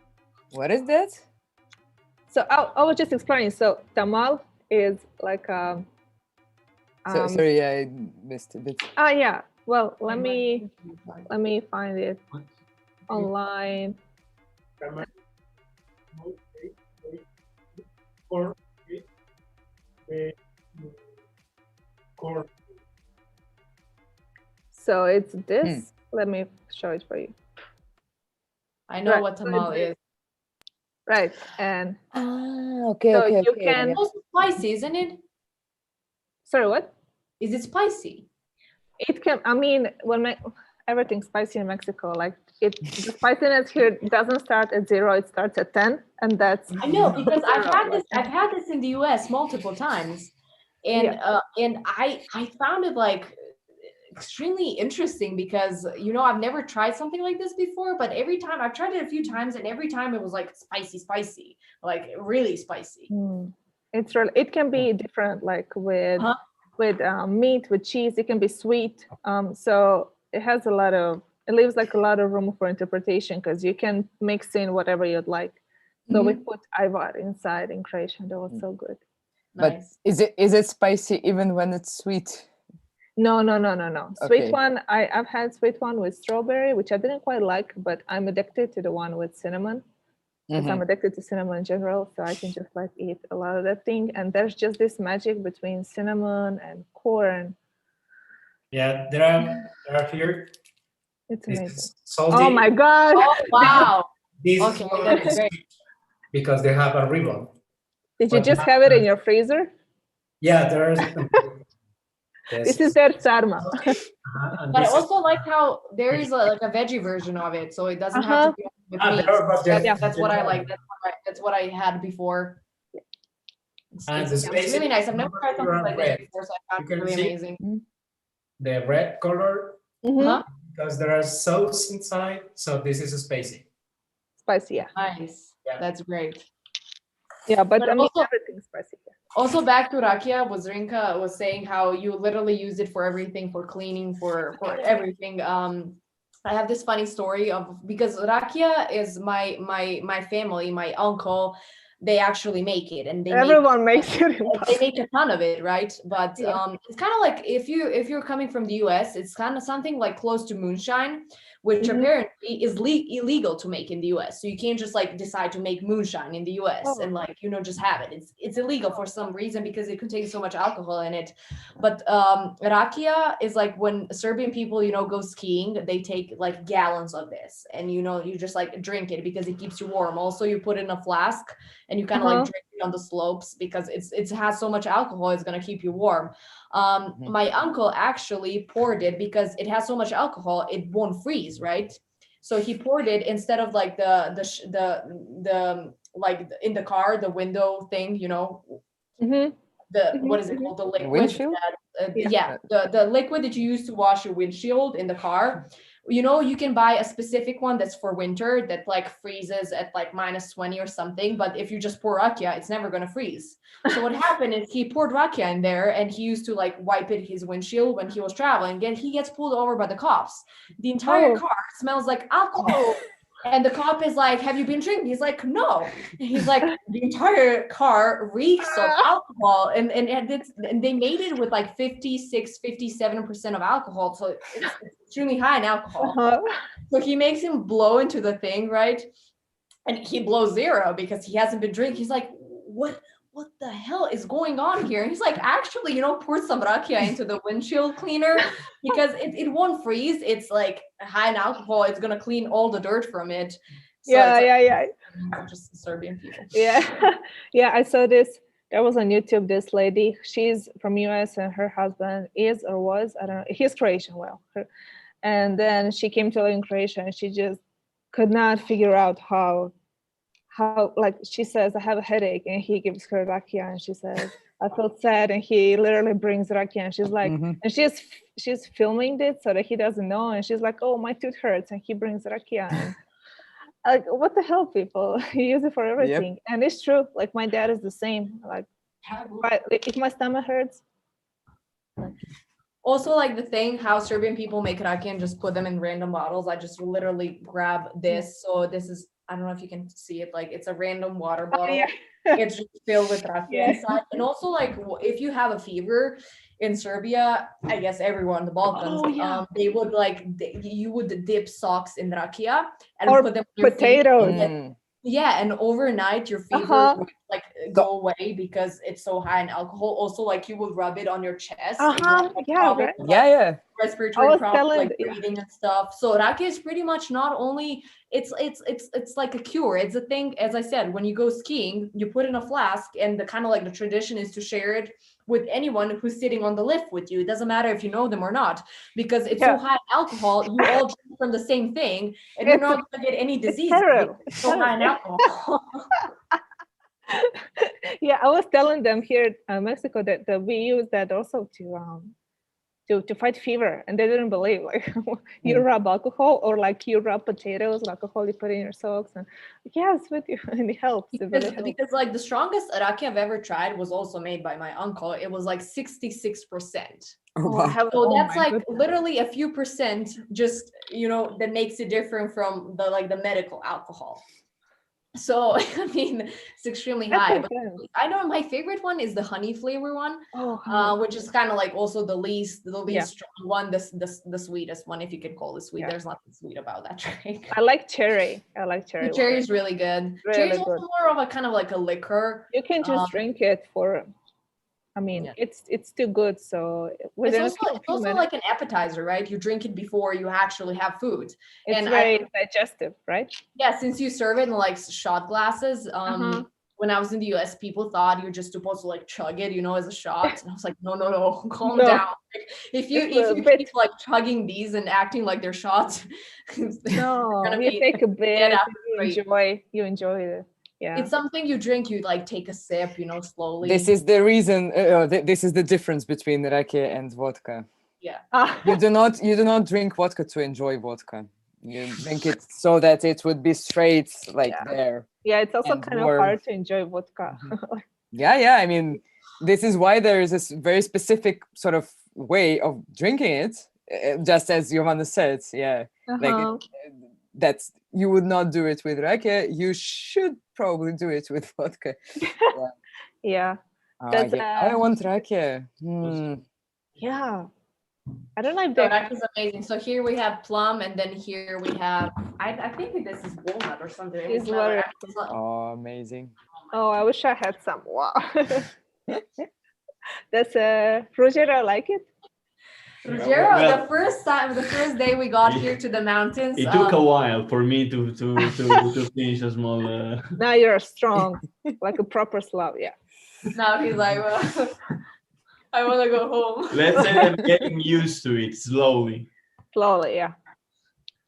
Speaker 3: What is that?
Speaker 4: So I was just explaining. So tamal is like
Speaker 3: sorry, I missed a bit.
Speaker 4: Yeah. Well, let me find it online. So it's this. Let me show it for you.
Speaker 6: I know what tamal is.
Speaker 4: Right, and
Speaker 3: okay,
Speaker 4: so
Speaker 3: okay,
Speaker 4: you
Speaker 3: okay.
Speaker 4: can.
Speaker 6: It's also spicy, isn't it?
Speaker 4: Sorry, what?
Speaker 6: Is it spicy?
Speaker 4: It can. I mean, everything's spicy in Mexico. Like the spiciness here doesn't start at 0; it starts at 10, and that's.
Speaker 6: I know, because I've had this in the U.S. multiple times, and I found it like extremely interesting, because I've never tried something like this before, but every time I've tried it a few times, and every time it was like spicy, like really spicy.
Speaker 4: It's really, it can be different, like with meat, with cheese, it can be sweet. So it leaves like a lot of room for interpretation, because you can mix in whatever you'd like. So we put ajvar inside in Croatian. That was so good.
Speaker 3: But
Speaker 6: Nice.
Speaker 3: is it spicy even when it's sweet?
Speaker 4: No. Sweet
Speaker 3: Okay.
Speaker 4: one, I've had sweet one with strawberry, which I didn't quite like, but I'm addicted to the one with cinnamon. Because I'm addicted to cinnamon in general, so I can just like eat a lot of that thing. And there's just this magic between cinnamon and corn.
Speaker 20: Yeah, there are here.
Speaker 4: It's
Speaker 20: This
Speaker 4: amazing.
Speaker 20: is salty.
Speaker 4: Oh my God.
Speaker 6: Oh, wow.
Speaker 20: This
Speaker 6: Okay,
Speaker 20: one
Speaker 6: that's
Speaker 20: is
Speaker 6: great.
Speaker 20: because they have a ribbon.
Speaker 4: Did you
Speaker 20: But
Speaker 4: just have it in your freezer?
Speaker 20: yeah, there's.
Speaker 4: This is their sarma.
Speaker 20: And
Speaker 6: But I
Speaker 20: this is
Speaker 6: also like how there is like a veggie version of it, so it doesn't have to be with meat.
Speaker 20: there are, but
Speaker 6: That's what I like. That's what I had before.
Speaker 20: and the
Speaker 6: It's
Speaker 20: space
Speaker 6: really nice. I've never tried something like
Speaker 20: red.
Speaker 6: this before, so I
Speaker 20: You
Speaker 6: found it
Speaker 20: can
Speaker 6: really
Speaker 20: see
Speaker 6: amazing.
Speaker 20: the red color
Speaker 6: Huh?
Speaker 20: because there are sauce inside, so this is spicy.
Speaker 4: Spicy, yeah.
Speaker 6: Nice.
Speaker 20: Yeah.
Speaker 6: That's great.
Speaker 4: Yeah, but I mean,
Speaker 6: also,
Speaker 4: everything's spicy.
Speaker 6: also back to rakia, what Zrinka was saying, how you literally use it for everything, for cleaning, for everything. I have this funny story of, because rakia is my family, my uncle, they actually make it, and
Speaker 4: Everyone makes it.
Speaker 6: They make a ton of it, right? But it's kind of like if you're coming from the US, it's kind of something like close to moonshine, which apparently is illegal to make in the US. So you can't just like decide to make moonshine in the US and like, you know, just have it. It's illegal for some reason because it contains so much alcohol in it. But rakia is like when Serbian people, you know, go skiing, they take like gallons of this, and you know, you just like drink it because it keeps you warm. Also, you put it in a flask and you kind of like drink it on the slopes because it has so much alcohol, it's gonna keep you warm. My uncle actually poured it because it has so much alcohol, it won't freeze, right? So he poured it instead of like the like in the car, the window thing, you know, what is it called, the liquid
Speaker 3: windshield?
Speaker 6: the liquid that you use to wash your windshield in the car. You know, you can buy a specific one that's for winter that like freezes at like -20 or something, but if you just pour rakia, it's never going to freeze. So what happened is he poured rakia in there, and he used to like wipe it his windshield when he was traveling, and he gets pulled over by the cops. The entire car smells like alcohol. And the cop is like, have you been drinking? He's like, no. And he's like, the entire car reeks of alcohol. And they made it with like 57% of alcohol. So it's extremely high in alcohol. So he makes him blow into the thing, right? And he blows 0 because he hasn't been drinking. He's like, what the hell is going on here? And he's like, actually, you know, pour some rakia into the windshield cleaner because it won't freeze. It's like high in alcohol. It's going to clean all the dirt from it. So
Speaker 4: Yeah.
Speaker 6: Just Serbian people.
Speaker 4: Yeah. Yeah, I saw this. That was on YouTube, this lady. She's from US and her husband is or was, I don't know, he's Croatian, and then she came to live in Croatia and she just could not figure out how like she says, I have a headache, and he gives her rakia, and she says, I felt sad, and he literally brings rakia, and she's like, and she's filming it so that he doesn't know, and she's like, oh, my tooth hurts, and he brings rakia. And like, what the hell, people? You use it for everything. And it's true, like my dad is the same. Like if my stomach hurts.
Speaker 6: Also, like the thing how Serbian people make rakia and just put them in random bottles. I just literally grab this. So this is, I don't know if you can see it, like it's a random water bottle. It's just filled with rakia inside. And also, like if you have a fever in Serbia, I guess everyone in the Balkans, they would like you would dip socks in rakia and
Speaker 4: or
Speaker 6: put them in your
Speaker 4: potatoes.
Speaker 6: feet. And overnight your fever would like go away because it's so high in alcohol. Also, like you would rub it on your chest. Respiratory problems, like breathing and stuff. So rakia is pretty much not only it's like a cure. It's a thing, as I said, when you go skiing, you put in a flask, and the kind of like the tradition is to share it with anyone who's sitting on the lift with you. It doesn't matter if you know them or not, because it's so high in alcohol. You all drink from the same thing, and you're not going to get any disease. It's so high in alcohol.
Speaker 4: Yeah, I was telling them here in Mexico that we use that also to fight fever, and they didn't believe. Like you rub alcohol, or like you rub potatoes, alcohol you put in your socks, and it's with you, and it helps.
Speaker 6: Because like the strongest rakia I've ever tried was also made by my uncle. It was like 66%. So that's like literally a few percent, just that makes it different from the medical alcohol. So I mean, it's extremely high. But I know my favorite one is the honey flavor one, which is kind of like also the least strong one, the sweetest one, if you can call it sweet. There's nothing sweet about that drink.
Speaker 4: I like cherry.
Speaker 6: The cherry is really good. Cherry is also more of a kind of like a liquor.
Speaker 4: You can just drink it for I mean, it's too good. So within
Speaker 6: It's also like an appetizer, right? You drink it before you actually have food.
Speaker 4: It's very digestive, right?
Speaker 6: Yeah, since you serve it in like shot glasses. When I was in the US, people thought you're just supposed to like chug it, as a shot. And I was like, no, calm down. Like, if you keep like chugging these and acting like they're shots,
Speaker 4: you take a bit, you enjoy it. Yeah.
Speaker 6: It's something you drink, you like take a sip, slowly.
Speaker 3: This is the reason, this is the difference between rakia and vodka.
Speaker 6: Yeah.
Speaker 3: You do not drink vodka to enjoy vodka. You drink it so that it would be straight there.
Speaker 4: Yeah, it's also kind of hard to enjoy vodka.
Speaker 3: Yeah. I mean, this is why there is this very specific sort of way of drinking it, just as Jovana said. Yeah, that's you would not do it with rakia. You should probably do it with vodka.
Speaker 4: Yeah.
Speaker 3: I want rakia.
Speaker 4: Yeah. I don't like
Speaker 6: that. Is amazing. So here we have plum, and then here we have I think this is walnut or something.
Speaker 3: Oh, amazing.
Speaker 4: Oh, I wish I had some. Wow. That's Ruggiero, I like it.
Speaker 6: Ruggiero, the first day we got here to the mountains.
Speaker 5: It took a while for me to finish a small.
Speaker 4: Now you're strong, like a proper Slav. Yeah.
Speaker 6: Now he's like, well, I want to go home.
Speaker 5: Let's say I'm getting used to it slowly.
Speaker 4: Slowly, yeah.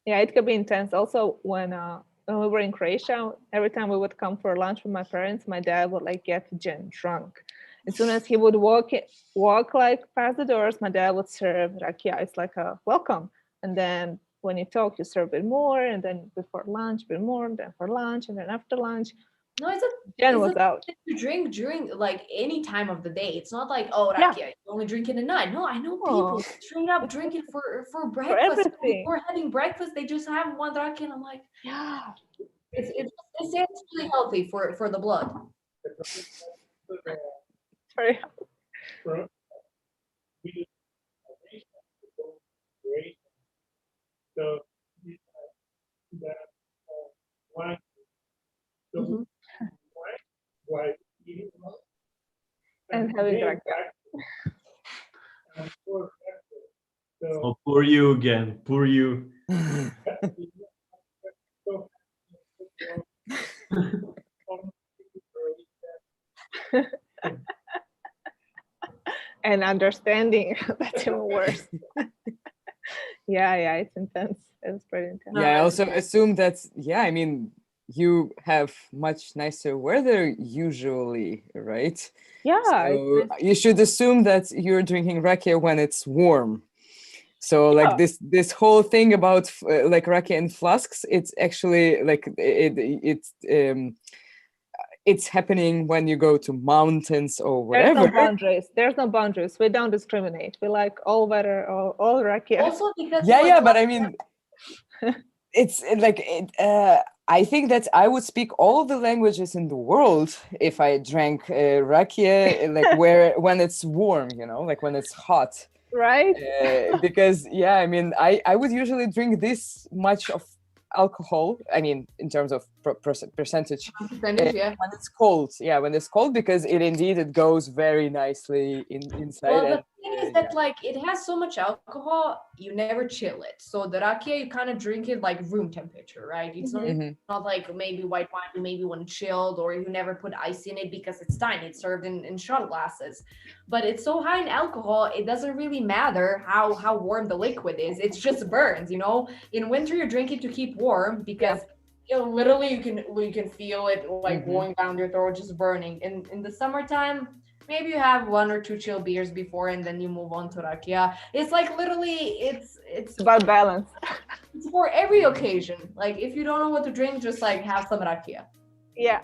Speaker 4: Yeah, it could be intense. Also, when we were in Croatia, every time we would come for lunch with my parents, my dad would like get drunk. As soon as he would walk like past the doors, my dad would serve rakia. It's like a welcome. And then when you talk, you serve a bit more, and then before lunch, a bit more, and then for lunch, and then after lunch.
Speaker 6: No, it's
Speaker 4: out.
Speaker 6: You drink during like any time of the day. It's not like, oh, rakia, you only drink it at night. No, I know people straight up drink it for breakfast. Before having breakfast, they just have one rakia, and I'm like, yeah, it's really healthy for the blood.
Speaker 4: Sorry.
Speaker 9: So that one. While eating
Speaker 4: and having rakia.
Speaker 5: So poor you again, poor you.
Speaker 4: And understanding, that's even worse. Yeah, it's intense. It's pretty intense.
Speaker 3: Yeah, I also assume that, I mean, you have much nicer weather usually, right?
Speaker 4: Yeah.
Speaker 3: So you should assume that you're drinking rakia when it's warm. So like this whole thing about like rakia in flasks, it's actually like it's happening when you go to mountains or whatever.
Speaker 4: There's no boundaries. We don't discriminate. We like all weather, all rakia.
Speaker 6: Also because
Speaker 3: but I mean, it's like I think that I would speak all the languages in the world if I drank rakia, like when it's warm, like when it's hot.
Speaker 4: Right.
Speaker 3: Because I mean, I would usually drink this much of alcohol, I mean, in terms of percentage, when it's cold. Yeah, when it's cold, because it goes very nicely inside.
Speaker 6: Well, the thing is that like it has so much alcohol, you never chill it. So the rakia, you kind of drink it like room temperature, right? It's not like maybe white wine, you maybe want chilled, or you never put ice in it because it's tiny. It's served in shot glasses. But it's so high in alcohol, it doesn't really matter how warm the liquid is. It just burns, In winter, you drink it to keep warm because literally you can feel it like going down your throat, just burning. In the summertime, maybe you have one or two chill beers before, and then you move on to rakia. It's like literally, it's
Speaker 4: about balance.
Speaker 6: It's for every occasion. Like if you don't know what to drink, just like have some rakia.
Speaker 4: Yeah.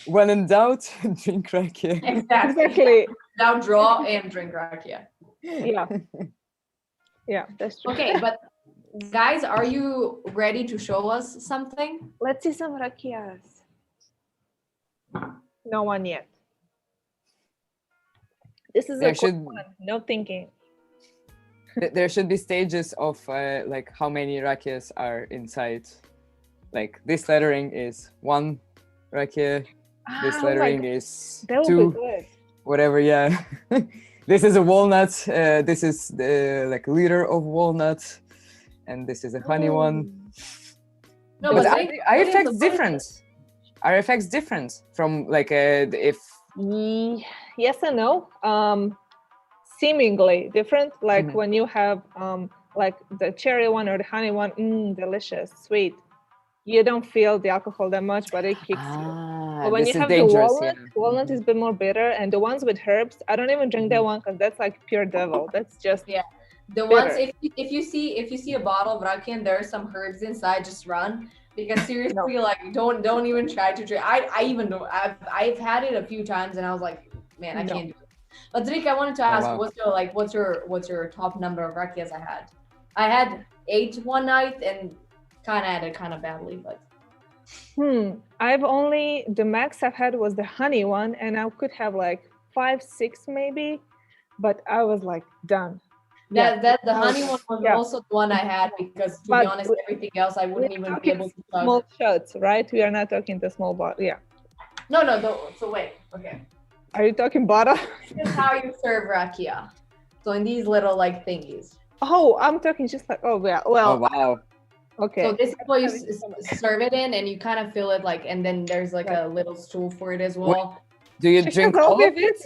Speaker 3: When in doubt, drink rakia.
Speaker 6: Exactly. Now draw and drink rakia.
Speaker 4: Yeah. Yeah, that's true.
Speaker 6: Okay, but guys, are you ready to show us something?
Speaker 4: Let's see some rakias. No one yet. This is a quick one. No thinking.
Speaker 3: There should be stages of like how many rakias are inside. Like this lettering is 1 rakia. This lettering is 2. whatever. Yeah. This is a walnut. This is like a liter of walnut, and this is a honey one.
Speaker 6: No,
Speaker 3: but
Speaker 6: but
Speaker 3: are effects different? Are effects different from like if?
Speaker 4: Yes and no. Seemingly different. Like when you have like the cherry one or the honey one, delicious, sweet. You don't feel the alcohol that much, but it kicks you. But when you have the walnut is a bit more bitter, and the ones with herbs, I don't even drink that one because that's like pure devil. That's just
Speaker 6: the
Speaker 4: bitter.
Speaker 6: ones if you see a bottle of rakia and there are some herbs inside, just run, because seriously, like don't even try to drink. I even don't. I've had it a few times and I was like, man, I can't do it. But Zrinka, I wanted to ask, what's your top number of rakiyas I had? I had 8 one night and kind of had it kind of badly, but.
Speaker 4: The max I've had was the honey one, and I could have like 5, 6 maybe, but I was like done.
Speaker 6: The honey one was also the one I had, because to be honest, everything else I wouldn't even be able to chug.
Speaker 4: Small shots, right? We are not talking the small bottle. Yeah.
Speaker 6: No. So wait. Okay.
Speaker 4: Are you talking bottle?
Speaker 6: This is how you serve rakia. So in these little like thingies.
Speaker 4: Oh, I'm talking just like well.
Speaker 3: Oh wow.
Speaker 4: Okay.
Speaker 6: So this is what you serve it in, and you kind of fill it like, and then there's like a little stool for it as well.
Speaker 3: Do you drink all of it?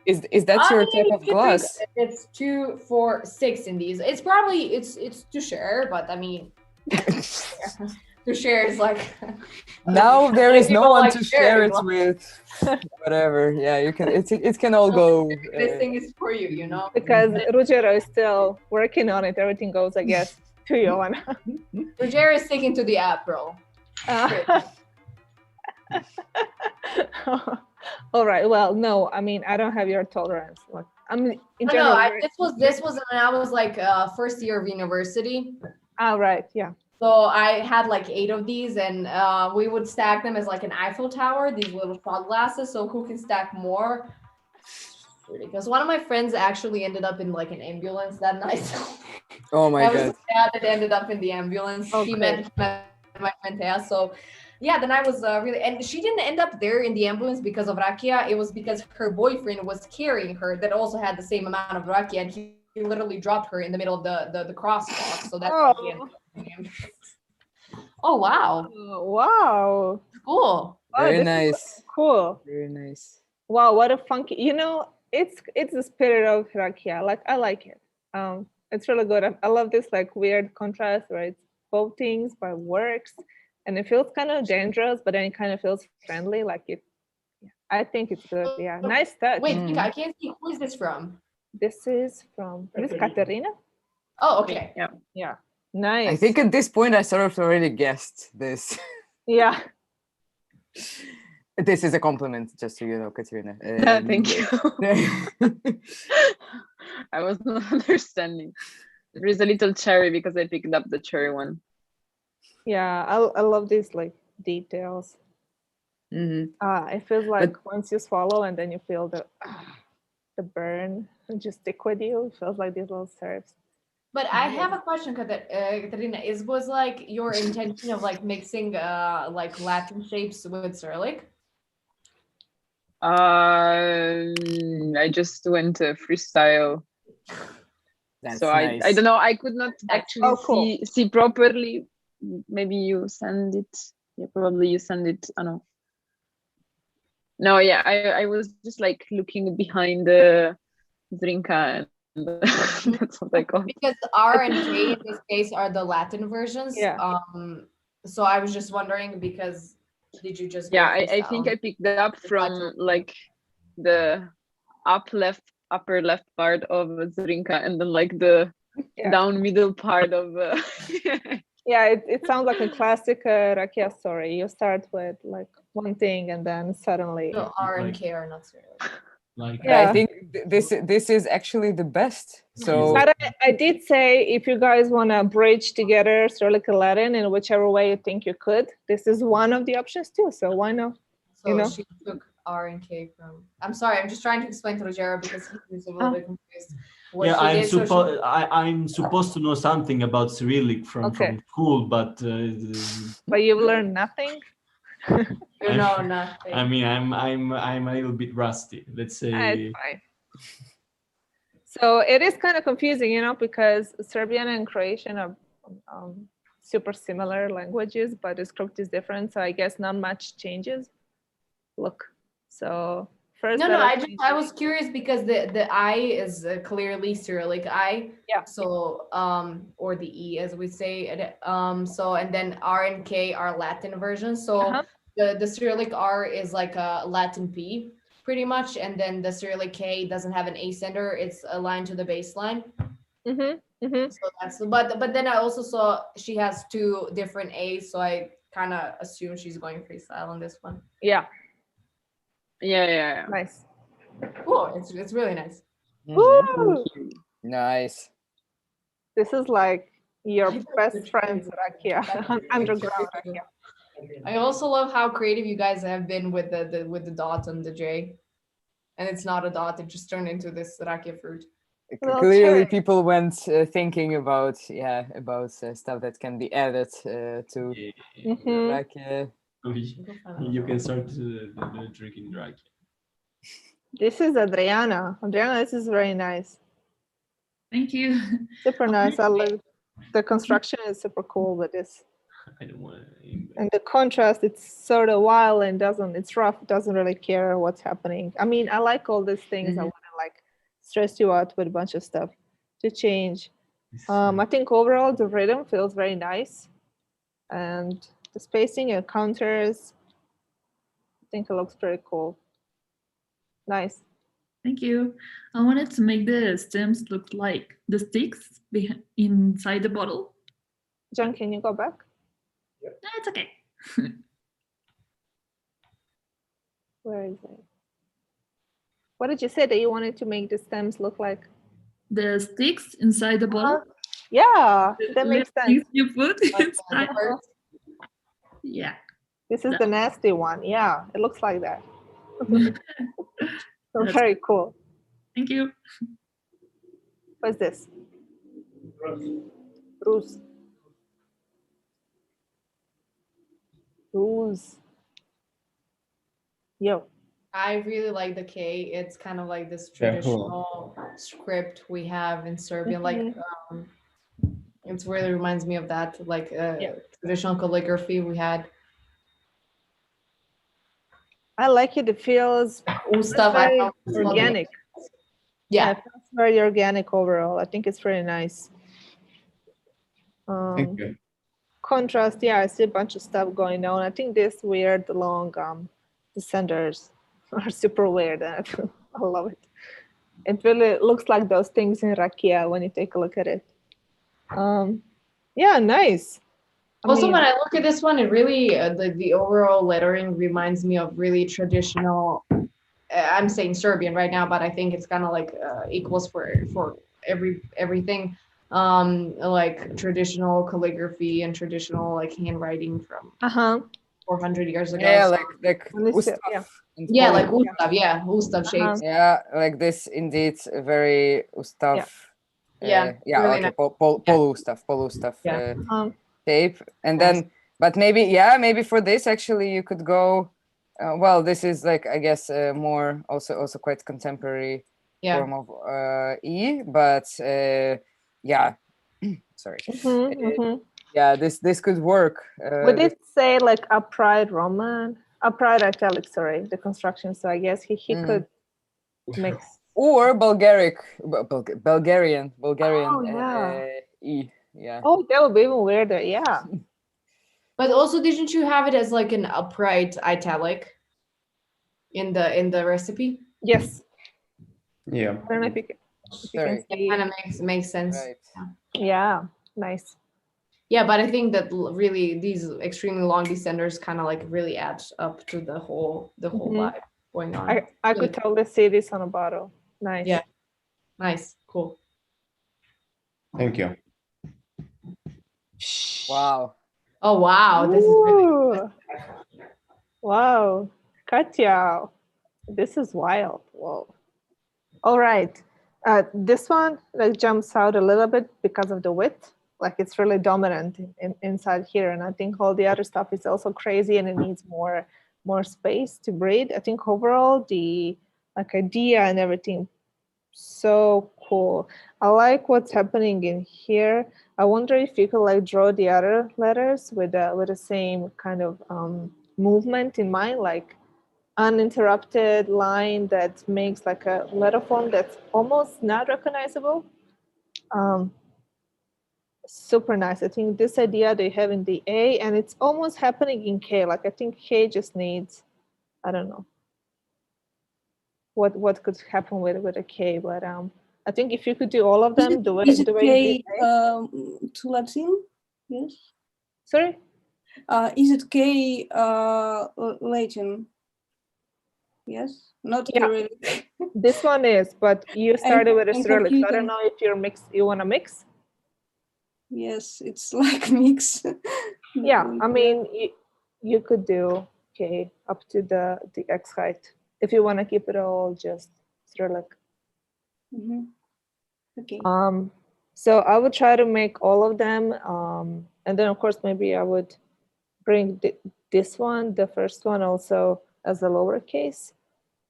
Speaker 3: Is that your type of glass?
Speaker 6: It's 2, 4, 6 in these. It's probably it's to share, but I mean, to share is like.
Speaker 3: Now there is no one to share it with. Whatever. Yeah, you can. It can all go.
Speaker 6: This thing is for you, you know.
Speaker 4: Because Ruggero is still working on it. Everything goes, I guess, to Jovana.
Speaker 6: Ruggero is sticking to the app, bro.
Speaker 4: All right. Well, no. I mean, I don't have your tolerance. Like, I mean,
Speaker 6: this was when I was like first year of university.
Speaker 4: Right. Yeah.
Speaker 6: So I had like 8 of these, and we would stack them as like an Eiffel Tower, these little shot glasses. So who can stack more? Because one of my friends actually ended up in like an ambulance that night.
Speaker 3: Oh my God.
Speaker 6: I was sad that ended up in the ambulance.
Speaker 4: Okay.
Speaker 6: He met my friend Thea. So yeah, then I was really, and she didn't end up there in the ambulance because of rakia. It was because her boyfriend was carrying her that also had the same amount of rakia, and he literally dropped her in the middle of the crosswalk. So that's how she ended up in the ambulance. Oh wow.
Speaker 4: Wow.
Speaker 6: Cool.
Speaker 3: Very nice.
Speaker 4: Cool.
Speaker 3: Very nice.
Speaker 4: Wow, what a funky, it's the spirit of rakia. Like, I like it. It's really good. I love this like weird contrast where it's both things but works, and it feels kind of dangerous, but then it kind of feels friendly. Like it. I think it's good. Yeah, nice touch.
Speaker 6: Wait, I can't see, who is this from?
Speaker 4: This is from Katerina.
Speaker 6: Oh, okay.
Speaker 4: Yeah. Nice.
Speaker 3: I think at this point I sort of already guessed this.
Speaker 4: Yeah.
Speaker 3: This is a compliment, just so you know, Katerina.
Speaker 12: Thank you. I was not understanding. There is a little cherry because I picked up the cherry one.
Speaker 4: Yeah, I love these like details. It feels like once you swallow and then you feel the burn and just stick with you. It feels like these little syrups.
Speaker 6: But I have a question, Katerina. Was like your intention of like mixing like Latin shapes with Cyrillic?
Speaker 12: I just went freestyle.
Speaker 3: That's
Speaker 12: so
Speaker 3: nice.
Speaker 12: I don't know. I could not actually see properly. Maybe you send it. Yeah, probably you send it. I don't know. No, yeah, I was just like looking behind the Zrinka, and that's what I got.
Speaker 6: Because R and K in this case are the Latin versions.
Speaker 12: Yeah.
Speaker 6: So I was just wondering, because did you just?
Speaker 12: Yeah, I think I picked that up from like the upper left part of Zrinka, and then like the down middle part of.
Speaker 4: Yeah, it sounds like a classic rakia story. You start with like one thing, and then suddenly.
Speaker 6: So R and K are not Cyrillic.
Speaker 3: I think this is actually the best. So
Speaker 4: but I did say, if you guys want to bridge together Cyrillic and Latin in whichever way you think you could, this is one of the options too. So why not?
Speaker 6: So she took R and K from. I'm sorry, I'm just trying to explain to Ruggero because he's a little bit confused.
Speaker 5: I'm supposed to know something about Cyrillic from school, but
Speaker 4: you've learned nothing.
Speaker 6: No, nothing.
Speaker 5: I mean, I'm a little bit rusty. Let's say.
Speaker 4: It's fine. So it is kind of confusing, you know, because Serbian and Croatian are super similar languages, but the script is different. So I guess not much changes. Look, so first.
Speaker 6: No, I was curious because the I is clearly Cyrillic I.
Speaker 4: Yeah.
Speaker 6: So or the E as we say. So and then R and K are Latin versions. So the Cyrillic R is like a Latin P pretty much, and then the Cyrillic K doesn't have an ascender. It's aligned to the baseline. So that's but then I also saw she has 2 different A's, so I kind of assume she's going freestyle on this one.
Speaker 4: Yeah.
Speaker 12: Yeah.
Speaker 4: Nice.
Speaker 6: Cool. It's really nice.
Speaker 4: Woo!
Speaker 3: Nice.
Speaker 4: This is like your best friend's rakia, underground rakia.
Speaker 6: I also love how creative you guys have been with the dot on the J, and it's not a dot; it just turned into this rakia fruit.
Speaker 3: Clearly, people went thinking about stuff that can be added to rakia.
Speaker 5: You can start the drinking rakia.
Speaker 4: This is Adriana. Adriana, this is very nice.
Speaker 18: Thank you.
Speaker 4: Super nice. I love the construction is super cool with this.
Speaker 5: I don't want to.
Speaker 4: And the contrast, it's sort of wild and it's rough, doesn't really care what's happening. I mean, I like all these things. I want to like stress you out with a bunch of stuff to change. I think overall the rhythm feels very nice. And the spacing and counters, I think it looks pretty cool. Nice.
Speaker 18: Thank you. I wanted to make the stems look like the sticks inside the bottle.
Speaker 4: John, can you go back?
Speaker 18: No, it's okay.
Speaker 4: Where is it? What did you say that you wanted to make the stems look like?
Speaker 18: The sticks inside the bottle.
Speaker 4: Yeah, that makes sense.
Speaker 18: You put inside. Yeah.
Speaker 4: This is the nasty one. Yeah, it looks like that. So very cool.
Speaker 18: Thank you.
Speaker 4: What's this? Rus. Yo.
Speaker 6: I really like the K. It's kind of like this
Speaker 11: Yeah,
Speaker 6: traditional script we have in Serbian. Like it really reminds me of that, like traditional calligraphy we had.
Speaker 4: I like it. It feels very organic.
Speaker 6: Yeah,
Speaker 4: it feels very organic overall. I think it's really nice.
Speaker 11: Thank you.
Speaker 4: Contrast, yeah, I see a bunch of stuff going on. I think this weird long descenders are super weird. I love it. It really looks like those things in rakia when you take a look at it. Yeah, nice.
Speaker 6: Also, when I look at this one, it really the overall lettering reminds me of really traditional. I'm saying Serbian right now, but I think it's kind of like equals for everything. Like traditional calligraphy and traditional like handwriting from 400 years ago.
Speaker 3: Yeah,
Speaker 6: So-
Speaker 3: like Ustav.
Speaker 6: yeah, like Ustav, Ustav shapes.
Speaker 3: Yeah, like this indeed very Ustav.
Speaker 6: Yeah, really
Speaker 3: okay,
Speaker 6: nice.
Speaker 3: Pol Ustav
Speaker 6: Yeah.
Speaker 3: shape, and then but maybe for this actually you could go. Well, this is like I guess more also quite contemporary form of E, but yeah, sorry. Yeah, this could work.
Speaker 4: Would it say like upright Roman, upright italic? Sorry, the construction. So I guess he could mix.
Speaker 3: Or Bulgarian.
Speaker 4: Oh, yeah.
Speaker 3: E. Yeah.
Speaker 4: Oh, that would be even weirder. Yeah.
Speaker 6: But also, didn't you have it as like an upright italic in the recipe?
Speaker 4: Yes.
Speaker 11: Yeah.
Speaker 4: I don't know if you can.
Speaker 6: It kind of makes sense.
Speaker 3: Right.
Speaker 4: Yeah. Nice.
Speaker 6: Yeah, but I think that really these extremely long descenders kind of like really add up to the whole vibe going on.
Speaker 4: I could totally see this on a bottle. Nice.
Speaker 6: Yeah. Nice. Cool.
Speaker 11: Thank you.
Speaker 3: Wow.
Speaker 6: Oh wow, this is really
Speaker 4: wow, Katya, this is wild. Whoa. All right, this one like jumps out a little bit because of the width. like it's really dominant inside here. And I think all the other stuff is also crazy and it needs more space to breed. I think overall the like idea and everything, so cool. I like what's happening in here. I wonder if you could like draw the other letters with the same kind of movement in mind, like uninterrupted line that makes like a letter form that's almost not recognizable. Super nice. I think this idea they have in the A, and it's almost happening in K. Like I think K just needs, I don't know what could happen with a K, but I think if you could do all of them, the way
Speaker 19: Is it
Speaker 4: you
Speaker 19: K
Speaker 4: did
Speaker 19: to Latin? Yes.
Speaker 4: Sorry?
Speaker 19: Is it K Latin? Yes. Not Cyrillic.
Speaker 4: This one is, but you started with a
Speaker 19: I'm
Speaker 4: Cyrillic. So I
Speaker 19: confusing.
Speaker 4: don't know if you want to mix.
Speaker 19: Yes, it's like mix.
Speaker 4: Yeah, I mean, you could do K up to the X height if you want to keep it all just Cyrillic.
Speaker 19: Okay.
Speaker 4: So I would try to make all of them, and then of course maybe I would bring this one, the first one, also as a lowercase.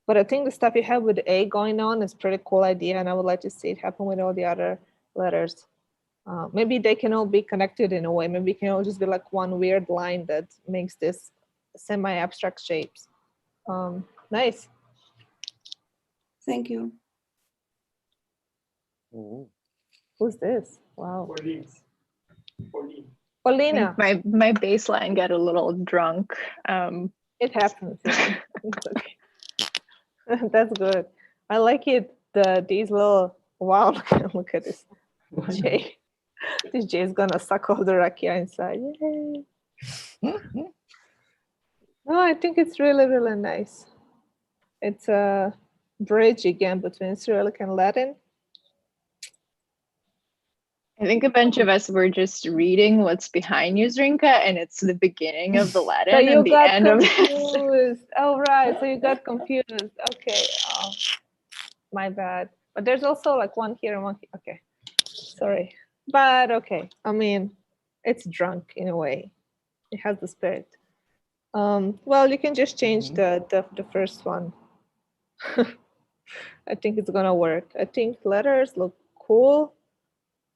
Speaker 4: But I think the stuff you have with A going on is pretty cool idea, and I would like to see it happen with all the other letters. Maybe they can all be connected in a way. Maybe it can all just be like one weird line that makes this semi-abstract shapes. Nice.
Speaker 19: Thank you.
Speaker 4: Who's this? Wow.
Speaker 14: I
Speaker 4: Paulina.
Speaker 14: think my baseline got a little drunk.
Speaker 4: It happens. Yeah. It's okay. That's good. I like it. These little, wow, look at this J. This J is gonna suck all the rakia inside. Yay. No, I think it's really, really nice. It's a bridge again between Cyrillic and Latin.
Speaker 14: I think a bunch of us were just reading what's behind you, Zrinka, and it's the beginning of the Latin
Speaker 4: So you
Speaker 14: and the
Speaker 4: got
Speaker 14: end of
Speaker 4: confused. Oh, right. So you got confused. Okay. Oh, my bad. But there's also like one here and one here. Okay. Sorry. But okay. I mean, it's drunk in a way. It has the spirit. Well, you can just change the first one. I think it's gonna work. I think letters look cool.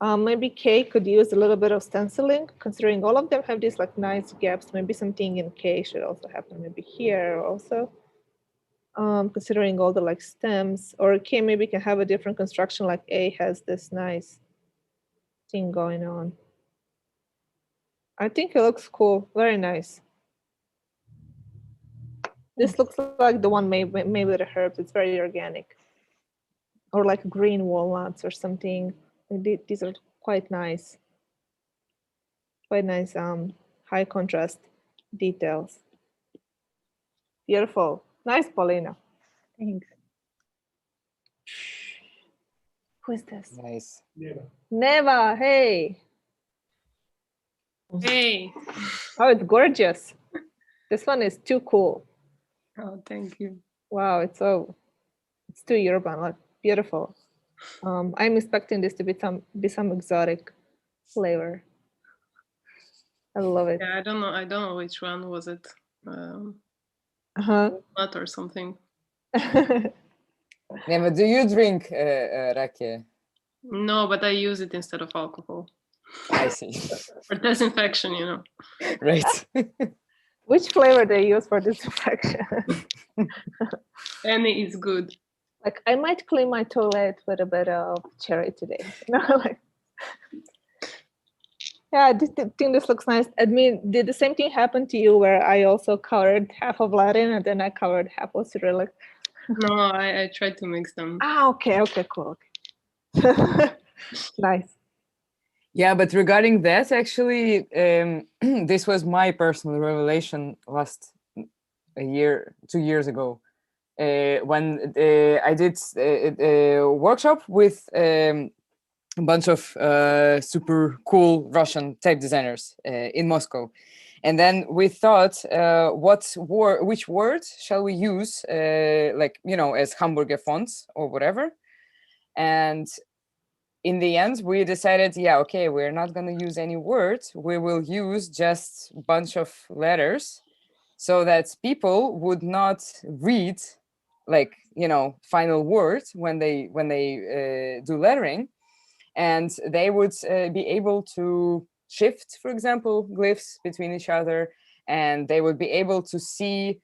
Speaker 4: Maybe K could use a little bit of stenciling, considering all of them have these like nice gaps. Maybe something in K should also happen, maybe here also. Considering all the like stems, or K maybe can have a different construction, like A has this nice thing going on. I think it looks cool, very nice. This looks like the one made with the herbs. It's very organic. Or like green walnuts or something. These are quite nice. Quite nice high contrast details. Beautiful. Nice, Paulina.
Speaker 14: Thanks.
Speaker 4: Who is this?
Speaker 3: Nice.
Speaker 4: Neva, hey.
Speaker 21: Hey.
Speaker 4: Oh, it's gorgeous. This one is too cool.
Speaker 21: Oh, thank you.
Speaker 4: Wow, it's too urban, like beautiful. I'm expecting this to be some exotic flavor. I love it.
Speaker 21: Yeah, I don't know which one was it. Nut or something.
Speaker 3: Neva, do you drink rakia?
Speaker 21: No, but I use it instead of alcohol.
Speaker 3: I see.
Speaker 21: For disinfection, you know.
Speaker 3: Right.
Speaker 4: Which flavor they use for disinfection?
Speaker 21: Any is good.
Speaker 4: Like I might clean my toilet with a bit of cherry today. Yeah, I think this looks nice. I mean, did the same thing happen to you where I also covered half of Latin and then I covered half of Cyrillic?
Speaker 21: No, I tried to mix them.
Speaker 4: Ah, okay, cool. Okay. Nice.
Speaker 3: Yeah, but regarding that, actually, this was my personal revelation last 2 years ago, when I did a workshop with a bunch of super cool Russian type designers in Moscow. And then we thought, which word shall we use, like, as hamburger fonts or whatever. And in the end, we decided, yeah, okay, we're not going to use any words. We will use just a bunch of letters so that people would not read like, final words when they do lettering. And they would be able to shift, for example, glyphs between each other. And they would be able to see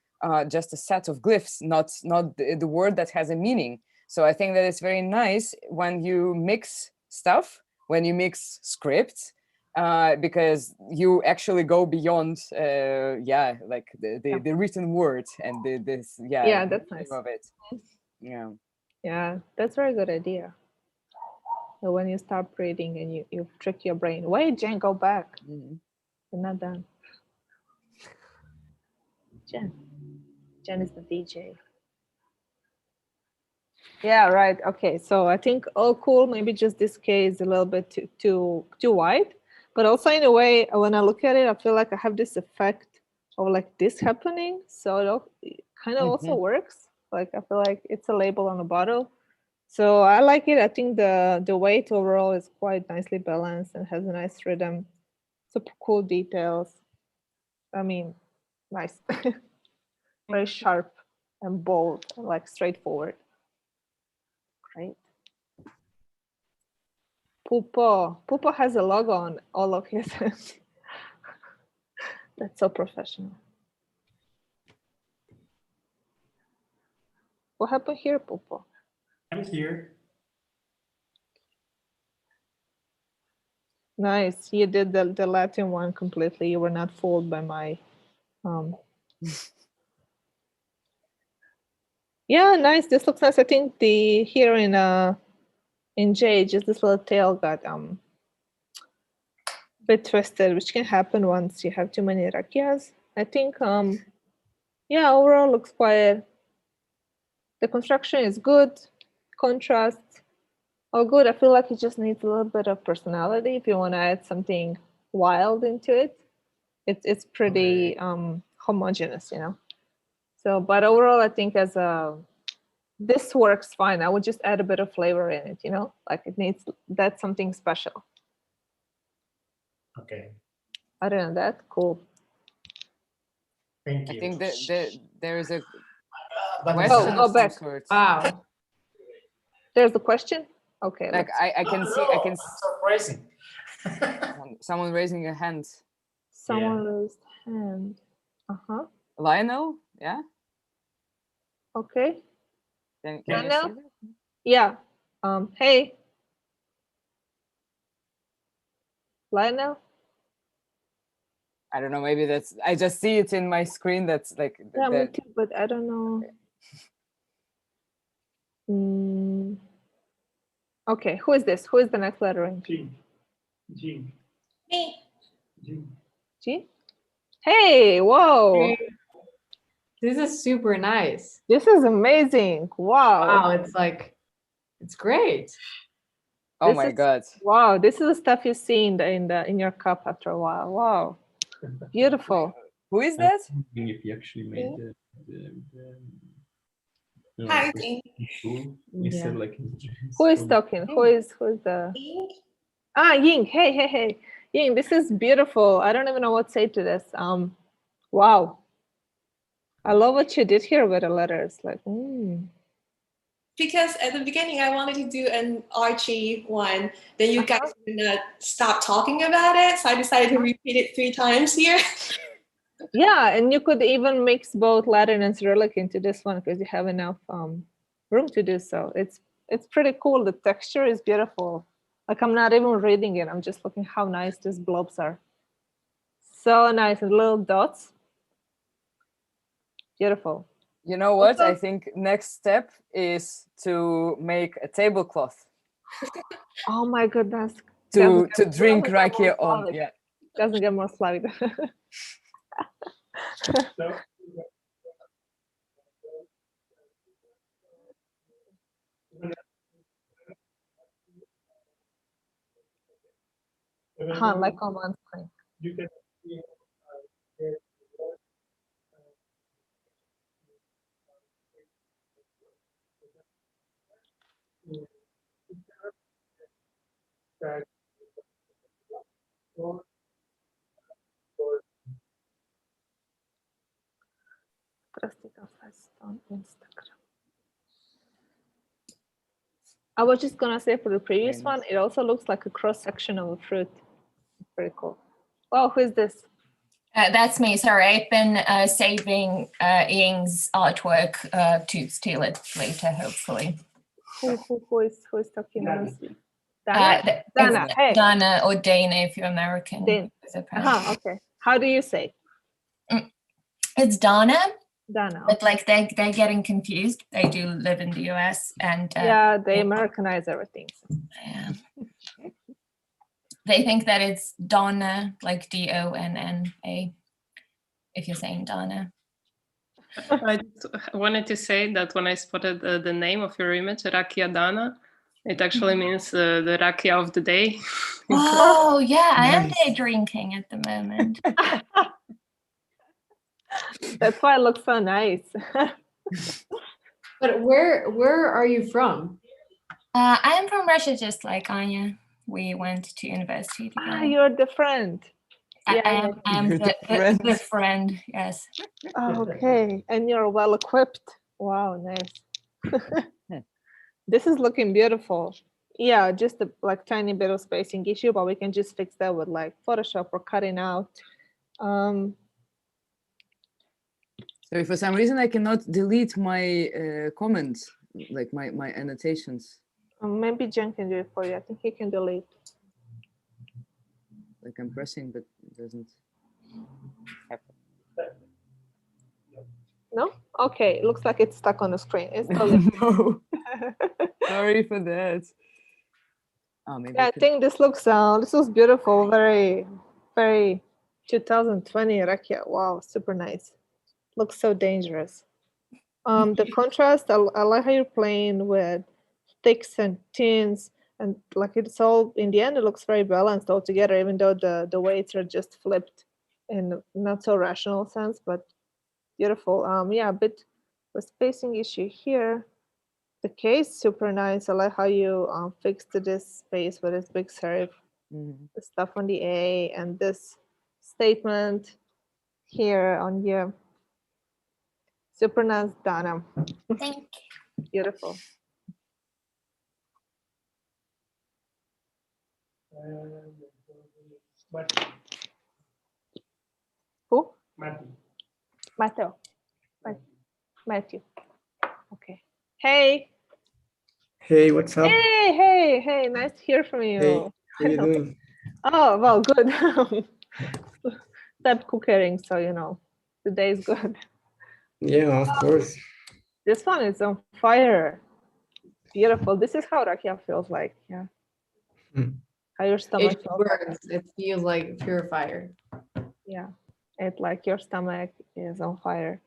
Speaker 3: just a set of glyphs, not the word that has a meaning. So I think that it's very nice when you mix stuff, when you mix scripts, because you actually go beyond, like the written word and this,
Speaker 4: Yeah, that's nice
Speaker 3: of it. Yeah.
Speaker 4: Yeah, that's a very good idea. So when you start reading and you trick your brain, wait, Jen, go back. You're not done. Jen is the DJ. Yeah, right. Okay, so I think all cool. Maybe just this case a little bit too wide, but also in a way, when I look at it, I feel like I have this effect of like this happening. So it kind of also works. Like I feel like it's a label on a bottle. So I like it. I think the weight overall is quite nicely balanced and has a nice rhythm. Super cool details. I mean, nice. Very sharp and bold and like straightforward. Great. Pulpo has a logo on all of his. That's so professional. What happened here, Pulpo?
Speaker 9: I'm here.
Speaker 4: Nice. You did the Latin one completely. You were not fooled by my Yeah, nice. This looks nice. I think the here in J, just this little tail got a bit twisted, which can happen once you have too many rakijas. I think yeah, overall looks quite, the construction is good, contrast, all good. I feel like it just needs a little bit of personality if you want to add something wild into it. It's pretty homogeneous, So, but overall, I think this works fine. I would just add a bit of flavor in it, like it needs, that's something special.
Speaker 9: Okay.
Speaker 4: Other than that, cool.
Speaker 9: Thank you.
Speaker 3: I think that there is a
Speaker 9: question.
Speaker 4: Go back.
Speaker 6: Wow.
Speaker 4: There's the question? Okay.
Speaker 3: Like I can see.
Speaker 9: Surprising.
Speaker 3: Someone raising a hand.
Speaker 4: Someone raised hand.
Speaker 3: Lionel, yeah.
Speaker 4: Okay.
Speaker 3: Can
Speaker 4: Lionel?
Speaker 3: you see that?
Speaker 4: Yeah. Hey. Lionel?
Speaker 3: I don't know. Maybe that's. I just see it in my screen. That's like.
Speaker 4: Yeah, me too. But I don't know. Okay. Who is this? Who is the next lettering?
Speaker 9: G.
Speaker 7: Me.
Speaker 4: G. Hey! Whoa!
Speaker 6: This is super nice.
Speaker 4: This is amazing. Wow.
Speaker 6: Wow, it's great.
Speaker 3: Oh my God.
Speaker 4: Wow, this is the stuff you see in your cup after a while. Wow. Beautiful.
Speaker 3: Who is that?
Speaker 5: If you actually made
Speaker 7: Hi,
Speaker 5: instead like
Speaker 4: Who is talking? Who is the Ying. Hey. Ying, this is beautiful. I don't even know what to say to this. Wow. I love what you did here with the letters. Like,
Speaker 7: Because at the beginning I wanted to do an Archie one, then you guys would not stop talking about it, so I decided to repeat it 3 times here.
Speaker 4: Yeah, and you could even mix both Latin and Cyrillic into this one because you have enough room to do so. It's pretty cool. The texture is beautiful. Like I'm not even reading it. I'm just looking how nice these blobs are. So nice, and little dots. Beautiful.
Speaker 3: You know what? I think next step is to make a tablecloth.
Speaker 4: Oh my goodness.
Speaker 3: To drink rakia on. Yeah.
Speaker 4: Doesn't get more Slavic. Like on one screen.
Speaker 9: You can see
Speaker 4: on Instagram. I was just gonna say for the previous one, it also looks like a cross section of a fruit. Pretty cool. Oh, who is this?
Speaker 2: That's me. Sorry, I've been saving Ian's artwork to steal it later, hopefully.
Speaker 4: Who is talking now?
Speaker 2: Dana?
Speaker 4: Dana. Hey.
Speaker 2: Dana or Dana if you're American.
Speaker 4: Dana. Okay. How do you say?
Speaker 2: It's Dana.
Speaker 4: Dana.
Speaker 2: But like they're getting confused. They do live in the US and
Speaker 4: yeah, they Americanize everything.
Speaker 2: Yeah. They think that it's Donna, like Donna, if you're saying Donna.
Speaker 21: I wanted to say that when I spotted the name of your image, Rakia Dana, it actually means the rakia of the day.
Speaker 2: Oh, yeah, I am day drinking at the moment.
Speaker 4: That's why it looks so nice.
Speaker 6: But where are you from?
Speaker 2: I am from Russia, just like Anya. We went to university together.
Speaker 4: Ah, you're the friend.
Speaker 2: I am the friend, yes.
Speaker 4: Oh, okay, and you're well equipped. Wow, nice. This is looking beautiful. Yeah, just a like tiny bit of spacing issue, but we can just fix that with like Photoshop or cutting out.
Speaker 3: Sorry, for some reason I cannot delete my comments, like my annotations.
Speaker 4: Maybe Jen can do it for you. I think he can delete.
Speaker 3: Like I'm pressing, but it doesn't happen.
Speaker 4: No? Okay, it looks like it's stuck on the screen. It's deleted.
Speaker 3: No. Sorry for that. Oh, maybe
Speaker 4: yeah, I think this looks beautiful. Very, very 2020 rakia. Wow, super nice. Looks so dangerous. The contrast, I like how you're playing with thicks and tins, and like it's all in the end it looks very balanced all together, even though the weights are just flipped in not so rational sense, but beautiful. Yeah, a bit of a spacing issue here. The case super nice. I like how you fixed this space with this big serif, the stuff on the A, and this statement here on your super nice, Dana.
Speaker 2: Thank you.
Speaker 4: Beautiful. Who? Matteo. Matthew. Okay. Hey.
Speaker 22: Hey, what's up?
Speaker 4: Hey. Nice to hear from you.
Speaker 22: Hey, how you doing?
Speaker 4: Oh, well, good. TypeCookering, so you know, the day is good.
Speaker 22: Yeah, of course.
Speaker 4: This one is on fire. Beautiful. This is how rakia feels like. Yeah. How your stomach
Speaker 6: It burns. It feels like pure fire.
Speaker 4: Yeah. It like your stomach is on fire.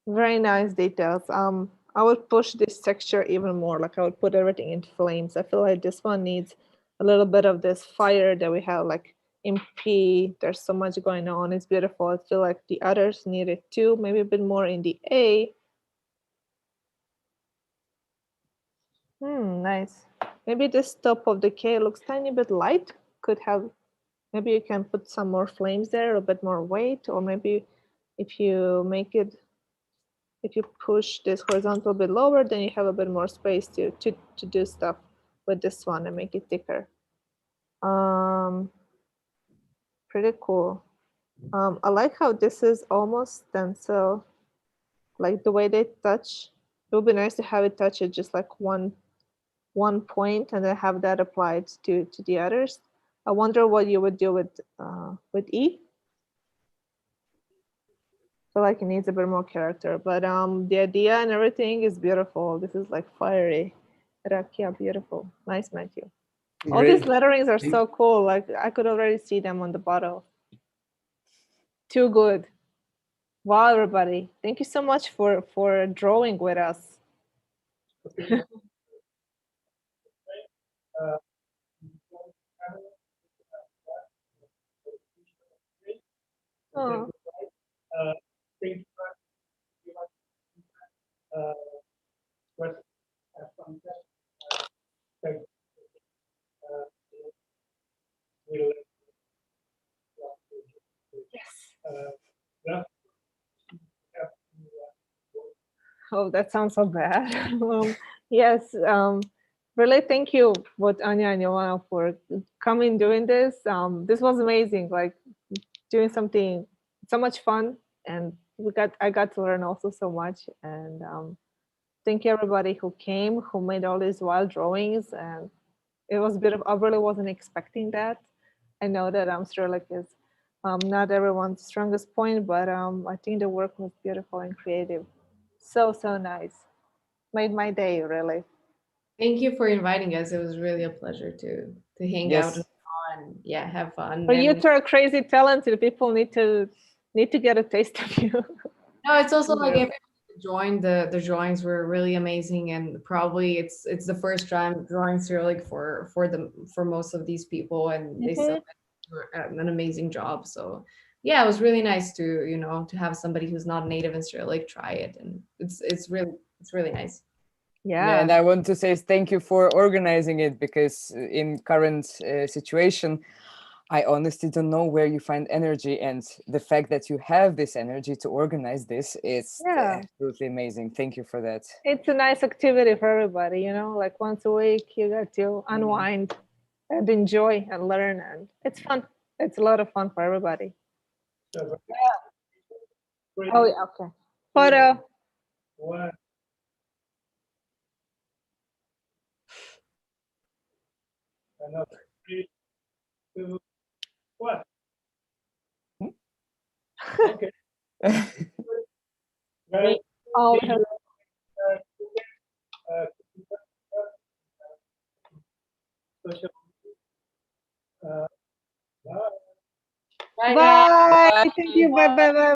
Speaker 4: Very nice details. I would push this texture even more. Like I would put everything into flames. I feel like this one needs a little bit of this fire that we have like in P. There's so much going on. It's beautiful. I feel like the others need it too. Maybe a bit more in the A. Nice. Maybe this top of the K looks tiny bit light. Could have, maybe you can put some more flames there, a bit more weight, or maybe if you make it, if you push this horizontal a bit lower, then you have a bit more space to do stuff with this one and make it thicker. Pretty cool. I like how this is almost stencil, like the way they touch. It would be nice to have it touch it just like one point and then have that applied to the others. I wonder what you would do with E. Feel like it needs a bit more character, but the idea and everything is beautiful. This is like fiery rakia, beautiful. Nice, Matthew. All these letterings are so cool. Like I could already see them on the bottle. Too good. Wow, everybody. Thank you so much for drawing with us. Oh. Oh, that sounds so bad. Yes, really thank you both Anya and Jovana for coming doing this. This was amazing, like doing something so much fun, and I got to learn also so much. And thank you everybody who came, who made all these wild drawings. And it was a bit of, I really wasn't expecting that. I know that Cyrillic is not everyone's strongest point, but I think the work was beautiful and creative. So nice. Made my day, really.
Speaker 6: Thank you for inviting us. It was really a pleasure to hang out
Speaker 3: Yes.
Speaker 6: and have fun.
Speaker 4: But you
Speaker 6: And-
Speaker 4: two are crazy talented. People need to get a taste of you.
Speaker 6: No, it's also like
Speaker 4: Yeah.
Speaker 6: everyone who joined the drawings were really amazing, and probably it's the first time drawing Cyrillic for most of these people, and they still did an amazing job. So yeah, it was really nice to to have somebody who's not native in Cyrillic try it, and it's really nice.
Speaker 3: Yeah, and I want to say thank you for organizing it, because in current situation, I honestly don't know where you find energy, and the fact that you have this energy to organize this is absolutely amazing. Thank you for that.
Speaker 4: It's a nice activity for everybody, like once a week you get to unwind and enjoy and learn, and it's fun. It's a lot of fun for everybody. Oh yeah, okay. But
Speaker 9: What? Another 3, 2, 1. Okay. Guys,
Speaker 4: oh,
Speaker 9: see you. Social. Bye.
Speaker 4: bye. Thank you. Bye.